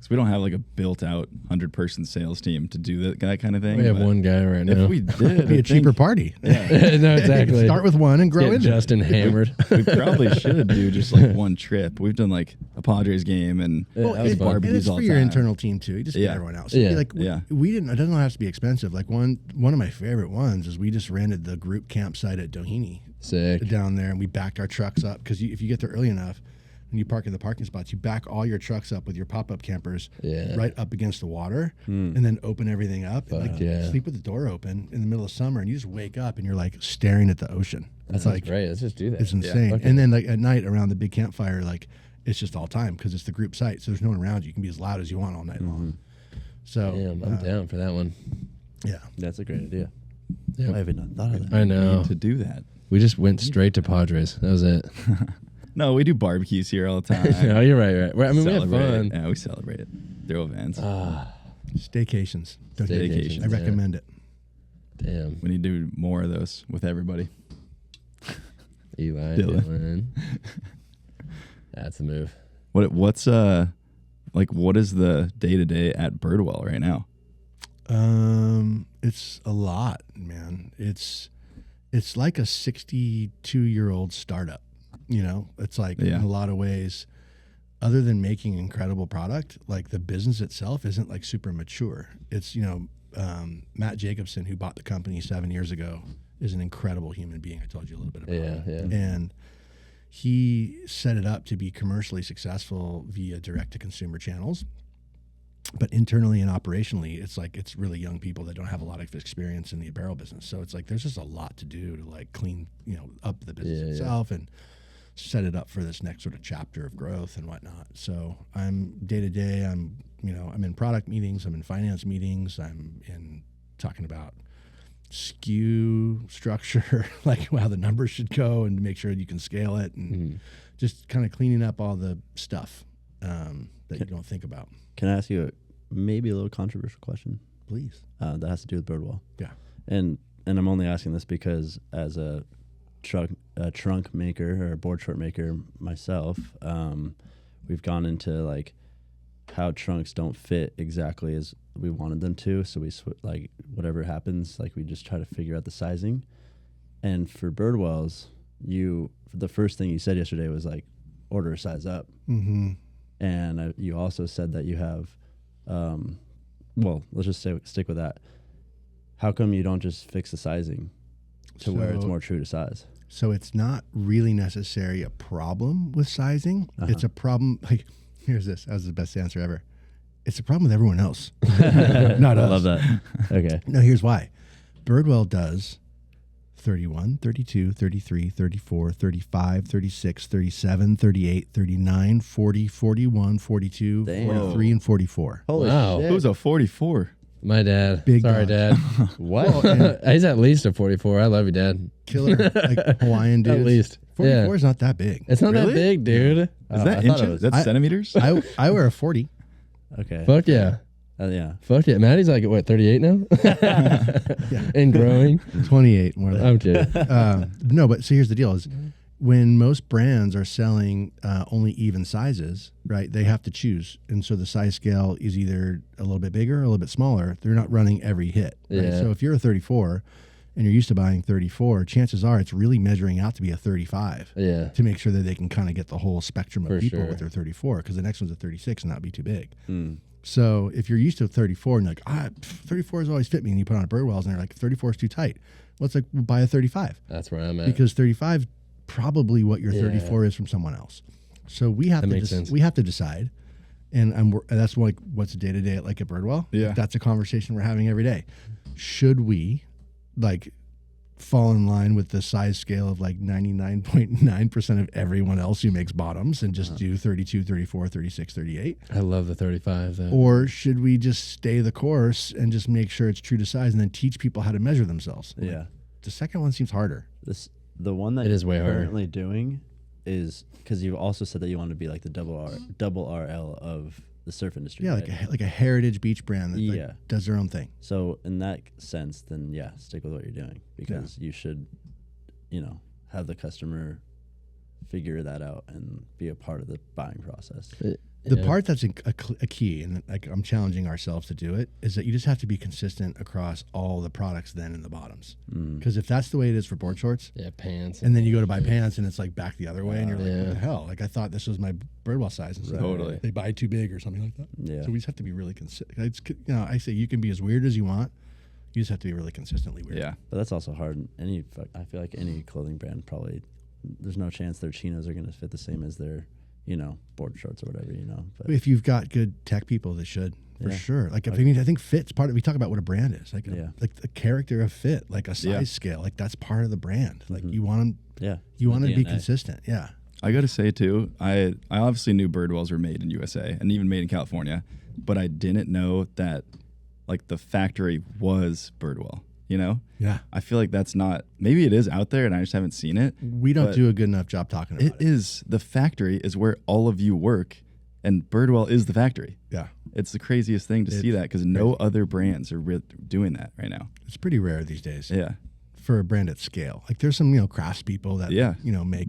[SPEAKER 4] Because we don't have like a built-out 100-person sales team to do that kind of thing.
[SPEAKER 1] We have
[SPEAKER 4] but
[SPEAKER 1] one guy right now.
[SPEAKER 4] If we did,
[SPEAKER 2] It'd be a cheaper party.
[SPEAKER 4] Yeah.
[SPEAKER 1] No, exactly.
[SPEAKER 2] Start with one and grow
[SPEAKER 1] Get
[SPEAKER 2] into it.
[SPEAKER 1] Justin hammered.
[SPEAKER 4] We probably should do just like one trip. We've done like a Padres game and
[SPEAKER 1] Well, that was fun.
[SPEAKER 2] And
[SPEAKER 4] barbecues
[SPEAKER 2] it's
[SPEAKER 4] all
[SPEAKER 2] for
[SPEAKER 4] the
[SPEAKER 2] your
[SPEAKER 4] time.
[SPEAKER 2] internal team too. You just get
[SPEAKER 4] Yeah.
[SPEAKER 2] everyone else.
[SPEAKER 1] Yeah.
[SPEAKER 2] Like
[SPEAKER 4] Yeah.
[SPEAKER 2] we didn't. It doesn't have to be expensive. Like one of my favorite ones is we just rented the group campsite at Doheny
[SPEAKER 1] Sick.
[SPEAKER 2] down there, and we backed our trucks up because if you get there early enough, when you park in the parking spots, you back all your trucks up with your pop-up campers
[SPEAKER 1] Yeah.
[SPEAKER 2] right up against the water, and then open everything up. And
[SPEAKER 1] Fuck
[SPEAKER 2] like
[SPEAKER 1] yeah.
[SPEAKER 2] sleep with the door open in the middle of summer, and you just wake up and you're like staring at the ocean.
[SPEAKER 1] That's
[SPEAKER 2] like
[SPEAKER 1] great. Let's just do that.
[SPEAKER 2] it's insane.
[SPEAKER 1] Okay.
[SPEAKER 2] And then like at night around the big campfire, like it's just all time because it's the group site, so there's no one around you. You can be as loud as you want all night long. So
[SPEAKER 1] Damn, I'm down for that one.
[SPEAKER 2] yeah.
[SPEAKER 3] That's a great idea.
[SPEAKER 1] Yeah.
[SPEAKER 3] I haven't not thought of that.
[SPEAKER 1] I know.
[SPEAKER 4] to do that.
[SPEAKER 1] We just went straight to Padres. That was it.
[SPEAKER 4] No, we do barbecues here all the time.
[SPEAKER 1] No, you're right. Well, I mean, we have
[SPEAKER 4] Celebrate.
[SPEAKER 1] fun.
[SPEAKER 4] Yeah, we celebrate it. Throw events.
[SPEAKER 2] Staycations. Don't you-
[SPEAKER 1] Staycations,
[SPEAKER 2] I recommend it.
[SPEAKER 1] Damn.
[SPEAKER 4] We need to do more of those with everybody.
[SPEAKER 1] Eli,
[SPEAKER 4] Dylan.
[SPEAKER 1] Dylan. That's the move.
[SPEAKER 4] What's what is the day-to-day at Birdwell right now?
[SPEAKER 2] It's a lot, man. It's like a 62-year-old startup. You know, it's like
[SPEAKER 4] Yeah.
[SPEAKER 2] in a lot of ways, other than making incredible product, like the business itself isn't like super mature. It's, Matt Jacobson, who bought the company 7 years ago, is an incredible human being. I told you a little bit about
[SPEAKER 1] Yeah,
[SPEAKER 2] him.
[SPEAKER 1] yeah.
[SPEAKER 2] And he set it up to be commercially successful via direct-to-consumer channels. But internally and operationally, it's really young people that don't have a lot of experience in the apparel business. So it's like there's just a lot to do to like clean, up the business
[SPEAKER 1] Yeah, yeah.
[SPEAKER 2] itself and set it up for this next sort of chapter of growth and whatnot. So I'm day to day. I'm in product meetings. I'm in finance meetings. I'm in talking about SKU structure, like how the numbers should go and make sure you can scale it, and just kind of cleaning up all the stuff that you don't think about.
[SPEAKER 3] Can I ask you maybe a little controversial question?
[SPEAKER 2] Please.
[SPEAKER 3] That has to do with Birdwell.
[SPEAKER 2] Yeah.
[SPEAKER 3] And I'm only asking this because as a trunk maker or a board short maker myself, we've gone into like how trunks don't fit exactly as we wanted them to. So we like whatever happens, like we just try to figure out the sizing. And for Birdwells, the first thing you said yesterday was like order a size up.
[SPEAKER 2] Mm-hmm.
[SPEAKER 3] And you also said that you have, well, let's just stick with that. How come you don't just fix the sizing to where it's more true to size?
[SPEAKER 2] So it's not really necessarily a problem with sizing. It's a problem. Like, here's this. That was the best answer ever. It's a problem with everyone else. Not us.
[SPEAKER 3] I love that. Okay.
[SPEAKER 2] No, here's why. Birdwell does 31, 32, 33, 34, 35, 36, 37, 38, 39, 40, 41, 42,
[SPEAKER 3] Damn.
[SPEAKER 2] 43, and 44.
[SPEAKER 3] Holy
[SPEAKER 1] Wow.
[SPEAKER 3] shit.
[SPEAKER 4] Who's a 44?
[SPEAKER 1] My dad.
[SPEAKER 2] Big
[SPEAKER 1] Sorry,
[SPEAKER 2] dog.
[SPEAKER 1] Dad.
[SPEAKER 3] What?
[SPEAKER 1] He's at least a 44. I love you, Dad.
[SPEAKER 2] Killer, like Hawaiian dudes.
[SPEAKER 1] At least.
[SPEAKER 2] 44
[SPEAKER 1] Yeah.
[SPEAKER 2] is not that big.
[SPEAKER 1] It's not
[SPEAKER 4] Really?
[SPEAKER 1] that big, dude.
[SPEAKER 4] Is
[SPEAKER 3] I
[SPEAKER 4] that
[SPEAKER 3] thought it
[SPEAKER 4] inches?
[SPEAKER 3] was-
[SPEAKER 4] That's centimeters?
[SPEAKER 2] I wear a 40.
[SPEAKER 3] Okay.
[SPEAKER 1] Fuck yeah.
[SPEAKER 3] Yeah.
[SPEAKER 1] Fuck yeah. Maddie's like, what, 38 now? And growing?
[SPEAKER 2] 28 more than
[SPEAKER 1] I'm kidding.
[SPEAKER 2] no, but so here's the deal: is when most brands are selling only even sizes, right? They have to choose, and so the size scale is either a little bit bigger or a little bit smaller. They're not running every hit. Right?
[SPEAKER 1] Yeah.
[SPEAKER 2] So if you're a 34 and you're used to buying 34, chances are it's really measuring out to be a 35
[SPEAKER 1] Yeah.
[SPEAKER 2] to make sure that they can kind of get the whole spectrum of
[SPEAKER 1] For
[SPEAKER 2] people
[SPEAKER 1] sure.
[SPEAKER 2] with their 34, because the next one's a 36 and not be too big.
[SPEAKER 3] Mm.
[SPEAKER 2] So if you're used to 34 and you're like, 34 has always fit me, and you put on a Birdwells and they're like, 34 is too tight. Well, it's like, we'll buy a 35
[SPEAKER 1] That's where I'm at.
[SPEAKER 2] because 35 probably what your
[SPEAKER 1] Yeah.
[SPEAKER 2] 34 is from someone else. So we have
[SPEAKER 1] That
[SPEAKER 2] to
[SPEAKER 1] makes sense.
[SPEAKER 2] we have to decide, and that's like what's day to day at like at Birdwell.
[SPEAKER 4] Yeah.
[SPEAKER 2] That's a conversation we're having every day. Should we like fall in line with the size scale of like 99.9% of everyone else who makes bottoms and just do 32, 34, 36, 38?
[SPEAKER 1] I love the 35 though.
[SPEAKER 2] Or should we just stay the course and just make sure it's true to size and then teach people how to measure themselves?
[SPEAKER 3] Yeah.
[SPEAKER 2] The second one seems harder.
[SPEAKER 3] The one that
[SPEAKER 1] It is way
[SPEAKER 3] you're
[SPEAKER 1] harder.
[SPEAKER 3] currently doing is because you also said that you want to be like the double RL of the surf industry.
[SPEAKER 2] Yeah,
[SPEAKER 3] right?
[SPEAKER 2] like a heritage beach brand that
[SPEAKER 3] Yeah.
[SPEAKER 2] like, does their own thing.
[SPEAKER 3] So in that sense, then yeah, stick with what you're doing because you should, have the customer figure that out and be a part of the buying process.
[SPEAKER 2] The
[SPEAKER 1] Yeah.
[SPEAKER 2] part that's a key, and like I'm challenging ourselves to do it, is that you just have to be consistent across all the products then in the bottoms. Because if that's the way it is for board shorts,
[SPEAKER 1] Yeah, pants.
[SPEAKER 2] and then you go to buy pants and it's like back the other way, and you're like,
[SPEAKER 1] Yeah.
[SPEAKER 2] what the hell? Like I thought this was my Birdwell size. And
[SPEAKER 4] Totally.
[SPEAKER 2] They buy too big or something like that.
[SPEAKER 3] Yeah.
[SPEAKER 2] So we just have to be really consistent. I say you can be as weird as you want. You just have to be really consistently weird.
[SPEAKER 4] Yeah.
[SPEAKER 3] But that's also hard. I feel like any clothing brand probably, there's no chance their chinos are going to fit the same as their, board shorts or whatever, But
[SPEAKER 2] If you've got good tech people, they should for
[SPEAKER 3] Yeah.
[SPEAKER 2] sure. Like I think fit's part of. We talk about what a brand is, like like the character of fit, like a size
[SPEAKER 4] Yeah.
[SPEAKER 2] scale, like that's part of the brand. Like you want them,
[SPEAKER 3] yeah,
[SPEAKER 2] you want to be
[SPEAKER 3] DNA.
[SPEAKER 2] consistent. Yeah,
[SPEAKER 4] I got to say too, I obviously knew Birdwells were made in USA and even made in California, but I didn't know that like the factory was Birdwell.
[SPEAKER 2] yeah.
[SPEAKER 4] I feel like that's not. Maybe it is out there and I just haven't seen it.
[SPEAKER 2] We don't
[SPEAKER 4] But
[SPEAKER 2] do a good enough job talking about
[SPEAKER 4] It is the factory is where all of you work, and Birdwell is the factory.
[SPEAKER 2] Yeah,
[SPEAKER 4] It's the craziest thing to see
[SPEAKER 2] It's
[SPEAKER 4] that because no other brands are doing that right now.
[SPEAKER 2] it's pretty rare these days.
[SPEAKER 4] Yeah.
[SPEAKER 2] For a brand at scale. Like there's some, crafts people that
[SPEAKER 4] Yeah.
[SPEAKER 2] make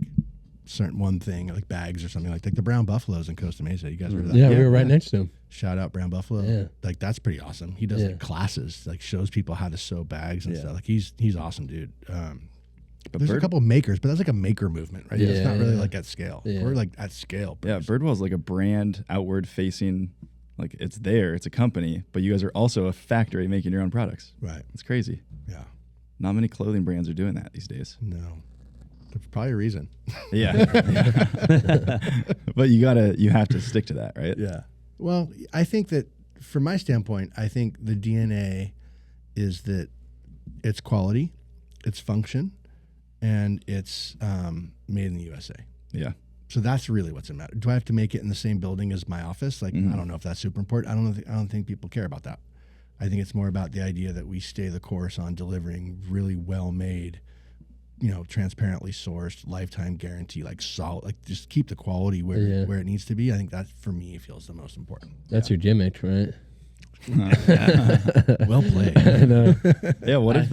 [SPEAKER 2] certain one thing like bags or something like the Brown Buffaloes in Costa Mesa. You guys heard of that?
[SPEAKER 1] Yeah, we were right next to him.
[SPEAKER 2] Shout out Brown Buffalo.
[SPEAKER 1] Yeah.
[SPEAKER 2] Like that's pretty awesome. He does like classes, like shows people how to sew bags and
[SPEAKER 3] Yeah.
[SPEAKER 2] stuff. Like he's awesome, dude.
[SPEAKER 4] But
[SPEAKER 2] There's a couple makers, but that's like a maker movement, right? It's
[SPEAKER 1] Yeah,
[SPEAKER 2] not really
[SPEAKER 1] yeah.
[SPEAKER 2] like at scale.
[SPEAKER 1] Yeah.
[SPEAKER 2] We're like at scale.
[SPEAKER 4] Yeah, Birdwell's like a brand outward facing, like it's there, it's a company, but you guys are also a factory making your own products.
[SPEAKER 2] Right.
[SPEAKER 4] It's crazy.
[SPEAKER 2] Yeah.
[SPEAKER 4] Not many clothing brands are doing that these days.
[SPEAKER 2] No. There's probably a reason.
[SPEAKER 4] Yeah. But you have to stick to that, right?
[SPEAKER 2] Yeah. Well, I think that from my standpoint, I think the DNA is that it's quality, it's function, and it's made in the USA.
[SPEAKER 4] Yeah.
[SPEAKER 2] So that's really what's it matter. Do I have to make it in the same building as my office? Like, I don't know if that's super important. I don't think people care about that. I think it's more about the idea that we stay the course on delivering really well made, transparently sourced, lifetime guarantee, like solid, like just keep the quality where it needs to be. I think that for me feels the most important.
[SPEAKER 1] That's your gimmick, right?
[SPEAKER 2] Well played.
[SPEAKER 1] I know.
[SPEAKER 4] Yeah. What if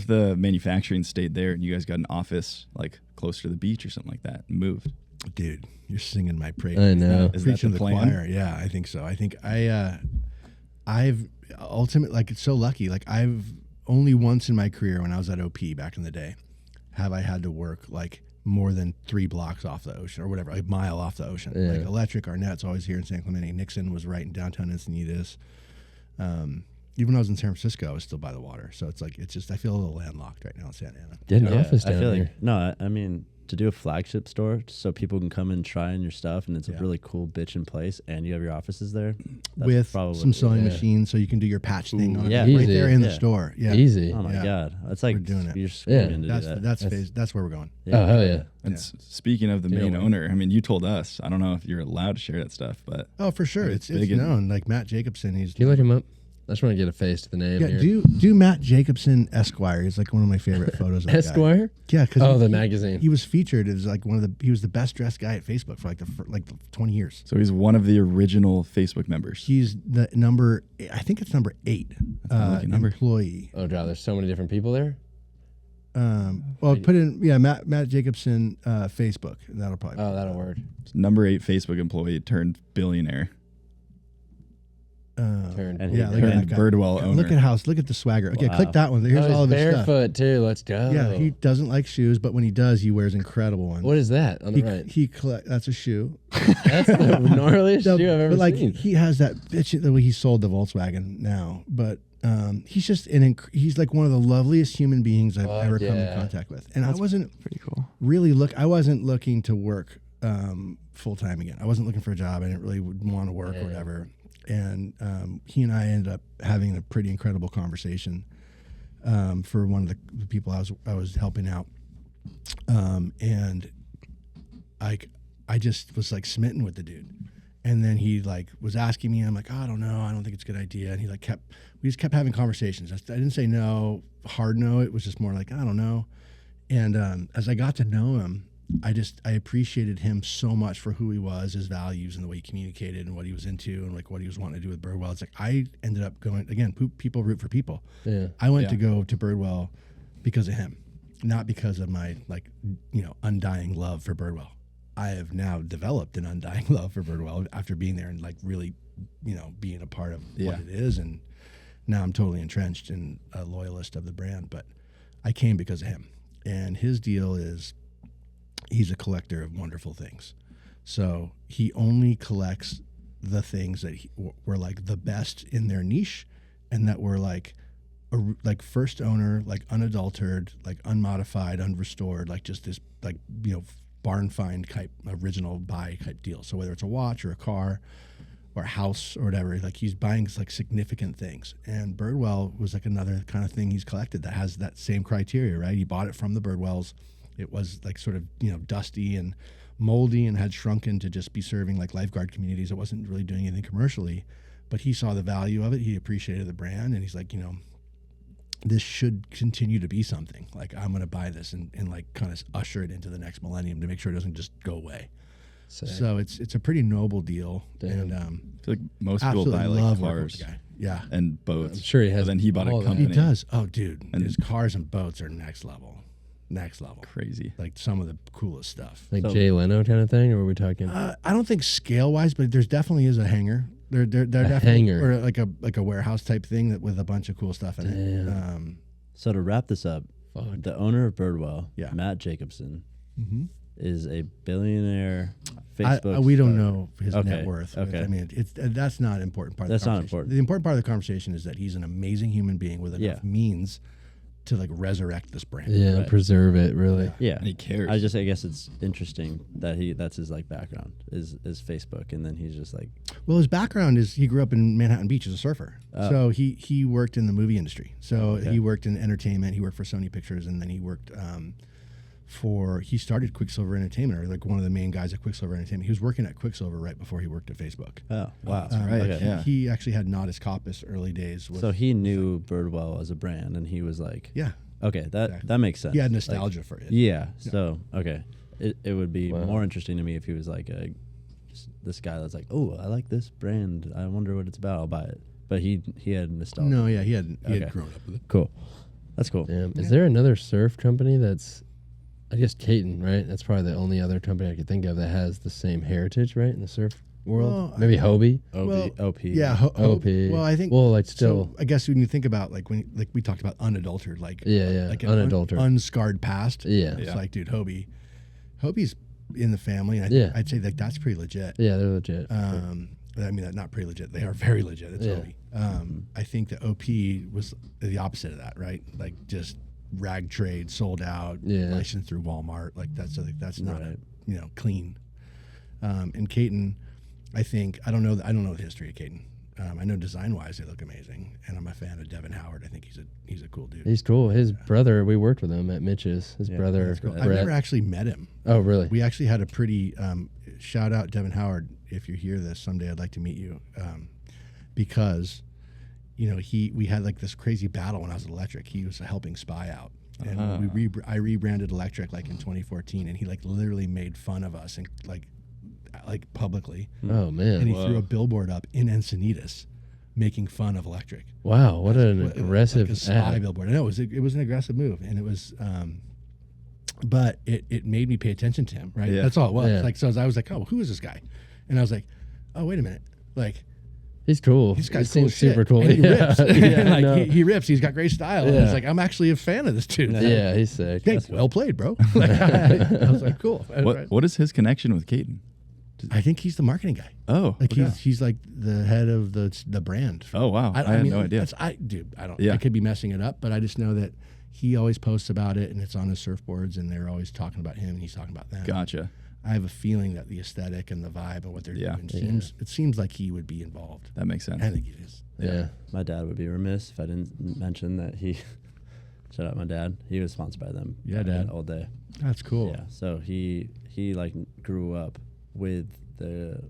[SPEAKER 4] the manufacturing stayed there and you guys got an office like closer to the beach or something like that and moved?
[SPEAKER 2] Dude, you're singing my praise.
[SPEAKER 1] I know.
[SPEAKER 4] Is that
[SPEAKER 2] Preaching
[SPEAKER 4] the
[SPEAKER 2] to the
[SPEAKER 4] plan?
[SPEAKER 2] choir. Yeah, I think so. I think I've ultimately, like, it's so lucky. Like, I've only once in my career when I was at OP back in the day have I had to work like more than 3 blocks off the ocean or whatever, a mile off the ocean.
[SPEAKER 1] Yeah.
[SPEAKER 2] Like Electric, Arnett's always here in San Clemente. Nixon was right in downtown Encinitas. Even when I was in San Francisco, I was still by the water. So it's like, I feel a little landlocked right now in Santa Ana.
[SPEAKER 1] Get an
[SPEAKER 3] Yeah,
[SPEAKER 1] office
[SPEAKER 3] I
[SPEAKER 1] down
[SPEAKER 3] feel
[SPEAKER 1] here.
[SPEAKER 3] like no. I mean, to do a flagship store so people can come and try on your stuff, and it's a really cool bitchin' place, and you have your offices there. That's
[SPEAKER 2] With
[SPEAKER 3] probably
[SPEAKER 2] some sewing
[SPEAKER 1] yeah.
[SPEAKER 2] machines so you can do your patch thing on
[SPEAKER 3] yeah.
[SPEAKER 2] it right
[SPEAKER 1] Easy.
[SPEAKER 2] there in the
[SPEAKER 3] Yeah.
[SPEAKER 2] store. Yeah.
[SPEAKER 1] Easy.
[SPEAKER 3] Oh my
[SPEAKER 2] Yeah.
[SPEAKER 3] god, it's like
[SPEAKER 2] We're doing it.
[SPEAKER 3] you're screaming to
[SPEAKER 2] That's
[SPEAKER 3] do that.
[SPEAKER 2] that's where we're going.
[SPEAKER 1] Oh, hell yeah.
[SPEAKER 4] And
[SPEAKER 2] Yeah.
[SPEAKER 4] speaking of the main
[SPEAKER 1] Yeah.
[SPEAKER 4] owner, I mean, you told us. I don't know if you're allowed to share that stuff, but
[SPEAKER 2] Oh, for sure.
[SPEAKER 4] It's
[SPEAKER 2] It's
[SPEAKER 4] big and-
[SPEAKER 2] known. Like Matt Jacobson, he's
[SPEAKER 1] Can you look him up? I just want to get a face to the name
[SPEAKER 2] yeah.
[SPEAKER 1] here.
[SPEAKER 2] Do Matt Jacobson Esquire. He's like one of my favorite photos. Of that guy.
[SPEAKER 1] Esquire?
[SPEAKER 2] Yeah, because
[SPEAKER 1] Oh, the magazine.
[SPEAKER 2] He was featured as like he was the best dressed guy at Facebook for like 20 years.
[SPEAKER 4] so he's one of the original Facebook members.
[SPEAKER 2] He's the number, I think it's number 8
[SPEAKER 4] That's a lucky number.
[SPEAKER 2] employee.
[SPEAKER 1] Oh, God, there's so many different people there.
[SPEAKER 2] Well, put in Matt Jacobson Facebook. That'll probably.
[SPEAKER 1] Oh, that'll work.
[SPEAKER 4] Number 8 Facebook employee turned billionaire.
[SPEAKER 1] Turned.
[SPEAKER 3] And
[SPEAKER 2] Yeah,
[SPEAKER 3] he
[SPEAKER 2] look at
[SPEAKER 4] turned
[SPEAKER 2] that guy.
[SPEAKER 4] Birdwell owner.
[SPEAKER 2] look at the swagger. Okay,
[SPEAKER 3] Wow.
[SPEAKER 2] click that one. Here's
[SPEAKER 1] oh,
[SPEAKER 2] all of
[SPEAKER 1] he's
[SPEAKER 2] his stuff.
[SPEAKER 1] barefoot, too. Let's go.
[SPEAKER 2] Yeah, he doesn't like shoes, but when he does, he wears incredible ones.
[SPEAKER 1] What is that on the right?
[SPEAKER 2] That's a shoe.
[SPEAKER 1] That's the gnarliest
[SPEAKER 2] No,
[SPEAKER 1] shoe I've ever
[SPEAKER 2] but like
[SPEAKER 1] seen.
[SPEAKER 2] he has that bitch the way he sold the Volkswagen now, but he's just he's like one of the loveliest human beings I've
[SPEAKER 1] Fuck
[SPEAKER 2] ever come in
[SPEAKER 1] yeah.
[SPEAKER 2] contact with. And I wasn't
[SPEAKER 8] Pretty cool.
[SPEAKER 2] I wasn't looking to work full time again. I wasn't looking for a job. I didn't really want to work or whatever. And he and I ended up having a pretty incredible conversation for one of the people I was helping out, and I just was like smitten with the dude. And then he like was asking me, I'm like, oh, I don't know, I don't think it's a good idea. And he like we just kept having conversations. I didn't say no, hard no. It was just more like, I don't know. And as I got to know him, I appreciated him so much for who he was, his values, and the way he communicated, and what he was into, and like what he was wanting to do with Birdwell. It's like I ended up going again. People root for people.
[SPEAKER 1] Yeah.
[SPEAKER 2] I went
[SPEAKER 4] Yeah.
[SPEAKER 2] to go to Birdwell because of him, not because of my undying love for Birdwell. I have now developed an undying love for Birdwell after being there and like really, being a part of what it is. And now I'm totally entrenched and a loyalist of the brand. But I came because of him. And his deal is he's a collector of wonderful things. So he only collects the things that were like the best in their niche and that were like first owner, like unadulterated, like unmodified, unrestored, like just this like, barn find type original buy type deal. So whether it's a watch or a car or a house or whatever, like he's buying like significant things. And Birdwell was like another kind of thing he's collected that has that same criteria, right? He bought it from the Birdwells. It was like sort of, dusty and moldy and had shrunken to just be serving like lifeguard communities. It wasn't really doing anything commercially, but he saw the value of it. He appreciated the brand and he's like, this should continue to be something. Like I'm going to buy this and like kind of usher it into the next millennium to make sure it doesn't just go away. Sick. So it's a pretty noble deal.
[SPEAKER 1] Damn.
[SPEAKER 2] And
[SPEAKER 4] I feel like most people buy like cars and boats.
[SPEAKER 1] I'm sure he has.
[SPEAKER 4] But then he bought a
[SPEAKER 1] all that.
[SPEAKER 4] company.
[SPEAKER 2] He does. Oh, dude. And his cars and boats are next level.
[SPEAKER 4] Crazy.
[SPEAKER 2] Like some of the coolest stuff.
[SPEAKER 1] Like Jay Leno kind of thing, or are we talking?
[SPEAKER 2] I don't think scale wise, but there's definitely is a hangar. They're definitely
[SPEAKER 1] hangar.
[SPEAKER 2] or like a warehouse type thing that with a bunch of cool stuff in it.
[SPEAKER 3] So to wrap this up, the owner of Birdwell, Matt Jacobson, is a billionaire. Facebook.
[SPEAKER 2] We don't know his
[SPEAKER 3] Okay,
[SPEAKER 2] net worth.
[SPEAKER 3] okay.
[SPEAKER 2] I mean, that's not an important part.
[SPEAKER 3] That's
[SPEAKER 2] of the
[SPEAKER 3] not
[SPEAKER 2] conversation.
[SPEAKER 3] important.
[SPEAKER 2] The important part of the conversation is that he's an amazing human being with enough
[SPEAKER 3] Yeah.
[SPEAKER 2] means to like resurrect this brand.
[SPEAKER 1] Yeah,
[SPEAKER 3] Right.
[SPEAKER 1] preserve it really.
[SPEAKER 3] Yeah,
[SPEAKER 4] And he cares.
[SPEAKER 3] I guess it's interesting that that's his like background is Facebook, and then he's just like,
[SPEAKER 2] Well, his background is he grew up in Manhattan Beach as a surfer. So he worked in the movie industry. So he worked in entertainment. He worked for Sony Pictures, and then he worked he started Quicksilver Entertainment, or like one of the main guys at Quicksilver Entertainment. He was working at Quicksilver right before he worked at Facebook.
[SPEAKER 3] oh wow,
[SPEAKER 4] right,
[SPEAKER 3] okay.
[SPEAKER 4] yeah.
[SPEAKER 2] He actually had Nodus Copus early days.
[SPEAKER 3] So he knew Birdwell as a brand, and he was like,
[SPEAKER 2] Yeah.
[SPEAKER 3] okay, that
[SPEAKER 2] Exactly.
[SPEAKER 3] that makes sense.
[SPEAKER 2] He had
[SPEAKER 3] Like,
[SPEAKER 2] nostalgia for it.
[SPEAKER 3] yeah. So okay, it would be
[SPEAKER 1] Wow.
[SPEAKER 3] more interesting to me if he was like this guy that's like, oh, I like this brand. I wonder what it's about. I'll buy it. But he had nostalgia.
[SPEAKER 2] No, yeah, he had
[SPEAKER 3] Okay.
[SPEAKER 2] grown up with it.
[SPEAKER 3] Cool. That's cool.
[SPEAKER 1] Damn. Is there another surf company that's, I guess Caton, right? That's probably the only other company I could think of that has the same heritage, right, in the surf world.
[SPEAKER 2] Well,
[SPEAKER 1] Maybe Hobie.
[SPEAKER 3] OP.
[SPEAKER 2] Yeah,
[SPEAKER 1] OP.
[SPEAKER 2] Well, I think.
[SPEAKER 1] Well, like still.
[SPEAKER 2] So I guess when you think about like like we talked about unadulterated, like like an
[SPEAKER 1] unadulterated.
[SPEAKER 2] unscarred past.
[SPEAKER 1] Yeah.
[SPEAKER 2] It's like, dude, Hobie's in the family, and I'd say like that's pretty legit.
[SPEAKER 1] Yeah, they're legit.
[SPEAKER 2] I mean, not pretty legit. They are very legit. It's
[SPEAKER 1] Yeah.
[SPEAKER 2] Hobie. I think the OP was the opposite of that, right? Like just rag trade, sold out, licensed through Walmart. Like that's not
[SPEAKER 3] Right.
[SPEAKER 2] clean. And Caton, I think I don't know the history of Caton. I know design wise they look amazing, and I'm a fan of Devin Howard. I think he's a cool dude.
[SPEAKER 1] He's cool. His brother, we worked with him at Mitch's. His brother,
[SPEAKER 2] That's cool. I've
[SPEAKER 1] Brett.
[SPEAKER 2] never actually met him.
[SPEAKER 1] Oh, really?
[SPEAKER 2] We actually had a pretty shout out Devin Howard. If you hear this someday, I'd like to meet you, because we had like this crazy battle when I was at Electric. He was helping Spy out, and I rebranded Electric like in 2014, and he like literally made fun of us and like publicly.
[SPEAKER 1] Oh man!
[SPEAKER 2] And he threw a billboard up in Encinitas, making fun of Electric.
[SPEAKER 1] Wow, what an
[SPEAKER 2] Like
[SPEAKER 1] aggressive
[SPEAKER 2] a spy
[SPEAKER 1] ad.
[SPEAKER 2] billboard. I know it was an aggressive move, and it was. But it made me pay attention to him, right?
[SPEAKER 4] Yeah.
[SPEAKER 2] That's all it was.
[SPEAKER 1] Yeah.
[SPEAKER 2] Like, so I was like, oh, who is this guy? And I was like, oh, wait a minute. Like,
[SPEAKER 1] He's cool.
[SPEAKER 2] this
[SPEAKER 1] He
[SPEAKER 2] guy's cool
[SPEAKER 1] seems
[SPEAKER 2] as shit.
[SPEAKER 1] super cool.
[SPEAKER 2] And he rips.
[SPEAKER 1] Yeah, I know.
[SPEAKER 2] Like, he rips. He's got great style. And
[SPEAKER 1] Yeah.
[SPEAKER 2] it's like, I'm actually a fan of this dude.
[SPEAKER 1] Yeah, he's sick.
[SPEAKER 2] Hey, well played, bro. Like, I was like, cool.
[SPEAKER 4] What is his connection with Caton?
[SPEAKER 2] I think he's the marketing guy.
[SPEAKER 4] Oh,
[SPEAKER 2] Like
[SPEAKER 4] okay.
[SPEAKER 2] he's like the head of the brand.
[SPEAKER 4] Oh wow, I had no idea.
[SPEAKER 2] I don't.
[SPEAKER 4] Yeah.
[SPEAKER 2] I could be messing it up, but I just know that he always posts about it, and it's on his surfboards, and they're always talking about him, and he's talking about them.
[SPEAKER 4] Gotcha.
[SPEAKER 2] I have a feeling that the aesthetic and the vibe and what they're doing seems like he would be involved.
[SPEAKER 4] That makes sense.
[SPEAKER 2] I think he is.
[SPEAKER 1] Yeah.
[SPEAKER 3] My dad would be remiss if I didn't mention that he. Shout out my dad. He was sponsored by them.
[SPEAKER 2] Yeah, Dad.
[SPEAKER 3] All day.
[SPEAKER 2] That's cool.
[SPEAKER 3] Yeah. So he like grew up with the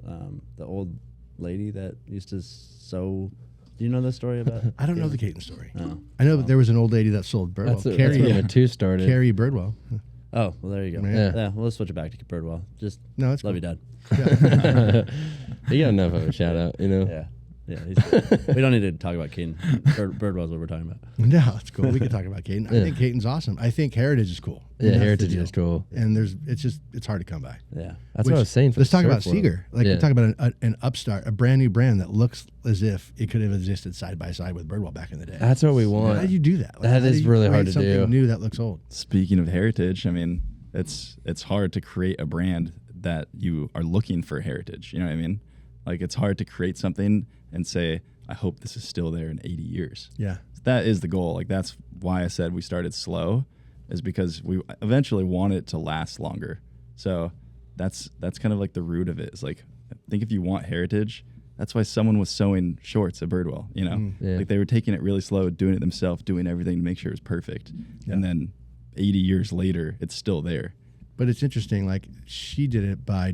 [SPEAKER 3] old lady that used to sew. Do you know the story about?
[SPEAKER 2] I don't know the Caton story.
[SPEAKER 3] Oh.
[SPEAKER 2] I know that there was an old lady that sold Birdwell.
[SPEAKER 1] That's where Mattu started.
[SPEAKER 2] Carrie Birdwell.
[SPEAKER 3] Oh, well, there you go.
[SPEAKER 2] Yeah.
[SPEAKER 3] Yeah, well, let's switch it back to Birdwell. Just
[SPEAKER 2] No, it's
[SPEAKER 3] love
[SPEAKER 2] cool.
[SPEAKER 3] you, Dad.
[SPEAKER 1] He got enough of a shout out, you know?
[SPEAKER 3] Yeah. Yeah, we don't need to talk about Caden. Birdwell's what we're talking about.
[SPEAKER 2] No, it's cool. We can talk about Caden. I think Caden's awesome. I think Heritage is cool.
[SPEAKER 1] Yeah,
[SPEAKER 2] And that's
[SPEAKER 1] Heritage
[SPEAKER 2] the deal.
[SPEAKER 1] is cool.
[SPEAKER 2] And it's hard to come by.
[SPEAKER 3] Yeah,
[SPEAKER 1] That's what I was saying. For
[SPEAKER 2] Let's
[SPEAKER 1] the
[SPEAKER 2] talk about
[SPEAKER 1] surf world.
[SPEAKER 2] Seager. Like
[SPEAKER 1] Yeah.
[SPEAKER 2] we talk about an upstart, a brand new brand that looks as if it could have existed side by side with Birdwell back in the day.
[SPEAKER 1] That's what we want.
[SPEAKER 2] How did you do that?
[SPEAKER 1] That
[SPEAKER 2] how
[SPEAKER 1] is
[SPEAKER 2] do you
[SPEAKER 1] really
[SPEAKER 2] create
[SPEAKER 1] hard to
[SPEAKER 2] something
[SPEAKER 1] do.
[SPEAKER 2] New that looks old.
[SPEAKER 4] Speaking of heritage, I mean, it's hard to create a brand that you are looking for heritage. You know what I mean? Like it's hard to create something and say, I hope this is still there in 80 years.
[SPEAKER 2] Yeah.
[SPEAKER 4] That is the goal. Like that's why I said we started slow, is because we eventually want it to last longer. So that's kind of like the root of it. It's like, I think if you want heritage, that's why someone was sewing shorts at Birdwell, you know,
[SPEAKER 1] Yeah.
[SPEAKER 4] like they were taking it really slow, doing it themselves, doing everything to make sure it was perfect. And then 80 years later, it's still there.
[SPEAKER 2] But it's interesting, like she did it by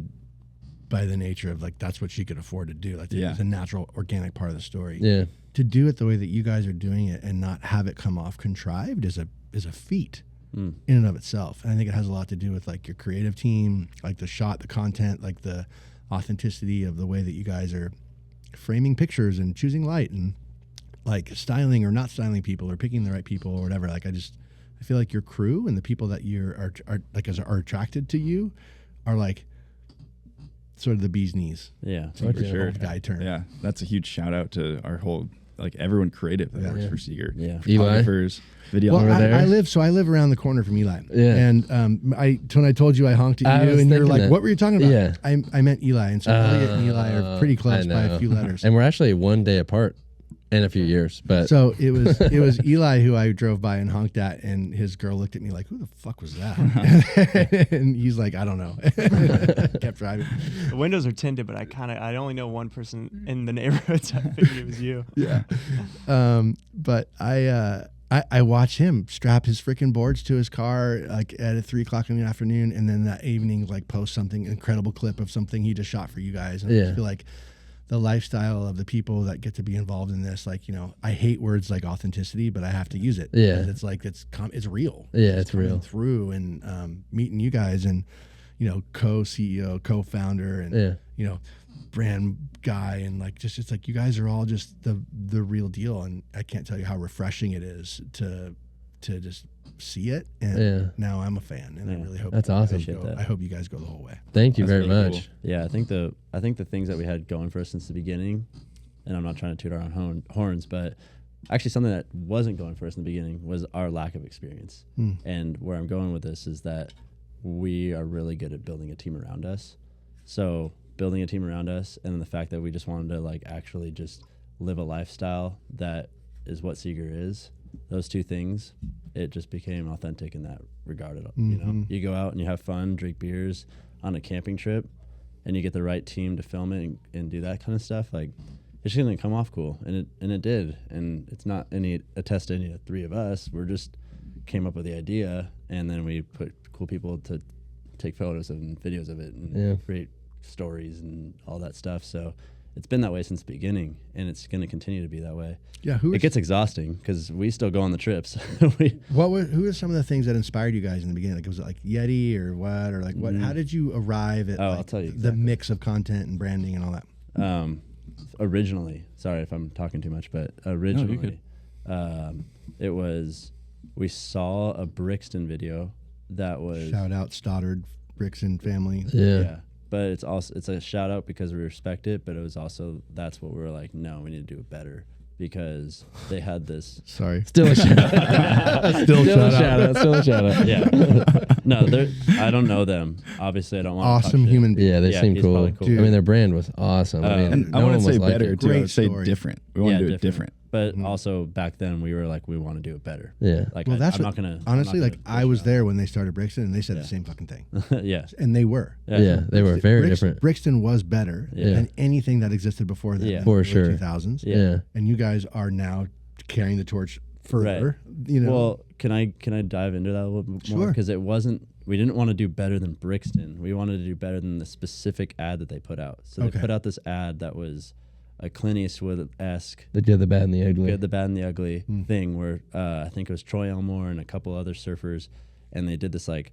[SPEAKER 2] the nature of like that's what she could afford to do. Like it's a natural, organic part of the story.
[SPEAKER 1] Yeah.
[SPEAKER 2] To do it the way that you guys are doing it and not have it come off contrived is a feat in and of itself. And I think it has a lot to do with like your creative team, like the shot, the content, like the authenticity of the way that you guys are framing pictures and choosing light and like styling or not styling people or picking the right people or whatever. Like I feel like your crew and the people that you are attracted to you are like sort of the bee's knees.
[SPEAKER 3] Yeah,
[SPEAKER 2] To use
[SPEAKER 4] for
[SPEAKER 2] an
[SPEAKER 4] sure.
[SPEAKER 2] old guy term.
[SPEAKER 4] Yeah, that's a huge shout out to our whole, like everyone creative that works for Seeger.
[SPEAKER 3] Yeah.
[SPEAKER 1] Eli?
[SPEAKER 4] Photographers, videographers.
[SPEAKER 2] Well,
[SPEAKER 1] over there.
[SPEAKER 2] I live around the corner from Eli.
[SPEAKER 1] Yeah.
[SPEAKER 2] And when I told you I honked
[SPEAKER 1] I
[SPEAKER 2] at you
[SPEAKER 1] was
[SPEAKER 2] and you're
[SPEAKER 1] thinking
[SPEAKER 2] like,
[SPEAKER 1] that.
[SPEAKER 2] what were you talking about?
[SPEAKER 1] Yeah.
[SPEAKER 2] I meant Eli. And so Elliott and Eli are pretty close
[SPEAKER 1] I
[SPEAKER 2] by a
[SPEAKER 1] know.
[SPEAKER 2] few letters.
[SPEAKER 1] And we're actually one day apart in a few years. But
[SPEAKER 2] So it was Eli who I drove by and honked at, and his girl looked at me like, "Who the fuck was that?" And he's like, "I don't know." Kept driving.
[SPEAKER 8] The windows are tinted, but I only know one person in the neighborhood, so I figured it was you.
[SPEAKER 2] Yeah. But I watched him strap his freaking boards to his car like at 3:00 in the afternoon, and then that evening like post something incredible clip of something he just shot for you guys. And I just feel like the lifestyle of the people that get to be involved in this, like, you know, I hate words like authenticity, but I have to use it.
[SPEAKER 1] Yeah.
[SPEAKER 2] Because it's like it's real.
[SPEAKER 1] Yeah, it's
[SPEAKER 2] coming
[SPEAKER 1] real.
[SPEAKER 2] through and meeting you guys and, you know, co-CEO, co-founder, and you know, brand guy, and like just it's like you guys are all just the real deal, and I can't tell you how refreshing it is to just see it. And now I'm a fan, and I really hope
[SPEAKER 1] That's
[SPEAKER 2] you guys
[SPEAKER 1] awesome.
[SPEAKER 2] go- I hope you guys go the whole way.
[SPEAKER 1] thank you
[SPEAKER 4] That's
[SPEAKER 1] very
[SPEAKER 4] really
[SPEAKER 1] much.
[SPEAKER 4] cool.
[SPEAKER 3] Yeah, I think the things that we had going for us since the beginning, and I'm not trying to toot our own horns, but actually something that wasn't going for us in the beginning was our lack of experience. And where I'm going with this is that we are really good at building a team around us. So building a team around us, and the fact that we just wanted to like actually just live a lifestyle that is what Seeger is, those two things, it just became authentic in that regard. You know, you go out and you have fun, drink beers on a camping trip, and you get the right team to film it and do that kind of stuff. Like, it's just gonna come off cool, and it did. And it's not a test to any of the three of us. We're just came up with the idea, and then we put cool people to take photos and videos of it and create stories and all that stuff. So it's been that way since the beginning, and it's going to continue to be that way.
[SPEAKER 2] Yeah,
[SPEAKER 3] It gets exhausting because we still go on the trips.
[SPEAKER 2] who are some of the things that inspired you guys in the beginning? Like, was it like Yeti or what, or like what? How did you arrive at
[SPEAKER 3] I'll
[SPEAKER 2] like,
[SPEAKER 3] tell you
[SPEAKER 2] the
[SPEAKER 3] exactly.
[SPEAKER 2] mix of content and branding and all that?
[SPEAKER 3] Originally, sorry if I'm talking too much, but originally, it was, we saw a Brixton video that was
[SPEAKER 2] Shout out Stoddard, Brixton family.
[SPEAKER 1] Yeah.
[SPEAKER 3] But it's a shout out because we respect it, but it was also, that's what we were like, no, we need to do it better, because they had this.
[SPEAKER 2] Sorry.
[SPEAKER 1] Still a shout out. Still a shout out. Still a shout out.
[SPEAKER 3] Yeah. No, I don't know them. Obviously, I don't want to
[SPEAKER 2] Awesome
[SPEAKER 3] talk shit.
[SPEAKER 2] human being.
[SPEAKER 1] Yeah, they
[SPEAKER 3] Yeah,
[SPEAKER 1] seem
[SPEAKER 3] he's
[SPEAKER 1] cool.
[SPEAKER 3] probably cool.
[SPEAKER 1] I mean, their brand was awesome. I mean,
[SPEAKER 4] And
[SPEAKER 1] no
[SPEAKER 4] I
[SPEAKER 1] one
[SPEAKER 4] wouldn't say
[SPEAKER 1] was like
[SPEAKER 4] better
[SPEAKER 1] it.
[SPEAKER 4] too. I
[SPEAKER 2] Great
[SPEAKER 4] would say
[SPEAKER 2] story.
[SPEAKER 4] different. We want to do it different.
[SPEAKER 3] But also back then we were like, we want to do it better.
[SPEAKER 1] Yeah.
[SPEAKER 3] Like,
[SPEAKER 2] Well, that's
[SPEAKER 3] I'm
[SPEAKER 2] what,
[SPEAKER 3] not gonna
[SPEAKER 2] honestly,
[SPEAKER 3] I'm not
[SPEAKER 2] like
[SPEAKER 3] gonna
[SPEAKER 2] I
[SPEAKER 3] push
[SPEAKER 2] was
[SPEAKER 3] it
[SPEAKER 2] there when they started Brixton, and they said
[SPEAKER 3] Yeah.
[SPEAKER 2] the same fucking thing,
[SPEAKER 3] out. Yeah.
[SPEAKER 2] and they were.
[SPEAKER 1] Yeah, they were very different.
[SPEAKER 2] Brixton was better
[SPEAKER 3] Yeah.
[SPEAKER 2] than anything that existed before that.
[SPEAKER 3] Yeah.
[SPEAKER 2] in
[SPEAKER 1] For
[SPEAKER 2] the
[SPEAKER 1] sure.
[SPEAKER 2] early 2000s.
[SPEAKER 1] Yeah.
[SPEAKER 2] And you guys are now carrying the torch further. You know.
[SPEAKER 3] Well, can I dive into that a little bit more?
[SPEAKER 2] Sure.
[SPEAKER 3] Because we didn't want to do better than Brixton. We wanted to do better than the specific ad that they put out. So
[SPEAKER 2] Okay.
[SPEAKER 3] they put out this ad that was a Clint Eastwood-esque
[SPEAKER 1] The good, the bad, and the ugly.
[SPEAKER 3] Good, the Bad, and the Ugly thing, where I think it was Troy Elmore and a couple other surfers, and they did this like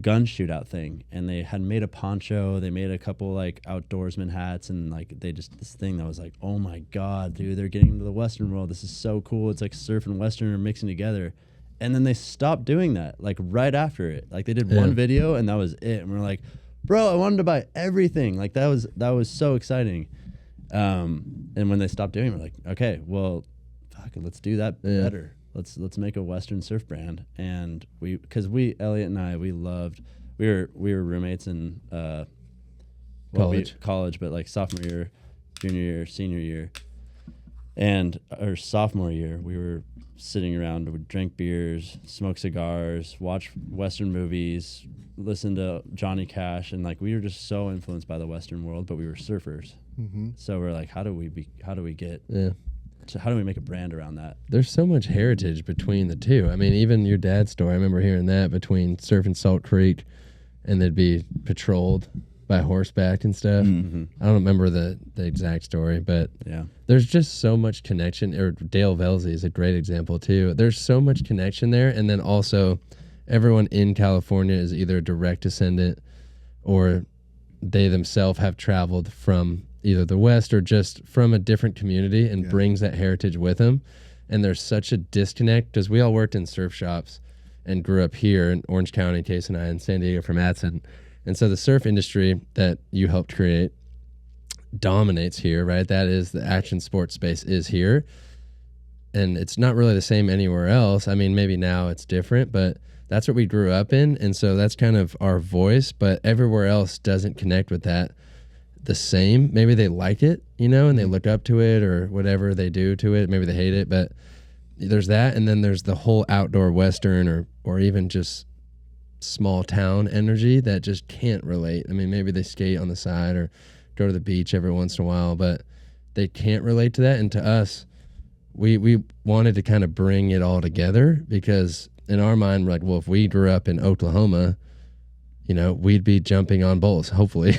[SPEAKER 3] gun shootout thing, and they had made a poncho. They made a couple like outdoorsman hats, and like they just this thing that was like, oh my god, dude, they're getting into the Western world. This is so cool. It's like surf and Western are mixing together. And then they stopped doing that, like right after it. Like they did one video and that was it. And we're like, bro, I wanted to buy everything. Like that was so exciting. And when they stopped doing it, we're like, okay, well, fuck it, let's do that better. Let's make a Western surf brand. And because Elliott and I, we were roommates in college, but like sophomore year, junior year, senior year, and our sophomore year, we were sitting around, would drink beers, smoke cigars, watch Western movies, listen to Johnny Cash, and like we were just so influenced by the Western world, but we were surfers. So we're like, how do we make a brand around that?
[SPEAKER 1] There's so much heritage between the two. I mean, even your dad's story, I remember hearing that between surfing Salt Creek, and they'd be patrolled by horseback and stuff. I don't remember the exact story, but there's just so much connection. Or Dale Velzy is a great example too. There's so much connection there, and then also everyone in California is either a direct descendant or they themselves have traveled from either the West or just from a different community and brings that heritage with them. And there's such a disconnect because we all worked in surf shops and grew up here in Orange County, Case and I, and San Diego from Mattson. And so the surf industry that you helped create dominates here, right? That is the action sports space is here. And it's not really the same anywhere else. I mean, maybe now it's different, but that's what we grew up in. And so that's kind of our voice, but everywhere else doesn't connect with that the same. Maybe they like it, and they look up to it or whatever they do to it. Maybe they hate it, but there's that. And then there's the whole outdoor Western or even just small town energy that just can't relate. I mean, maybe they skate on the side or go to the beach every once in a while, but they can't relate to that. And to us, we wanted to kind of bring it all together because in our mind, we're like, well, if we grew up in Oklahoma, we'd be jumping on bulls. Hopefully,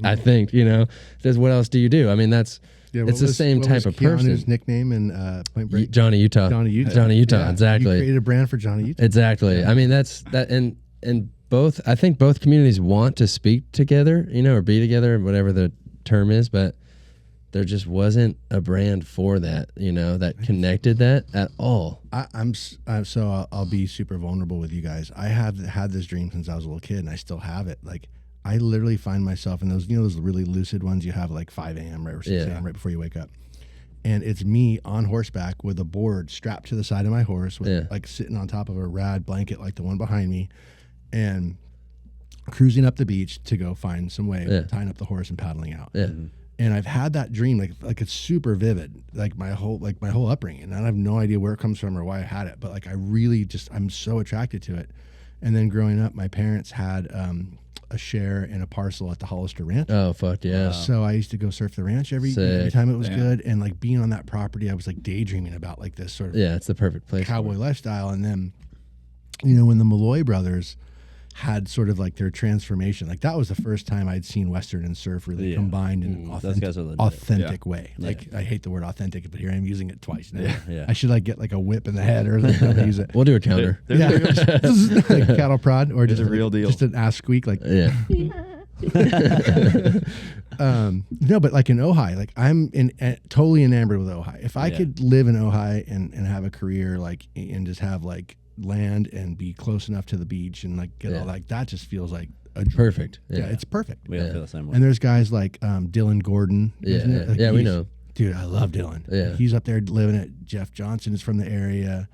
[SPEAKER 1] I think, because what else do you do? I mean, it's the same type of person.
[SPEAKER 2] His nickname in Point Break?
[SPEAKER 1] Johnny Utah.
[SPEAKER 2] Johnny Utah.
[SPEAKER 1] Yeah. Exactly.
[SPEAKER 2] You created a brand for Johnny Utah.
[SPEAKER 1] Exactly. Yeah. I mean, that's that. And I think both communities want to speak together, or be together, whatever the term is, but there just wasn't a brand for that, that connected that at all.
[SPEAKER 2] I'll be super vulnerable with you guys. I have had this dream since I was a little kid, and I still have it. Like, I literally find myself in those, those really lucid ones you have like 5 a.m. or 6 a.m. right before you wake up. And it's me on horseback with a board strapped to the side of my horse with like sitting on top of a rad blanket like the one behind me and cruising up the beach to go find some waves, tying up the horse and paddling out. And I've had that dream like it's super vivid, like my whole upbringing. And I have no idea where it comes from or why I had it, but like I really I'm so attracted to it. And then growing up, my parents had a share in a parcel at the Hollister Ranch.
[SPEAKER 1] Oh, fuck yeah.
[SPEAKER 2] So I used to go surf the ranch every time it was good. And like being on that property, I was like daydreaming about like this sort of
[SPEAKER 1] it's the perfect place
[SPEAKER 2] cowboy lifestyle. And then, when the Malloy brothers had sort of like their transformation, like that was the first time I'd seen Western and surf really combined in an authentic way. Like I hate the word authentic, but here I'm using it twice now. I should like get like a whip in the head or something. Use it.
[SPEAKER 1] We'll do a counter.
[SPEAKER 2] This is like cattle prod or just
[SPEAKER 4] a real deal.
[SPEAKER 2] Just an ass squeak like no, but like in Ojai, like I'm totally enamored with Ojai. If I could live in Ojai and have a career like and just have like land and be close enough to the beach and like get all like that just feels like
[SPEAKER 1] perfect.
[SPEAKER 2] It's perfect.
[SPEAKER 3] We all feel the same way.
[SPEAKER 2] And there's guys like Dylan Gordon. Like
[SPEAKER 1] we know.
[SPEAKER 2] Dude, I love Dylan. Yeah. He's up there living it. Jeff Johnson is from the area.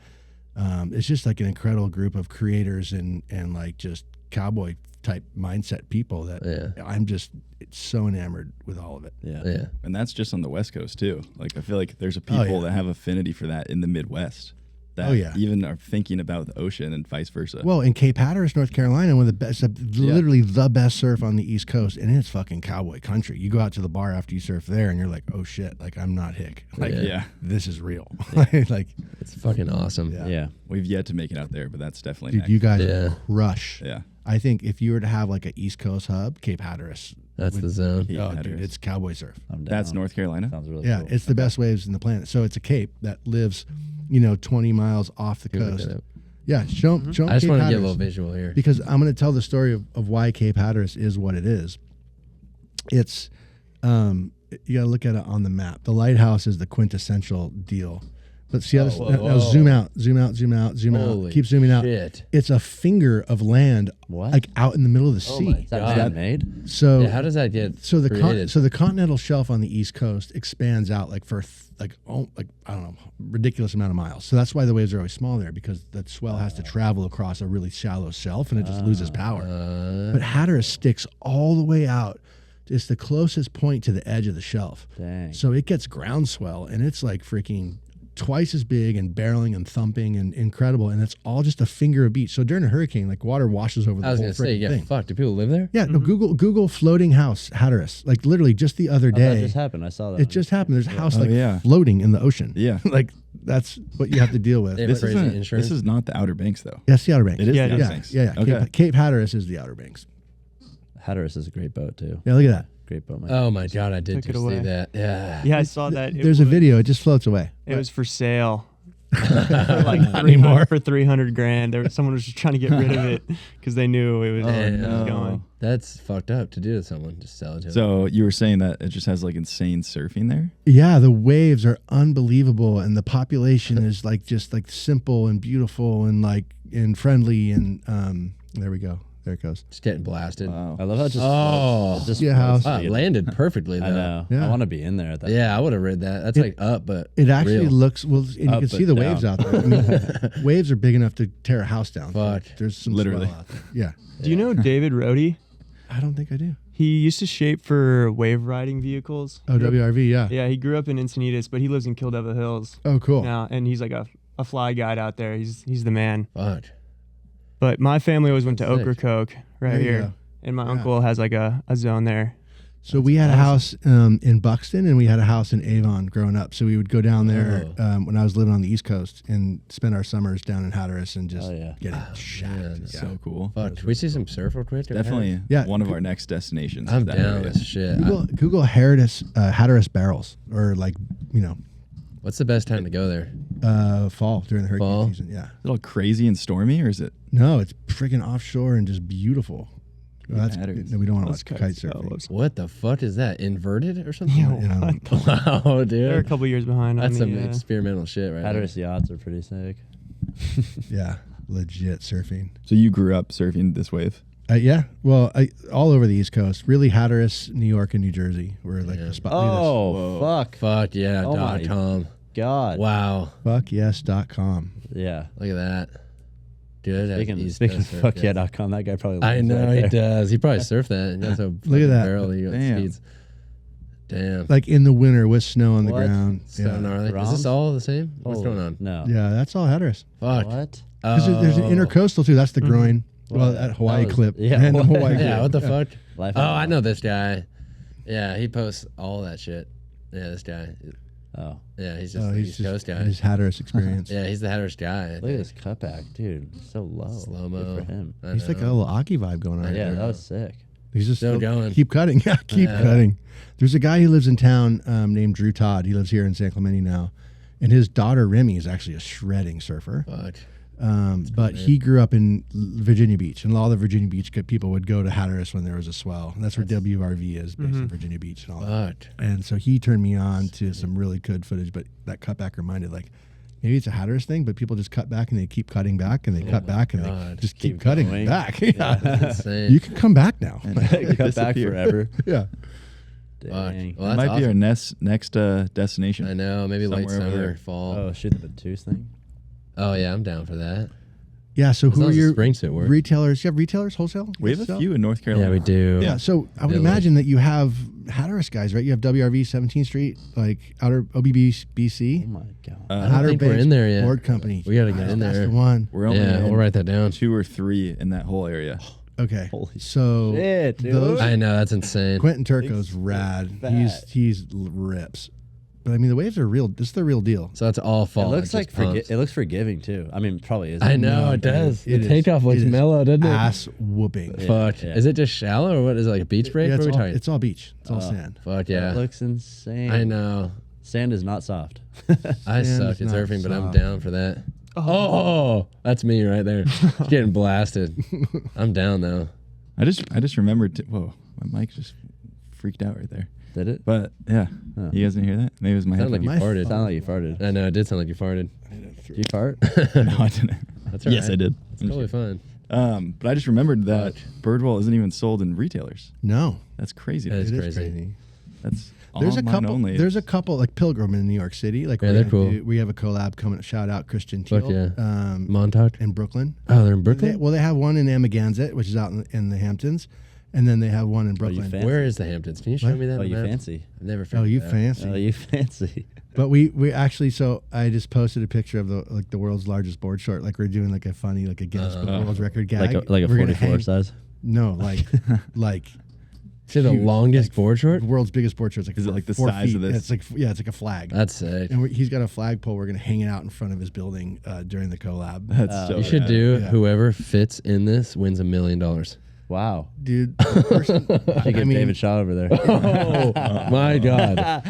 [SPEAKER 2] It's just like an incredible group of creators and like just cowboy type mindset people that I'm just so enamored with all of it.
[SPEAKER 1] Yeah.
[SPEAKER 4] And that's just on the West Coast too. Like I feel like there's a people that have affinity for that in the Midwest. That even are thinking about the ocean and vice versa.
[SPEAKER 2] Well, in Cape Hatteras, North Carolina, one of the best, literally the best surf on the East Coast, and it's fucking cowboy country. You go out to the bar after you surf there, and you're like, oh shit, like I'm not hick. Like, this is real. Like,
[SPEAKER 1] it's fucking awesome.
[SPEAKER 2] Yeah.
[SPEAKER 4] We've yet to make it out there, but that's definitely
[SPEAKER 2] dude, you guys crush.
[SPEAKER 4] Yeah.
[SPEAKER 2] I think if you were to have like an East Coast hub, Cape Hatteras.
[SPEAKER 1] That's the zone.
[SPEAKER 2] Dude, it's cowboy surf.
[SPEAKER 4] That's North Carolina.
[SPEAKER 3] Sounds really cool.
[SPEAKER 2] It's the best waves in the planet. So it's a cape that lives 20 miles off the coast. Yeah, show them
[SPEAKER 1] I just
[SPEAKER 2] Cape
[SPEAKER 1] want to get a
[SPEAKER 2] Hatteras.
[SPEAKER 1] little visual here.
[SPEAKER 2] Because I'm going to tell the story of why Cape Hatteras is what it is. It's you got to look at it on the map. The lighthouse is the quintessential deal. But see how this, now zoom out, zoom out, zoom out, zoom
[SPEAKER 1] Holy
[SPEAKER 2] out. Keep zooming out.
[SPEAKER 1] shit.
[SPEAKER 2] It's a finger of land,
[SPEAKER 3] What?
[SPEAKER 2] like out in the middle of the
[SPEAKER 1] Oh
[SPEAKER 2] sea.
[SPEAKER 1] my
[SPEAKER 3] Is that
[SPEAKER 1] God.
[SPEAKER 3] man-made?
[SPEAKER 2] So
[SPEAKER 1] Yeah, how does that get
[SPEAKER 2] so the
[SPEAKER 1] created?
[SPEAKER 2] so the continental shelf on the east coast expands out like for like I don't know, ridiculous amount of miles. So that's why the waves are always small there, because that swell has to travel across a really shallow shelf and it just loses power. But Hatteras sticks all the way out. It's the closest point to the edge of the shelf.
[SPEAKER 3] Dang.
[SPEAKER 2] So it gets ground swell and it's like freaking twice as big and barreling and thumping and incredible, and it's all just a finger of beach. So during a hurricane, like water washes over the
[SPEAKER 1] I was
[SPEAKER 2] whole
[SPEAKER 1] going to say,
[SPEAKER 2] freaking
[SPEAKER 1] yeah,
[SPEAKER 2] thing.
[SPEAKER 1] fuck. Do people live there?
[SPEAKER 2] Yeah, no, Google floating house Hatteras. Like literally just the other
[SPEAKER 3] Oh, that
[SPEAKER 2] day.
[SPEAKER 3] just happened. I saw that.
[SPEAKER 2] It just happened. There's a house
[SPEAKER 4] Oh,
[SPEAKER 2] like
[SPEAKER 4] yeah.
[SPEAKER 2] floating in the ocean.
[SPEAKER 4] Yeah.
[SPEAKER 2] Like that's what you have to deal with.
[SPEAKER 1] They have
[SPEAKER 4] This
[SPEAKER 1] crazy
[SPEAKER 4] isn't.
[SPEAKER 1] insurance.
[SPEAKER 4] This is not the Outer Banks though.
[SPEAKER 2] That's the Outer Banks.
[SPEAKER 4] It is
[SPEAKER 8] Yeah,
[SPEAKER 4] the
[SPEAKER 8] it
[SPEAKER 4] Outer
[SPEAKER 8] is.
[SPEAKER 4] Banks.
[SPEAKER 2] Yeah.
[SPEAKER 4] Okay.
[SPEAKER 2] Cape Hatteras is the Outer Banks.
[SPEAKER 3] Hatteras is a great boat too.
[SPEAKER 2] Yeah, look at that.
[SPEAKER 3] Great boat.
[SPEAKER 1] Oh my God, I did
[SPEAKER 8] Took it
[SPEAKER 1] just see
[SPEAKER 8] away.
[SPEAKER 1] that. Yeah.
[SPEAKER 8] Yeah, I saw that.
[SPEAKER 2] There's a video. It just floats away.
[SPEAKER 8] It was for sale. For like
[SPEAKER 2] anymore.
[SPEAKER 8] for $300,000. There, someone was just trying to get rid of it because they knew it was, it was going.
[SPEAKER 1] That's fucked up to do to someone. Just sell it to them.
[SPEAKER 4] So you were saying that it just has like insane surfing there?
[SPEAKER 2] Yeah, the waves are unbelievable, and the population is like just like simple and beautiful and like and friendly and there we go. There it goes.
[SPEAKER 1] Just getting blasted.
[SPEAKER 4] Wow.
[SPEAKER 3] I love how it just.
[SPEAKER 1] Oh.
[SPEAKER 3] floats. It just
[SPEAKER 2] Yeah,
[SPEAKER 3] floats
[SPEAKER 2] house.
[SPEAKER 3] to
[SPEAKER 1] Wow,
[SPEAKER 3] get-
[SPEAKER 1] landed perfectly though.
[SPEAKER 3] I know.
[SPEAKER 2] Yeah.
[SPEAKER 3] I want to be in there at that.
[SPEAKER 1] Yeah, I would have read that. That's like up, but
[SPEAKER 2] It actually
[SPEAKER 1] real.
[SPEAKER 2] looks well, and you
[SPEAKER 3] Up
[SPEAKER 2] can see
[SPEAKER 3] but
[SPEAKER 2] the waves
[SPEAKER 3] down.
[SPEAKER 2] out there. I mean, waves are big enough to tear a house down.
[SPEAKER 1] Fuck.
[SPEAKER 2] There's some
[SPEAKER 4] Literally.
[SPEAKER 2] swell out there. Yeah,
[SPEAKER 8] Do you know David Rohde?
[SPEAKER 2] I don't think I do.
[SPEAKER 8] He used to shape for wave riding vehicles.
[SPEAKER 2] Oh, WRV, yeah.
[SPEAKER 8] Yeah, he grew up in Encinitas, but he lives in Kill Devil Hills
[SPEAKER 2] Oh, cool.
[SPEAKER 8] now, and he's like a fly guide out there. He's the man.
[SPEAKER 1] Fuck.
[SPEAKER 8] But my family always went to
[SPEAKER 1] Sick.
[SPEAKER 8] Ocracoke right
[SPEAKER 2] There you
[SPEAKER 8] here,
[SPEAKER 2] go.
[SPEAKER 8] and my
[SPEAKER 2] Yeah.
[SPEAKER 8] uncle has like a zone there.
[SPEAKER 2] So we had a house in Buxton and we had a house in Avon growing up. So we would go down there when I was living on the East Coast and spend our summers down in Hatteras and just
[SPEAKER 3] Oh, yeah.
[SPEAKER 2] get it shattered.
[SPEAKER 1] man.
[SPEAKER 2] Yeah.
[SPEAKER 4] So cool.
[SPEAKER 1] Fuck. Should we see some surf real quick?
[SPEAKER 4] Definitely
[SPEAKER 2] Yeah.
[SPEAKER 4] one of our next destinations.
[SPEAKER 1] I'm
[SPEAKER 4] is that
[SPEAKER 1] down
[SPEAKER 4] area.
[SPEAKER 1] with shit.
[SPEAKER 2] Google Hatteras barrels or like,
[SPEAKER 1] What's the best time to go there?
[SPEAKER 2] fall during the hurricane
[SPEAKER 1] Fall?
[SPEAKER 2] season. Yeah.
[SPEAKER 4] Is it all crazy and stormy, or is it?
[SPEAKER 2] No, it's freaking offshore and just beautiful. Well, that's,
[SPEAKER 4] Hatteras.
[SPEAKER 2] no, we don't want to
[SPEAKER 8] Those
[SPEAKER 2] watch kite
[SPEAKER 8] kites,
[SPEAKER 2] surfing.
[SPEAKER 1] What the fuck is that? Inverted or something?
[SPEAKER 8] Yeah,
[SPEAKER 2] Yeah.
[SPEAKER 1] Wow,
[SPEAKER 8] They're a
[SPEAKER 1] dude.
[SPEAKER 8] couple years behind
[SPEAKER 1] That's
[SPEAKER 8] on
[SPEAKER 1] some
[SPEAKER 8] the.
[SPEAKER 1] experimental shit right
[SPEAKER 3] Hatteras yachts are pretty sick.
[SPEAKER 2] Yeah, legit surfing.
[SPEAKER 4] So you grew up surfing this wave?
[SPEAKER 2] Yeah, well, all over the East Coast. Really, Hatteras, New York, and New Jersey were like the spot.
[SPEAKER 3] Oh fuck!
[SPEAKER 1] Fuck yeah,
[SPEAKER 3] Oh my
[SPEAKER 1] .com.
[SPEAKER 3] God.
[SPEAKER 1] Wow.
[SPEAKER 2] Fuckyes.com.
[SPEAKER 3] Yeah.
[SPEAKER 1] Look at that. Dude,
[SPEAKER 3] Speaking of fuckyeah.com, that guy probably.
[SPEAKER 1] I
[SPEAKER 3] lives
[SPEAKER 1] know
[SPEAKER 3] right
[SPEAKER 1] he
[SPEAKER 3] there.
[SPEAKER 1] does. He probably surfed that. And that's a
[SPEAKER 2] Look at that.
[SPEAKER 1] barrel he
[SPEAKER 4] Damn.
[SPEAKER 1] speeds. Damn.
[SPEAKER 2] Like in the winter with snow on the
[SPEAKER 3] What?
[SPEAKER 2] ground.
[SPEAKER 1] So
[SPEAKER 2] Yeah.
[SPEAKER 1] gnarly. Is
[SPEAKER 3] Roms?
[SPEAKER 1] this all the same? What's
[SPEAKER 3] Holy-
[SPEAKER 1] going on?
[SPEAKER 3] No.
[SPEAKER 2] Yeah, that's all Hatteras.
[SPEAKER 1] Fuck.
[SPEAKER 3] What?
[SPEAKER 2] 'Cause there's an intercoastal too. That's the groin. Well,
[SPEAKER 3] Well,
[SPEAKER 2] that Hawaii
[SPEAKER 3] that was-
[SPEAKER 2] clip.
[SPEAKER 3] yeah,
[SPEAKER 2] And the
[SPEAKER 3] what?
[SPEAKER 2] Hawaii clip.
[SPEAKER 1] Yeah, what the fuck?
[SPEAKER 3] Life
[SPEAKER 1] Oh,
[SPEAKER 3] on
[SPEAKER 1] I
[SPEAKER 3] Mars.
[SPEAKER 1] know this guy. Yeah, he posts all that shit. Yeah, this guy.
[SPEAKER 3] Oh,
[SPEAKER 1] Yeah, he's just
[SPEAKER 2] Oh,
[SPEAKER 1] the
[SPEAKER 2] he's
[SPEAKER 1] East
[SPEAKER 2] just
[SPEAKER 1] Coast guy.
[SPEAKER 2] his Hatteras experience.
[SPEAKER 1] Yeah, he's the Hatteras guy.
[SPEAKER 3] look at this cutback, dude. So low.
[SPEAKER 1] Slow-mo.
[SPEAKER 3] Good for him.
[SPEAKER 1] I
[SPEAKER 2] He's like a
[SPEAKER 1] know.
[SPEAKER 2] little Aki vibe going on.
[SPEAKER 3] Yeah,
[SPEAKER 2] there.
[SPEAKER 3] that was sick.
[SPEAKER 2] He's just
[SPEAKER 1] Still going.
[SPEAKER 2] Keep cutting. Yeah, keep
[SPEAKER 1] Yeah.
[SPEAKER 2] cutting. There's a guy who lives in town named Drew Todd. He lives here in San Clemente now. And his daughter Remy is actually a shredding surfer.
[SPEAKER 1] Fuck.
[SPEAKER 2] But he grew up in Virginia Beach, and all the Virginia Beach people would go to Hatteras when there was a swell. And that's where WRV is, based in Virginia Beach and all that.
[SPEAKER 1] Fuck.
[SPEAKER 2] And so he turned me on to some really good footage, but that cutback reminded like maybe it's a Hatteras thing, but people just cut back and they keep cutting back and they cut back and they
[SPEAKER 1] God.
[SPEAKER 2] just keep
[SPEAKER 3] Keep
[SPEAKER 2] cutting
[SPEAKER 3] going.
[SPEAKER 2] back.
[SPEAKER 1] That's
[SPEAKER 2] Yeah.
[SPEAKER 1] insane.
[SPEAKER 2] You can come back now.
[SPEAKER 3] Cut back
[SPEAKER 4] Disappear.
[SPEAKER 3] forever.
[SPEAKER 2] Yeah.
[SPEAKER 1] Fuck.
[SPEAKER 3] Dang.
[SPEAKER 1] Well,
[SPEAKER 4] That
[SPEAKER 1] that's
[SPEAKER 4] might be our
[SPEAKER 1] awesome.
[SPEAKER 4] next destination.
[SPEAKER 1] I know. Maybe late
[SPEAKER 4] Somewhere over
[SPEAKER 1] summer,
[SPEAKER 4] there.
[SPEAKER 1] fall.
[SPEAKER 3] Oh, shoot the Ventus thing.
[SPEAKER 1] Oh, yeah, I'm down for that.
[SPEAKER 2] Yeah. So
[SPEAKER 1] As
[SPEAKER 2] who
[SPEAKER 1] long
[SPEAKER 2] are
[SPEAKER 1] as the
[SPEAKER 2] your
[SPEAKER 1] spring suit works.
[SPEAKER 2] retailers? You have retailers, wholesale?
[SPEAKER 4] We have a
[SPEAKER 2] Sell?
[SPEAKER 4] few in North Carolina.
[SPEAKER 1] Yeah, we do.
[SPEAKER 2] Yeah. So I would
[SPEAKER 1] Village.
[SPEAKER 2] imagine that you have Hatteras guys, right? You have WRV 17th Street, like outer OBB
[SPEAKER 3] Oh
[SPEAKER 2] BC.
[SPEAKER 3] my God.
[SPEAKER 1] I don't think we're in there yet.
[SPEAKER 2] Board Company.
[SPEAKER 1] We gotta get in
[SPEAKER 2] That's
[SPEAKER 1] there.
[SPEAKER 2] the one.
[SPEAKER 4] We're only
[SPEAKER 1] Yeah,
[SPEAKER 4] in
[SPEAKER 1] we'll write that down.
[SPEAKER 4] 2 or 3 in that whole area.
[SPEAKER 2] Okay.
[SPEAKER 3] Holy
[SPEAKER 2] So
[SPEAKER 3] shit, dude.
[SPEAKER 2] those-
[SPEAKER 1] I know, that's insane.
[SPEAKER 2] Quentin Turco's rad.
[SPEAKER 3] fat.
[SPEAKER 2] He's rips. But I mean, the waves are real. This is the real deal.
[SPEAKER 1] So that's all
[SPEAKER 3] It
[SPEAKER 1] fall.
[SPEAKER 3] looks
[SPEAKER 1] It
[SPEAKER 3] like
[SPEAKER 1] just pumps.
[SPEAKER 3] it looks forgiving too. I mean, probably is.
[SPEAKER 1] I know,
[SPEAKER 2] No,
[SPEAKER 1] it does.
[SPEAKER 2] it
[SPEAKER 1] The
[SPEAKER 2] is-
[SPEAKER 1] takeoff looks
[SPEAKER 2] it is
[SPEAKER 1] mellow, doesn't it?
[SPEAKER 2] Ass whooping.
[SPEAKER 3] Yeah.
[SPEAKER 1] Fuck.
[SPEAKER 3] yeah.
[SPEAKER 1] Is it just shallow or what? Is it like a beach break?
[SPEAKER 2] Yeah,
[SPEAKER 1] What
[SPEAKER 2] it's,
[SPEAKER 1] are we
[SPEAKER 2] all,
[SPEAKER 1] talking?
[SPEAKER 2] it's all beach. It's all sand.
[SPEAKER 1] Fuck
[SPEAKER 3] That
[SPEAKER 1] yeah.
[SPEAKER 3] looks insane.
[SPEAKER 1] I know.
[SPEAKER 3] Sand is not soft.
[SPEAKER 1] I
[SPEAKER 2] Sand
[SPEAKER 1] suck
[SPEAKER 2] is
[SPEAKER 1] at
[SPEAKER 2] not
[SPEAKER 1] surfing, but I'm
[SPEAKER 2] soft.
[SPEAKER 1] down for that. Oh, that's me right there. Getting blasted. I'm down though.
[SPEAKER 4] I just remembered. Whoa, my mic just freaked out right there.
[SPEAKER 3] Did it?
[SPEAKER 4] But yeah,
[SPEAKER 3] Huh.
[SPEAKER 4] you guys didn't hear that? Maybe it was my
[SPEAKER 1] Sounded like
[SPEAKER 4] headphones.
[SPEAKER 1] you farted.
[SPEAKER 3] Sounded like you farted.
[SPEAKER 1] I know, it did sound like you farted.
[SPEAKER 3] Did you fart?
[SPEAKER 4] No, I didn't.
[SPEAKER 1] That's all
[SPEAKER 4] Yes,
[SPEAKER 1] right.
[SPEAKER 4] I did.
[SPEAKER 1] It's totally fine.
[SPEAKER 4] But I just remembered that Birdwell isn't even sold in retailers.
[SPEAKER 2] No,
[SPEAKER 4] That's crazy.
[SPEAKER 1] That is
[SPEAKER 2] it
[SPEAKER 1] crazy.
[SPEAKER 4] That's
[SPEAKER 2] There's a
[SPEAKER 4] online
[SPEAKER 2] couple.
[SPEAKER 4] only.
[SPEAKER 2] There's a couple like Pilgrim in New York City. Like
[SPEAKER 1] Yeah,
[SPEAKER 2] we're
[SPEAKER 1] they're
[SPEAKER 2] gonna
[SPEAKER 1] cool.
[SPEAKER 2] we have a collab coming. Shout out Christian Teal.
[SPEAKER 1] Fuck yeah. Montauk.
[SPEAKER 2] In Brooklyn.
[SPEAKER 1] Oh, they're in Brooklyn?
[SPEAKER 2] They have one in Amagansett, which is out in the Hamptons, and then they have one in
[SPEAKER 3] you
[SPEAKER 2] Brooklyn.
[SPEAKER 3] fancy?
[SPEAKER 1] Where is the Hamptons? Can you show
[SPEAKER 2] What?
[SPEAKER 1] me that?
[SPEAKER 3] Oh,
[SPEAKER 1] on
[SPEAKER 3] you
[SPEAKER 1] the map?
[SPEAKER 3] fancy.
[SPEAKER 1] I've never
[SPEAKER 2] Oh,
[SPEAKER 1] figured
[SPEAKER 2] you
[SPEAKER 1] that.
[SPEAKER 2] fancy.
[SPEAKER 3] Oh, you fancy.
[SPEAKER 2] But we actually, so I just posted a picture of the world's largest board short. Like we're doing like a funny, like a Guinness Book World Record gag.
[SPEAKER 3] Like a
[SPEAKER 2] We're gonna
[SPEAKER 3] 44
[SPEAKER 2] hang-
[SPEAKER 3] size.
[SPEAKER 2] No, like
[SPEAKER 1] See the
[SPEAKER 2] huge,
[SPEAKER 1] longest
[SPEAKER 2] like,
[SPEAKER 1] board short?
[SPEAKER 2] the world's biggest board short. Like
[SPEAKER 4] Is it like the
[SPEAKER 2] 4
[SPEAKER 4] size
[SPEAKER 2] feet.
[SPEAKER 4] of this?
[SPEAKER 2] It's like it's like a flag.
[SPEAKER 1] That's sick.
[SPEAKER 2] And he's got a flagpole. We're gonna hang it out in front of his building during the collab.
[SPEAKER 4] That's so
[SPEAKER 1] You should
[SPEAKER 4] rad.
[SPEAKER 1] do
[SPEAKER 2] Yeah.
[SPEAKER 1] whoever fits in this wins $1 million.
[SPEAKER 3] Wow.
[SPEAKER 2] Dude. The person,
[SPEAKER 3] Should get David Shaw over there.
[SPEAKER 1] Oh my god.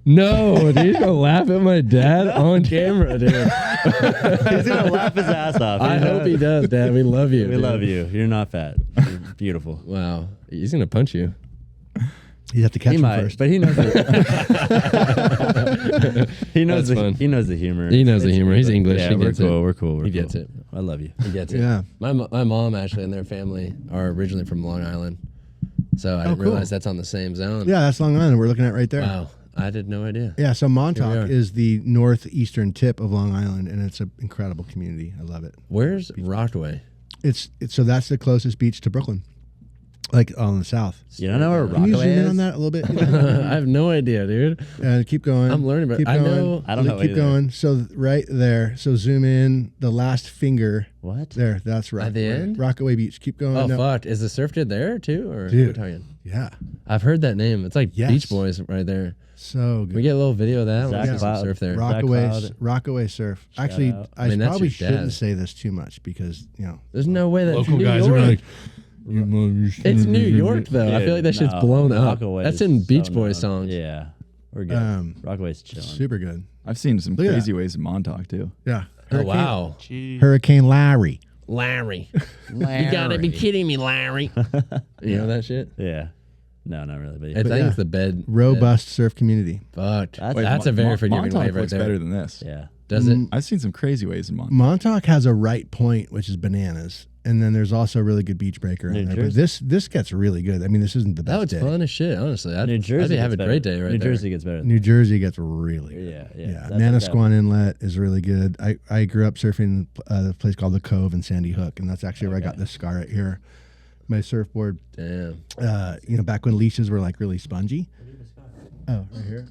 [SPEAKER 1] No, dude, he's gonna laugh at my dad on camera, dude.
[SPEAKER 3] He's gonna laugh his ass off.
[SPEAKER 1] I hope he does, Dad. We love you.
[SPEAKER 3] We
[SPEAKER 1] dude.
[SPEAKER 3] love you. You're not fat. You're beautiful.
[SPEAKER 1] Wow, he's gonna punch you.
[SPEAKER 2] you have to catch
[SPEAKER 3] He
[SPEAKER 2] him
[SPEAKER 3] might,
[SPEAKER 2] first.
[SPEAKER 3] but he knows. He knows.
[SPEAKER 1] That's fun.
[SPEAKER 3] He knows the humor.
[SPEAKER 1] He knows the humor. He's English.
[SPEAKER 3] Yeah,
[SPEAKER 1] He
[SPEAKER 3] we're
[SPEAKER 1] gets
[SPEAKER 3] cool.
[SPEAKER 1] it.
[SPEAKER 3] We're cool. We're
[SPEAKER 1] He
[SPEAKER 3] cool.
[SPEAKER 1] gets it.
[SPEAKER 3] I love you.
[SPEAKER 1] He gets it.
[SPEAKER 2] Yeah.
[SPEAKER 1] My mom actually and their family are originally from Long Island, so I didn't
[SPEAKER 2] cool.
[SPEAKER 1] realize that's on the same zone.
[SPEAKER 2] Yeah, that's Long Island. We're looking at right there.
[SPEAKER 1] Wow, I had no idea.
[SPEAKER 2] Yeah, so
[SPEAKER 1] Here we
[SPEAKER 2] Montauk
[SPEAKER 1] are.
[SPEAKER 2] is the northeastern tip of Long Island, and it's an incredible community. I love it.
[SPEAKER 1] Where's Rockaway?
[SPEAKER 2] It's so that's the closest beach to Brooklyn, like on the south.
[SPEAKER 3] You don't know where
[SPEAKER 2] Can you zoom
[SPEAKER 3] Rockaway
[SPEAKER 2] in on
[SPEAKER 3] is?
[SPEAKER 2] that a little bit?
[SPEAKER 1] I have no idea, dude.
[SPEAKER 2] Keep going.
[SPEAKER 1] I'm learning about-
[SPEAKER 2] Keep
[SPEAKER 1] I
[SPEAKER 2] going.
[SPEAKER 1] know-
[SPEAKER 3] I don't know
[SPEAKER 2] Keep
[SPEAKER 3] either.
[SPEAKER 2] going. So right there. So zoom in. The last finger
[SPEAKER 3] What?
[SPEAKER 2] there. That's right.
[SPEAKER 1] At the end?
[SPEAKER 2] Rockaway Beach. Keep going.
[SPEAKER 1] Oh
[SPEAKER 2] No.
[SPEAKER 1] fuck! Is the surf kid there too, or
[SPEAKER 2] Dude.
[SPEAKER 1] who are we talking?
[SPEAKER 2] Yeah.
[SPEAKER 1] I've heard that name. It's like
[SPEAKER 2] Yes.
[SPEAKER 1] Beach Boys right there.
[SPEAKER 2] So good.
[SPEAKER 1] We get a little video of that.
[SPEAKER 3] Zach
[SPEAKER 1] We'll see some
[SPEAKER 3] Cloud.
[SPEAKER 1] surf there.
[SPEAKER 2] Rockaway,
[SPEAKER 3] Cloud.
[SPEAKER 2] Rockaway surf. Actually,
[SPEAKER 3] out.
[SPEAKER 2] I,
[SPEAKER 1] I mean, that's
[SPEAKER 2] probably
[SPEAKER 1] your
[SPEAKER 2] shouldn't
[SPEAKER 1] dad.
[SPEAKER 2] say this too much because
[SPEAKER 1] There's no way that
[SPEAKER 2] local
[SPEAKER 1] New
[SPEAKER 2] guys
[SPEAKER 1] York.
[SPEAKER 2] are like,
[SPEAKER 1] It's New York though. I feel like that shit's
[SPEAKER 3] No,
[SPEAKER 1] blown up.
[SPEAKER 3] Rockaway
[SPEAKER 1] That's
[SPEAKER 3] is
[SPEAKER 1] in Beach
[SPEAKER 3] so
[SPEAKER 1] Boys
[SPEAKER 3] known.
[SPEAKER 1] songs.
[SPEAKER 3] Yeah, we're good. Rockaway's chilling.
[SPEAKER 2] super good.
[SPEAKER 4] I've seen some
[SPEAKER 2] Look at
[SPEAKER 4] crazy ways in Montauk too.
[SPEAKER 2] Yeah.
[SPEAKER 1] Oh wow,
[SPEAKER 8] Gee.
[SPEAKER 2] Hurricane Larry.
[SPEAKER 1] Larry, you gotta be kidding me, Larry. You know that shit?
[SPEAKER 3] Yeah. No, not really. But yeah.
[SPEAKER 1] I think
[SPEAKER 2] yeah.
[SPEAKER 1] it's the bed.
[SPEAKER 2] Robust surf community.
[SPEAKER 1] Fuck.
[SPEAKER 3] That's-
[SPEAKER 1] That's a very forgiving
[SPEAKER 4] Montauk
[SPEAKER 1] wave right
[SPEAKER 4] looks
[SPEAKER 1] there.
[SPEAKER 4] better than this.
[SPEAKER 3] Yeah.
[SPEAKER 1] Does it?
[SPEAKER 4] I've seen some crazy ways in Montauk.
[SPEAKER 2] Montauk has a right point, which is bananas. And then there's also a really good beach breaker in
[SPEAKER 3] New
[SPEAKER 2] there.
[SPEAKER 3] Jersey.
[SPEAKER 2] But this gets really good. I mean, this isn't the
[SPEAKER 1] That
[SPEAKER 2] best
[SPEAKER 1] looks
[SPEAKER 2] day.
[SPEAKER 1] fun as shit. Honestly, I'd
[SPEAKER 3] New Jersey
[SPEAKER 1] I'd have a
[SPEAKER 3] gets
[SPEAKER 1] great
[SPEAKER 3] better.
[SPEAKER 1] day right
[SPEAKER 3] New
[SPEAKER 1] there.
[SPEAKER 3] Jersey gets better.
[SPEAKER 2] New Jersey gets really good.
[SPEAKER 3] Yeah.
[SPEAKER 2] Yeah,
[SPEAKER 3] That's like
[SPEAKER 2] Manasquan Inlet is really good. I grew up surfing a place called the Cove in Sandy Hook, and that's actually where I got this scar right here. My surfboard,
[SPEAKER 1] Damn.
[SPEAKER 2] back when leashes were like really spongy. Oh, right here.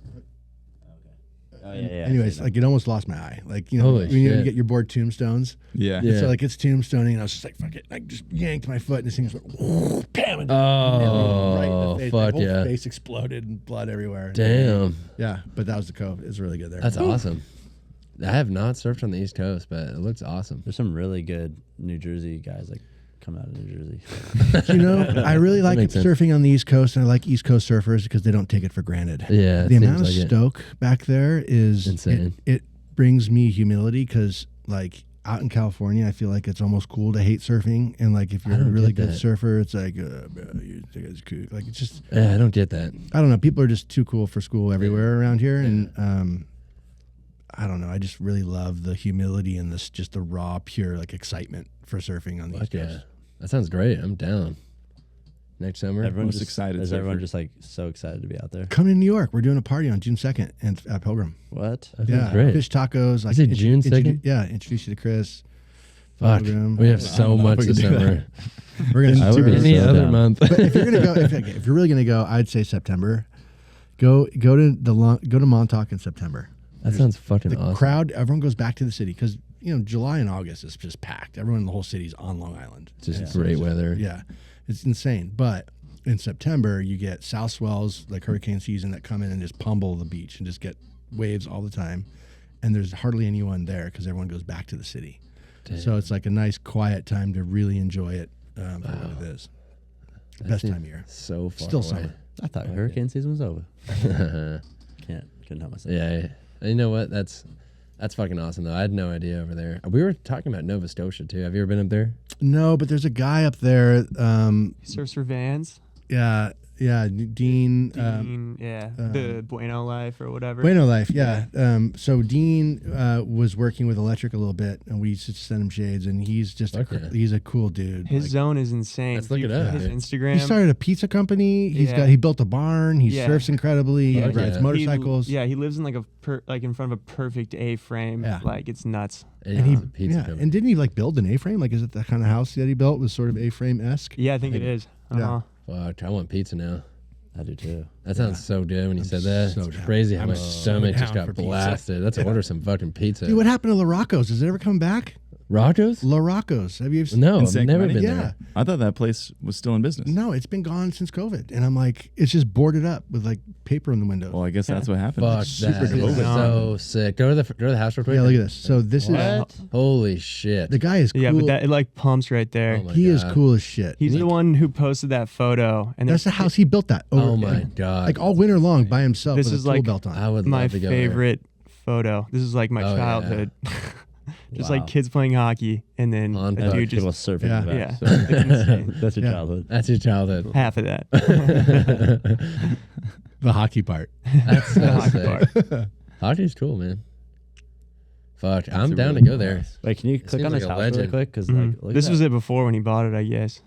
[SPEAKER 3] Oh, yeah.
[SPEAKER 2] Anyways, like it almost lost my eye. Like
[SPEAKER 1] Holy
[SPEAKER 2] when you
[SPEAKER 1] shit.
[SPEAKER 2] get your board tombstones.
[SPEAKER 4] Yeah.
[SPEAKER 1] Yeah.
[SPEAKER 2] So like it's tombstoning, and I was just like, fuck it. I just yanked my foot, and this thing just went, bam, and
[SPEAKER 1] Oh,
[SPEAKER 2] right in the face.
[SPEAKER 1] fuck
[SPEAKER 2] my whole
[SPEAKER 1] yeah.
[SPEAKER 2] face exploded and blood everywhere.
[SPEAKER 1] Damn.
[SPEAKER 2] Yeah, but that was the Cove. It was really good there.
[SPEAKER 1] That's awesome. I have not surfed on the East Coast, but it looks awesome.
[SPEAKER 3] There's some really good New Jersey guys that come out of New Jersey.
[SPEAKER 2] I really like
[SPEAKER 1] makes sense.
[SPEAKER 2] surfing on the East Coast, and I like East Coast surfers because they don't take it for granted.
[SPEAKER 1] Yeah, it
[SPEAKER 2] the
[SPEAKER 1] seems
[SPEAKER 2] amount of
[SPEAKER 1] like it.
[SPEAKER 2] stoke back there is
[SPEAKER 1] Insane.
[SPEAKER 2] It brings me humility because, like, out in California, I feel like it's almost cool to hate surfing, and like if you're a
[SPEAKER 1] don't
[SPEAKER 2] really
[SPEAKER 1] get
[SPEAKER 2] good
[SPEAKER 1] that.
[SPEAKER 2] surfer, it's like, bro, you think it's cool. Like it's just,
[SPEAKER 1] Yeah, I don't get that.
[SPEAKER 2] I don't know. People are just too cool for school everywhere around here, and I don't know. I just really love the humility and this just the raw, pure like excitement for surfing on the East
[SPEAKER 1] Fuck yeah.
[SPEAKER 2] Coast.
[SPEAKER 1] That sounds great. I'm down. Next summer.
[SPEAKER 3] Everyone's
[SPEAKER 4] Most
[SPEAKER 3] just
[SPEAKER 4] excited
[SPEAKER 3] Is everyone
[SPEAKER 4] surfer.
[SPEAKER 3] just like so excited to be out there?
[SPEAKER 2] Come to New York. We're doing a party on June 2nd at Pilgrim.
[SPEAKER 3] What?
[SPEAKER 1] That sounds
[SPEAKER 2] Yeah,
[SPEAKER 1] great.
[SPEAKER 2] fish tacos. Like
[SPEAKER 1] Is it June 2nd?
[SPEAKER 2] Yeah, introduce you to Chris.
[SPEAKER 1] Fuck.
[SPEAKER 2] Pilgrim.
[SPEAKER 1] We have
[SPEAKER 4] I
[SPEAKER 1] so
[SPEAKER 4] don't know if
[SPEAKER 1] much
[SPEAKER 4] we can
[SPEAKER 1] this
[SPEAKER 4] do that.
[SPEAKER 1] summer.
[SPEAKER 2] We're gonna
[SPEAKER 3] I would be
[SPEAKER 1] Any
[SPEAKER 3] so
[SPEAKER 1] other
[SPEAKER 3] down.
[SPEAKER 1] month.
[SPEAKER 2] But if you're gonna go, if you're really gonna go, I'd say September. Go to Montauk in September.
[SPEAKER 1] That sounds fucking
[SPEAKER 2] The
[SPEAKER 1] awesome.
[SPEAKER 2] crowd, everyone goes back to the city because July and August is just packed. Everyone in the whole city's on Long Island.
[SPEAKER 1] Just great weather.
[SPEAKER 2] Yeah, it's insane. But in September, you get south swells like hurricane season that come in and just pummel the beach and just get waves all the time. And there's hardly anyone there because everyone goes back to the city.
[SPEAKER 1] Damn.
[SPEAKER 2] So it's like a nice quiet time to really enjoy it for what it is.
[SPEAKER 1] That
[SPEAKER 2] Best
[SPEAKER 1] seems
[SPEAKER 2] time of year.
[SPEAKER 1] So far
[SPEAKER 2] Still
[SPEAKER 1] away.
[SPEAKER 2] summer.
[SPEAKER 3] I thought hurricane season was over. Couldn't help myself.
[SPEAKER 1] Yeah. You know what? That's fucking awesome though. I had no idea over there. We were talking about Nova Scotia too. Have you ever been up there?
[SPEAKER 2] No, but there's a guy up there.
[SPEAKER 8] He surfs for Vans.
[SPEAKER 2] Yeah, Dean.
[SPEAKER 8] The Bueno Life or whatever.
[SPEAKER 2] Bueno Life, yeah. So Dean was working with Electric a little bit, and we used to send him shades, and he's just he's a cool dude.
[SPEAKER 8] His zone is insane.
[SPEAKER 1] Let's look it up.
[SPEAKER 8] His
[SPEAKER 1] dude.
[SPEAKER 8] Instagram.
[SPEAKER 2] He started a pizza company. He built a barn. He surfs incredibly. He
[SPEAKER 1] Fuck
[SPEAKER 2] rides
[SPEAKER 1] yeah.
[SPEAKER 2] motorcycles.
[SPEAKER 8] He lives in like in front of a perfect A-frame.
[SPEAKER 2] Yeah.
[SPEAKER 8] Like it's nuts.
[SPEAKER 2] And he
[SPEAKER 1] pizza company.
[SPEAKER 2] and didn't he like build an A-frame? Like, is it the kind of house that he built was sort of A-frame-esque?
[SPEAKER 8] Yeah, I think it is.
[SPEAKER 2] Yeah.
[SPEAKER 1] Fuck, I want pizza now.
[SPEAKER 3] I do too.
[SPEAKER 1] That sounds so good when you said that.
[SPEAKER 2] so
[SPEAKER 1] It's
[SPEAKER 2] down.
[SPEAKER 1] crazy how
[SPEAKER 2] I'm
[SPEAKER 1] my
[SPEAKER 2] so
[SPEAKER 1] stomach just
[SPEAKER 2] down
[SPEAKER 1] got
[SPEAKER 2] for pizza.
[SPEAKER 1] blasted. Let's order some fucking pizza.
[SPEAKER 2] Dude, what happened to La Rocco's? Does it ever come back?
[SPEAKER 1] Rocco's?
[SPEAKER 2] La Rocco's. Have you ever
[SPEAKER 1] No,
[SPEAKER 4] In
[SPEAKER 1] I've
[SPEAKER 4] San
[SPEAKER 1] never
[SPEAKER 4] Clemente?
[SPEAKER 1] been
[SPEAKER 2] Yeah.
[SPEAKER 1] there.
[SPEAKER 4] I thought that place was still in business.
[SPEAKER 2] No, it's been gone since COVID. And I'm like, it's just boarded up with like paper in the windows.
[SPEAKER 4] Well, I guess that's what happened.
[SPEAKER 1] Fuck,
[SPEAKER 2] super
[SPEAKER 1] that is
[SPEAKER 2] cool.
[SPEAKER 1] so sick. Go to the house real quick.
[SPEAKER 2] Yeah, look at this. So this is
[SPEAKER 1] Holy shit.
[SPEAKER 2] the guy is cool.
[SPEAKER 8] Yeah, but it like pumps right there.
[SPEAKER 1] Oh my
[SPEAKER 2] he is
[SPEAKER 1] God.
[SPEAKER 2] cool as shit.
[SPEAKER 8] He's the one who posted that photo, and
[SPEAKER 2] That's the house he built that.
[SPEAKER 1] Oh my God.
[SPEAKER 2] Like all winter long by himself
[SPEAKER 8] This
[SPEAKER 2] with
[SPEAKER 8] is
[SPEAKER 2] a tool
[SPEAKER 8] like
[SPEAKER 2] belt on.
[SPEAKER 1] I would
[SPEAKER 8] my
[SPEAKER 1] love to go there.
[SPEAKER 8] favorite photo. This is like my
[SPEAKER 1] Oh, yeah.
[SPEAKER 8] childhood. Just
[SPEAKER 3] Wow.
[SPEAKER 8] like kids playing hockey, and then
[SPEAKER 1] On
[SPEAKER 8] a
[SPEAKER 1] puck.
[SPEAKER 8] dude
[SPEAKER 3] People
[SPEAKER 8] just
[SPEAKER 3] surfing.
[SPEAKER 2] Yeah.
[SPEAKER 3] in the
[SPEAKER 8] yeah,
[SPEAKER 3] back.
[SPEAKER 8] it's insane.
[SPEAKER 3] That's your
[SPEAKER 2] Yeah.
[SPEAKER 3] childhood.
[SPEAKER 1] That's your childhood.
[SPEAKER 8] Half of that.
[SPEAKER 2] The hockey part.
[SPEAKER 1] That's so
[SPEAKER 8] Hockey
[SPEAKER 1] sick.
[SPEAKER 8] part.
[SPEAKER 1] Hockey's cool, man. Fuck, I'm down to go there.
[SPEAKER 3] Wait, can you click
[SPEAKER 1] seems
[SPEAKER 3] on his
[SPEAKER 1] like a
[SPEAKER 3] house really
[SPEAKER 1] legend.
[SPEAKER 3] quick? Because
[SPEAKER 8] Mhm.
[SPEAKER 3] like, look
[SPEAKER 8] This
[SPEAKER 3] at
[SPEAKER 8] was
[SPEAKER 3] that.
[SPEAKER 8] it before when he bought it, I guess.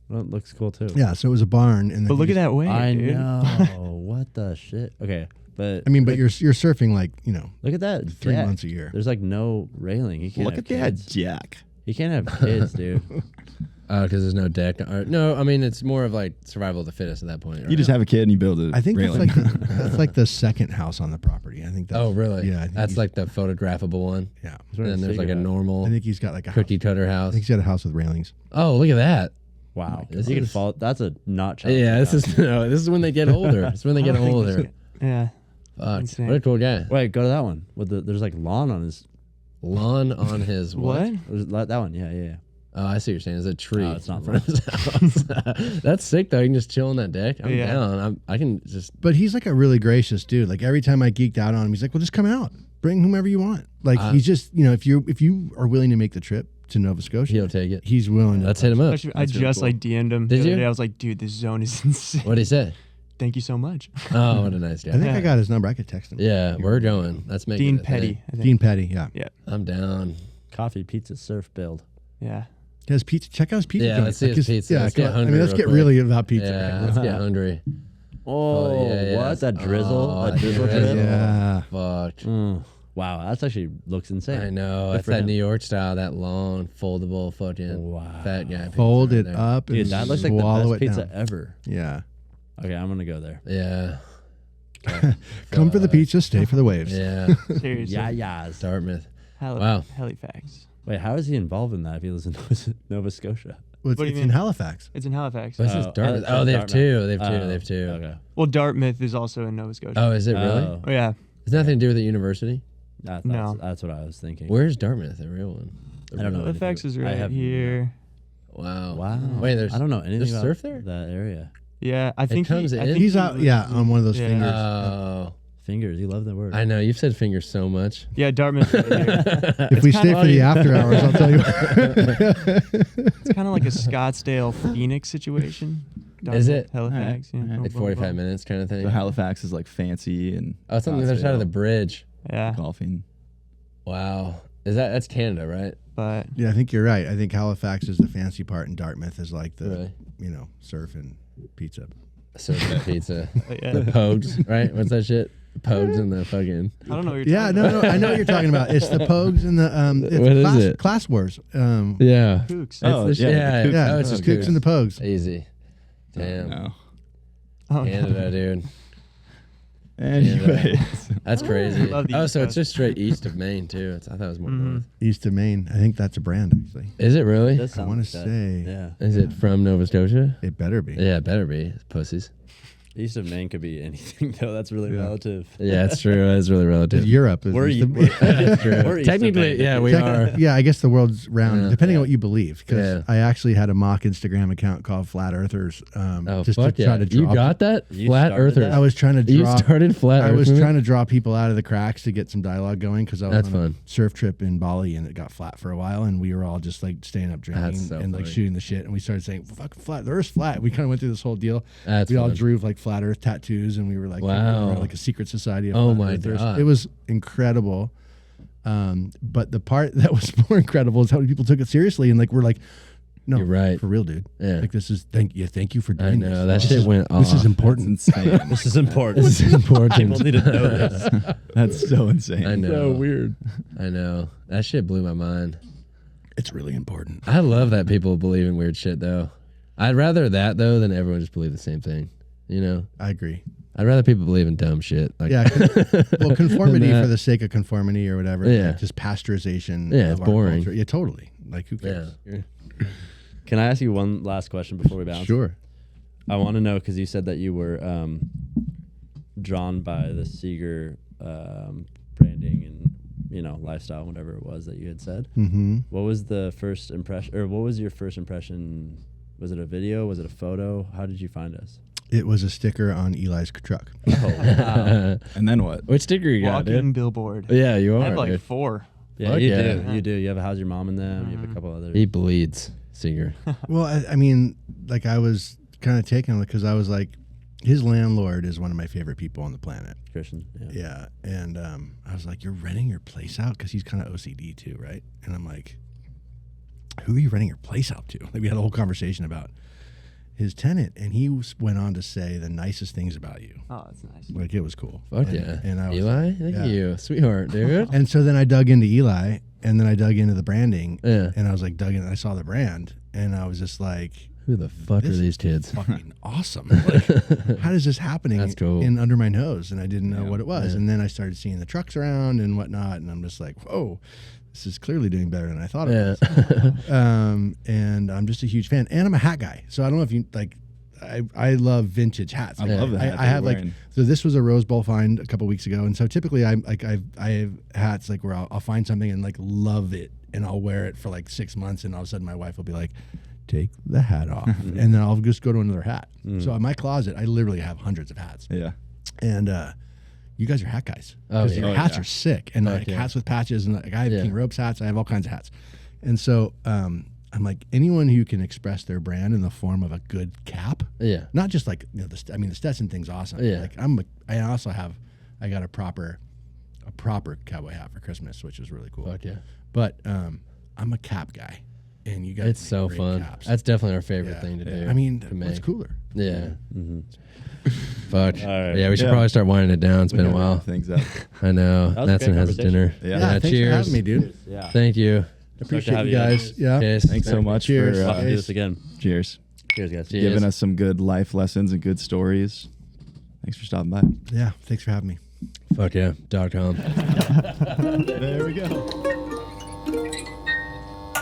[SPEAKER 3] Well, it looks cool too.
[SPEAKER 2] Yeah, so it was a barn. And then
[SPEAKER 8] But look at
[SPEAKER 2] he just-
[SPEAKER 8] that wave,
[SPEAKER 3] I
[SPEAKER 8] dude.
[SPEAKER 3] know. What the shit? Okay, but
[SPEAKER 2] I mean, but you're surfing like,
[SPEAKER 3] look at that.
[SPEAKER 2] 3
[SPEAKER 3] deck.
[SPEAKER 2] months a year.
[SPEAKER 3] There's like no railing. You can't
[SPEAKER 4] Look
[SPEAKER 3] have
[SPEAKER 4] at that
[SPEAKER 3] kids.
[SPEAKER 4] Jack.
[SPEAKER 3] You can't have kids, dude.
[SPEAKER 1] Because there's no deck. Or, no, I mean, it's more of like survival of the fittest at that point. Right?
[SPEAKER 4] You just have a kid and you build a
[SPEAKER 2] I think
[SPEAKER 4] railing.
[SPEAKER 2] that's like the second house on the property. I think that's
[SPEAKER 1] Oh, really?
[SPEAKER 2] Yeah, I think
[SPEAKER 1] That's
[SPEAKER 2] he's-
[SPEAKER 1] like the photographable one.
[SPEAKER 2] Yeah.
[SPEAKER 1] And then there's like a normal
[SPEAKER 2] I think he's got like a
[SPEAKER 1] cookie
[SPEAKER 2] house.
[SPEAKER 1] cutter
[SPEAKER 2] I
[SPEAKER 1] house.
[SPEAKER 2] think he's got a house with railings.
[SPEAKER 1] Oh, look at that.
[SPEAKER 3] Wow.
[SPEAKER 1] This
[SPEAKER 3] You can
[SPEAKER 1] is-
[SPEAKER 3] fall. That's a not child.
[SPEAKER 1] Yeah, this is when they get older. It's when they get older.
[SPEAKER 8] Yeah.
[SPEAKER 1] Fuck.
[SPEAKER 8] Insane.
[SPEAKER 1] What a cool guy.
[SPEAKER 3] Wait, go to that one. There's like lawn on his.
[SPEAKER 1] Lawn on his what?
[SPEAKER 8] What?
[SPEAKER 3] That one. Yeah.
[SPEAKER 1] Oh, I see what you're saying. It's a tree.
[SPEAKER 3] Oh, it's not
[SPEAKER 1] in front of his house. That's sick though. You can just chill on that deck. I'm
[SPEAKER 8] Yeah.
[SPEAKER 1] down. I can just.
[SPEAKER 2] But he's like a really gracious dude. Like every time I geeked out on him, he's like, "Well, just come out, bring whomever you want." Like he's just, if you are willing to make the trip to Nova Scotia,
[SPEAKER 1] He'll take it.
[SPEAKER 2] he's willing to.
[SPEAKER 1] Let's hit him up.
[SPEAKER 8] Actually, I
[SPEAKER 4] That's really
[SPEAKER 8] just
[SPEAKER 4] cool.
[SPEAKER 8] like DM'd him.
[SPEAKER 1] Did
[SPEAKER 8] the other
[SPEAKER 1] you?
[SPEAKER 8] day. I was like, dude, this zone is insane.
[SPEAKER 1] What'd he say?
[SPEAKER 8] Thank you so much.
[SPEAKER 1] Oh, what a nice guy.
[SPEAKER 2] I think
[SPEAKER 8] Yeah.
[SPEAKER 2] I got his number. I could text him.
[SPEAKER 1] Yeah, we're going. Let's make
[SPEAKER 8] Dean
[SPEAKER 1] it a
[SPEAKER 8] Petty.
[SPEAKER 1] thing.
[SPEAKER 8] I think.
[SPEAKER 2] Dean Petty. Yeah.
[SPEAKER 8] Yeah.
[SPEAKER 1] I'm down.
[SPEAKER 3] Coffee, pizza, surf, build.
[SPEAKER 8] Yeah.
[SPEAKER 2] His pizza. Check out his pizza.
[SPEAKER 1] Yeah,
[SPEAKER 2] joint.
[SPEAKER 1] let's see
[SPEAKER 2] Like
[SPEAKER 1] his pizza.
[SPEAKER 2] Yeah,
[SPEAKER 1] Let's get
[SPEAKER 2] come on.
[SPEAKER 1] hungry
[SPEAKER 2] let's
[SPEAKER 1] real
[SPEAKER 2] get
[SPEAKER 1] quick.
[SPEAKER 2] really about pizza.
[SPEAKER 1] Yeah,
[SPEAKER 2] right?
[SPEAKER 1] let's get hungry.
[SPEAKER 3] Oh,
[SPEAKER 1] yeah,
[SPEAKER 3] what? That drizzle?
[SPEAKER 1] Oh,
[SPEAKER 3] a drizzle
[SPEAKER 1] drizzle.
[SPEAKER 3] drip?
[SPEAKER 2] Yeah.
[SPEAKER 1] Fuck.
[SPEAKER 3] Wow, that's actually looks insane.
[SPEAKER 1] I know.
[SPEAKER 3] Good
[SPEAKER 1] That's
[SPEAKER 3] for
[SPEAKER 1] that
[SPEAKER 3] him.
[SPEAKER 1] New York style, that long, foldable fucking
[SPEAKER 3] Wow.
[SPEAKER 1] fat guy. pizza
[SPEAKER 2] Fold
[SPEAKER 1] right
[SPEAKER 2] it
[SPEAKER 1] there.
[SPEAKER 2] up and
[SPEAKER 3] Dude, that looks like the
[SPEAKER 2] swallow
[SPEAKER 3] best
[SPEAKER 2] it
[SPEAKER 3] pizza
[SPEAKER 2] down.
[SPEAKER 3] ever.
[SPEAKER 2] Yeah.
[SPEAKER 3] Okay, I'm gonna go there.
[SPEAKER 1] Yeah.
[SPEAKER 2] Come for the pizza, stay for the waves.
[SPEAKER 1] Yeah.
[SPEAKER 8] Seriously.
[SPEAKER 3] Yeah.
[SPEAKER 1] Dartmouth.
[SPEAKER 8] Hali-
[SPEAKER 1] Wow.
[SPEAKER 8] Halifax.
[SPEAKER 3] Wait, how is he involved in that if he lives in Nova Scotia?
[SPEAKER 2] Well, it's
[SPEAKER 8] What do you
[SPEAKER 2] it's
[SPEAKER 8] mean?
[SPEAKER 2] in Halifax.
[SPEAKER 8] It's in Halifax.
[SPEAKER 1] This is
[SPEAKER 3] Oh,
[SPEAKER 1] Dartmouth.
[SPEAKER 3] oh,
[SPEAKER 1] Oh, they have
[SPEAKER 3] Dartmouth.
[SPEAKER 1] two. They have two.
[SPEAKER 3] Oh,
[SPEAKER 1] They have two.
[SPEAKER 3] Okay.
[SPEAKER 8] Well, Dartmouth is also in Nova Scotia.
[SPEAKER 1] Oh, is it really?
[SPEAKER 3] Oh,
[SPEAKER 8] Oh, yeah.
[SPEAKER 1] It's nothing to do with the university.
[SPEAKER 8] No.
[SPEAKER 3] That's what I was thinking.
[SPEAKER 1] Where's Dartmouth, the real one?
[SPEAKER 3] I don't know.
[SPEAKER 8] Halifax is
[SPEAKER 3] I
[SPEAKER 8] right
[SPEAKER 3] have-
[SPEAKER 8] here.
[SPEAKER 1] Wow.
[SPEAKER 3] Wow.
[SPEAKER 1] Wait, there's.
[SPEAKER 3] I don't know anything
[SPEAKER 1] there's
[SPEAKER 3] about
[SPEAKER 1] surf there?
[SPEAKER 3] that area.
[SPEAKER 8] Yeah, I think
[SPEAKER 1] comes
[SPEAKER 8] I
[SPEAKER 1] in?
[SPEAKER 8] think
[SPEAKER 2] He's
[SPEAKER 8] he
[SPEAKER 2] out,
[SPEAKER 8] lives
[SPEAKER 2] yeah,
[SPEAKER 8] in-
[SPEAKER 2] on one of those
[SPEAKER 8] yeah.
[SPEAKER 2] fingers.
[SPEAKER 1] Oh.
[SPEAKER 3] Fingers. You love that word.
[SPEAKER 1] I know. You've said fingers so much.
[SPEAKER 8] Yeah, Dartmouth. Right here.
[SPEAKER 2] If we stay for the after hours, I'll tell you.
[SPEAKER 8] It's kind of like a Scottsdale Phoenix situation.
[SPEAKER 1] Is it?
[SPEAKER 8] Halifax?
[SPEAKER 4] Alright.
[SPEAKER 8] Yeah.
[SPEAKER 1] Like 45 minutes kind of thing.
[SPEAKER 4] So Halifax is like fancy and
[SPEAKER 1] Oh, it's on the other side of the bridge.
[SPEAKER 8] Yeah,
[SPEAKER 4] golfing.
[SPEAKER 1] Wow. That's Canada, right?
[SPEAKER 8] but
[SPEAKER 2] Yeah, I think you're right. I think Halifax is the fancy part, and Dartmouth is like the,
[SPEAKER 1] Really?
[SPEAKER 2] surf and pizza.
[SPEAKER 1] Surf that pizza.
[SPEAKER 8] yeah.
[SPEAKER 1] The pogues, right? What's that shit? Pogues and the fucking.
[SPEAKER 8] I don't know what you're
[SPEAKER 2] Yeah,
[SPEAKER 8] talking
[SPEAKER 2] no,
[SPEAKER 8] about.
[SPEAKER 2] I know what you're talking about. It's the Pogues and the it's
[SPEAKER 1] What is
[SPEAKER 2] class,
[SPEAKER 1] it?
[SPEAKER 2] Class Wars.
[SPEAKER 1] Yeah.
[SPEAKER 8] Kooks.
[SPEAKER 4] Oh,
[SPEAKER 1] It's the
[SPEAKER 4] yeah,
[SPEAKER 1] shit-
[SPEAKER 4] the
[SPEAKER 2] Yeah,
[SPEAKER 1] Oh,
[SPEAKER 2] it's
[SPEAKER 1] it's
[SPEAKER 2] just Kooks and the Pogues.
[SPEAKER 1] Easy. Damn.
[SPEAKER 4] No.
[SPEAKER 8] Oh,
[SPEAKER 1] Canada, dude.
[SPEAKER 4] Anyways,
[SPEAKER 1] That's crazy.
[SPEAKER 8] love the
[SPEAKER 1] Oh,
[SPEAKER 8] East
[SPEAKER 1] so it's
[SPEAKER 8] Coast.
[SPEAKER 1] just straight east of Maine, too. I thought it was more
[SPEAKER 8] Mhm.
[SPEAKER 1] north.
[SPEAKER 2] East of Maine. I think that's a brand, actually.
[SPEAKER 1] Is it really?
[SPEAKER 3] Does sound
[SPEAKER 2] wanna
[SPEAKER 3] like that.
[SPEAKER 2] say-
[SPEAKER 3] Yeah.
[SPEAKER 1] Is it from Nova Scotia?
[SPEAKER 2] It better be.
[SPEAKER 1] Yeah, it better be. Pussies.
[SPEAKER 3] East of Maine could be anything though. That's really relative.
[SPEAKER 1] Yeah, it's true. It's really relative.
[SPEAKER 2] Europe is
[SPEAKER 3] We're,
[SPEAKER 2] east of-
[SPEAKER 3] we're east of
[SPEAKER 1] Technically,
[SPEAKER 3] Maine.
[SPEAKER 1] yeah, we are.
[SPEAKER 2] Yeah, I guess the world's round,
[SPEAKER 1] Yeah.
[SPEAKER 2] depending on what you believe. Because
[SPEAKER 1] Yeah.
[SPEAKER 2] I actually had a mock Instagram account called Flat Earthers,
[SPEAKER 1] Oh,
[SPEAKER 2] just
[SPEAKER 1] fuck
[SPEAKER 2] to
[SPEAKER 1] yeah.
[SPEAKER 2] try to draw.
[SPEAKER 1] You got that?
[SPEAKER 3] You
[SPEAKER 1] Flat
[SPEAKER 3] started
[SPEAKER 1] Earthers.
[SPEAKER 3] that?
[SPEAKER 2] I was trying to
[SPEAKER 1] You
[SPEAKER 2] draw.
[SPEAKER 1] started Flat
[SPEAKER 2] I
[SPEAKER 1] Earth
[SPEAKER 2] was
[SPEAKER 1] movement?
[SPEAKER 2] trying to draw people out of the cracks to get some dialogue going because I was
[SPEAKER 1] That's
[SPEAKER 2] on
[SPEAKER 1] fun.
[SPEAKER 2] a surf trip in Bali and it got flat for a while and we were all just like staying up drinking
[SPEAKER 1] That's so
[SPEAKER 2] and like
[SPEAKER 1] funny.
[SPEAKER 2] shooting the shit and we started saying fuck flat, the Earth's flat. We kind of went through this whole deal.
[SPEAKER 1] That's
[SPEAKER 2] we all
[SPEAKER 1] fun.
[SPEAKER 2] drew like flat Earth tattoos and we were like,
[SPEAKER 1] Wow.
[SPEAKER 2] we were like a secret society of
[SPEAKER 1] Oh
[SPEAKER 2] flat
[SPEAKER 1] my
[SPEAKER 2] earthers.
[SPEAKER 1] God.
[SPEAKER 2] It was incredible. But the part that was more incredible is how many people took it seriously and like we're like, no,
[SPEAKER 1] You're right.
[SPEAKER 2] for real, dude.
[SPEAKER 1] Yeah.
[SPEAKER 2] Like this is thank you for doing
[SPEAKER 1] I know.
[SPEAKER 2] this.
[SPEAKER 1] That shit went off.
[SPEAKER 2] This is important.
[SPEAKER 4] Insane.
[SPEAKER 3] This is important.
[SPEAKER 1] This is important.
[SPEAKER 3] People need to know this.
[SPEAKER 4] That's so insane.
[SPEAKER 1] I know.
[SPEAKER 5] So weird.
[SPEAKER 1] I know. That shit blew my mind.
[SPEAKER 2] It's really important.
[SPEAKER 1] I love that people believe in weird shit, though. I'd rather that, though, than everyone just believe the same thing. You know?
[SPEAKER 2] I agree.
[SPEAKER 1] I'd rather people believe in dumb shit. Like,
[SPEAKER 2] Yeah. Well, conformity
[SPEAKER 1] than
[SPEAKER 2] for
[SPEAKER 1] that.
[SPEAKER 2] the sake of conformity or whatever.
[SPEAKER 1] Yeah.
[SPEAKER 2] Like just pasteurization.
[SPEAKER 1] Yeah,
[SPEAKER 2] of
[SPEAKER 1] it's
[SPEAKER 2] our
[SPEAKER 1] boring.
[SPEAKER 2] culture. Yeah, totally. Like who cares?
[SPEAKER 1] Yeah.
[SPEAKER 3] Can I ask you one last question before we bounce?
[SPEAKER 2] Sure.
[SPEAKER 3] I want to know because you said that you were drawn by the Seeger branding and lifestyle, and whatever it was that you had said.
[SPEAKER 2] Mm-hmm.
[SPEAKER 3] What was the first impression, or what was your first impression? Was it a video? Was it a photo? How did you find us?
[SPEAKER 2] It was a sticker on Eli's truck.
[SPEAKER 3] Oh, wow.
[SPEAKER 4] And then what?
[SPEAKER 1] Which sticker you got,
[SPEAKER 8] Walking
[SPEAKER 1] dude?
[SPEAKER 8] billboard.
[SPEAKER 1] Yeah, you
[SPEAKER 8] I
[SPEAKER 1] are.
[SPEAKER 8] have like
[SPEAKER 1] dude.
[SPEAKER 8] 4.
[SPEAKER 3] Yeah,
[SPEAKER 1] Fuck
[SPEAKER 3] you
[SPEAKER 1] yeah.
[SPEAKER 3] do. You do. You have a How's Your Mom in them. You have a couple others.
[SPEAKER 1] He bleeds, Seeger.
[SPEAKER 2] Well, I mean, like I was kind of taken because I was like, his landlord is one of my favorite people on the planet.
[SPEAKER 3] Christian. Yeah.
[SPEAKER 2] Yeah. And I was like, you're renting your place out? Because he's kind of OCD too, right? And I'm like, who are you renting your place out to? Like we had a whole conversation about his tenant, and he went on to say the nicest things about you.
[SPEAKER 8] Oh, that's nice.
[SPEAKER 2] Like it was cool.
[SPEAKER 1] Fuck
[SPEAKER 2] And-
[SPEAKER 1] yeah.
[SPEAKER 2] And I was
[SPEAKER 1] Eli?
[SPEAKER 2] like,
[SPEAKER 1] Look
[SPEAKER 2] yeah.
[SPEAKER 1] at you. Sweetheart, dude.
[SPEAKER 2] And so then I dug into Eli, and then I dug into the branding,
[SPEAKER 1] Yeah.
[SPEAKER 2] and I was like, dug in. I saw the brand, and I was just like,
[SPEAKER 1] Who the fuck are
[SPEAKER 2] This
[SPEAKER 1] these kids?
[SPEAKER 2] fucking awesome. Like, how is this happening
[SPEAKER 1] That's cool.
[SPEAKER 2] in under my nose? And I didn't know
[SPEAKER 4] Yeah.
[SPEAKER 2] what it was.
[SPEAKER 1] Yeah.
[SPEAKER 2] And then I started seeing the trucks around and whatnot, and I'm just like, whoa, this is clearly doing better than I thought it
[SPEAKER 1] Yeah.
[SPEAKER 2] was. And I'm just a huge fan, and I'm a hat guy. So I don't know if you like. I love vintage hats.
[SPEAKER 4] I love the hat
[SPEAKER 2] I
[SPEAKER 4] that
[SPEAKER 2] have
[SPEAKER 4] you're
[SPEAKER 2] like
[SPEAKER 4] wearing.
[SPEAKER 2] so. This was a Rose Bowl find a couple weeks ago, and so typically I have hats like where I'll find something and like love it, and I'll wear it for like 6 months, and all of a sudden my wife will be like, "Take the hat off," and then I'll just go to another hat. So in my closet, I literally have hundreds of hats,
[SPEAKER 4] Yeah.
[SPEAKER 2] and you guys are hat guys
[SPEAKER 1] Oh,
[SPEAKER 2] because
[SPEAKER 1] yeah.
[SPEAKER 2] your
[SPEAKER 4] Oh,
[SPEAKER 2] hats
[SPEAKER 4] yeah.
[SPEAKER 2] are sick, and
[SPEAKER 1] Fuck
[SPEAKER 2] like
[SPEAKER 1] yeah.
[SPEAKER 2] hats with patches, and like I have
[SPEAKER 1] Yeah.
[SPEAKER 2] King Ropes hats. I have all kinds of hats, and so I'm like anyone who can express their brand in the form of a good cap.
[SPEAKER 1] Yeah.
[SPEAKER 2] Not just like the Stetson thing's awesome.
[SPEAKER 1] Yeah.
[SPEAKER 2] Like I got a proper cowboy hat for Christmas, which is really cool.
[SPEAKER 1] Fuck yeah.
[SPEAKER 2] But I'm a cap guy, and you guys
[SPEAKER 1] It's
[SPEAKER 2] make
[SPEAKER 1] so
[SPEAKER 2] great
[SPEAKER 1] fun.
[SPEAKER 2] caps.
[SPEAKER 1] That's definitely our favorite
[SPEAKER 2] Yeah.
[SPEAKER 1] thing to do.
[SPEAKER 2] I mean,
[SPEAKER 1] to
[SPEAKER 2] what's
[SPEAKER 1] make.
[SPEAKER 2] cooler?
[SPEAKER 1] Yeah.
[SPEAKER 3] Mm-hmm.
[SPEAKER 1] Fuck.
[SPEAKER 3] All right.
[SPEAKER 1] Yeah, we should
[SPEAKER 4] Yeah.
[SPEAKER 1] probably start winding it down. It's
[SPEAKER 4] We
[SPEAKER 1] been a
[SPEAKER 4] gotta
[SPEAKER 1] while.
[SPEAKER 4] wrap things up.
[SPEAKER 1] I know.
[SPEAKER 3] That was a
[SPEAKER 1] Mattson
[SPEAKER 3] great
[SPEAKER 1] has
[SPEAKER 3] conversation.
[SPEAKER 1] dinner.
[SPEAKER 4] Yeah.
[SPEAKER 2] Thanks
[SPEAKER 1] cheers.
[SPEAKER 2] for having me, dude.
[SPEAKER 3] Yeah.
[SPEAKER 1] Thank you.
[SPEAKER 2] Appreciate
[SPEAKER 3] have
[SPEAKER 2] you
[SPEAKER 3] you
[SPEAKER 2] guys. Yeah.
[SPEAKER 1] Cheers.
[SPEAKER 4] Thanks so much
[SPEAKER 2] Cheers.
[SPEAKER 3] We'll
[SPEAKER 4] for
[SPEAKER 3] have to do this again.
[SPEAKER 4] cheers.
[SPEAKER 3] Cheers, guys.
[SPEAKER 1] Cheers.
[SPEAKER 4] Giving us some good life lessons and good stories. Thanks for stopping by.
[SPEAKER 2] Yeah. Thanks for having me.
[SPEAKER 1] Fuck yeah. .com.
[SPEAKER 4] There we go.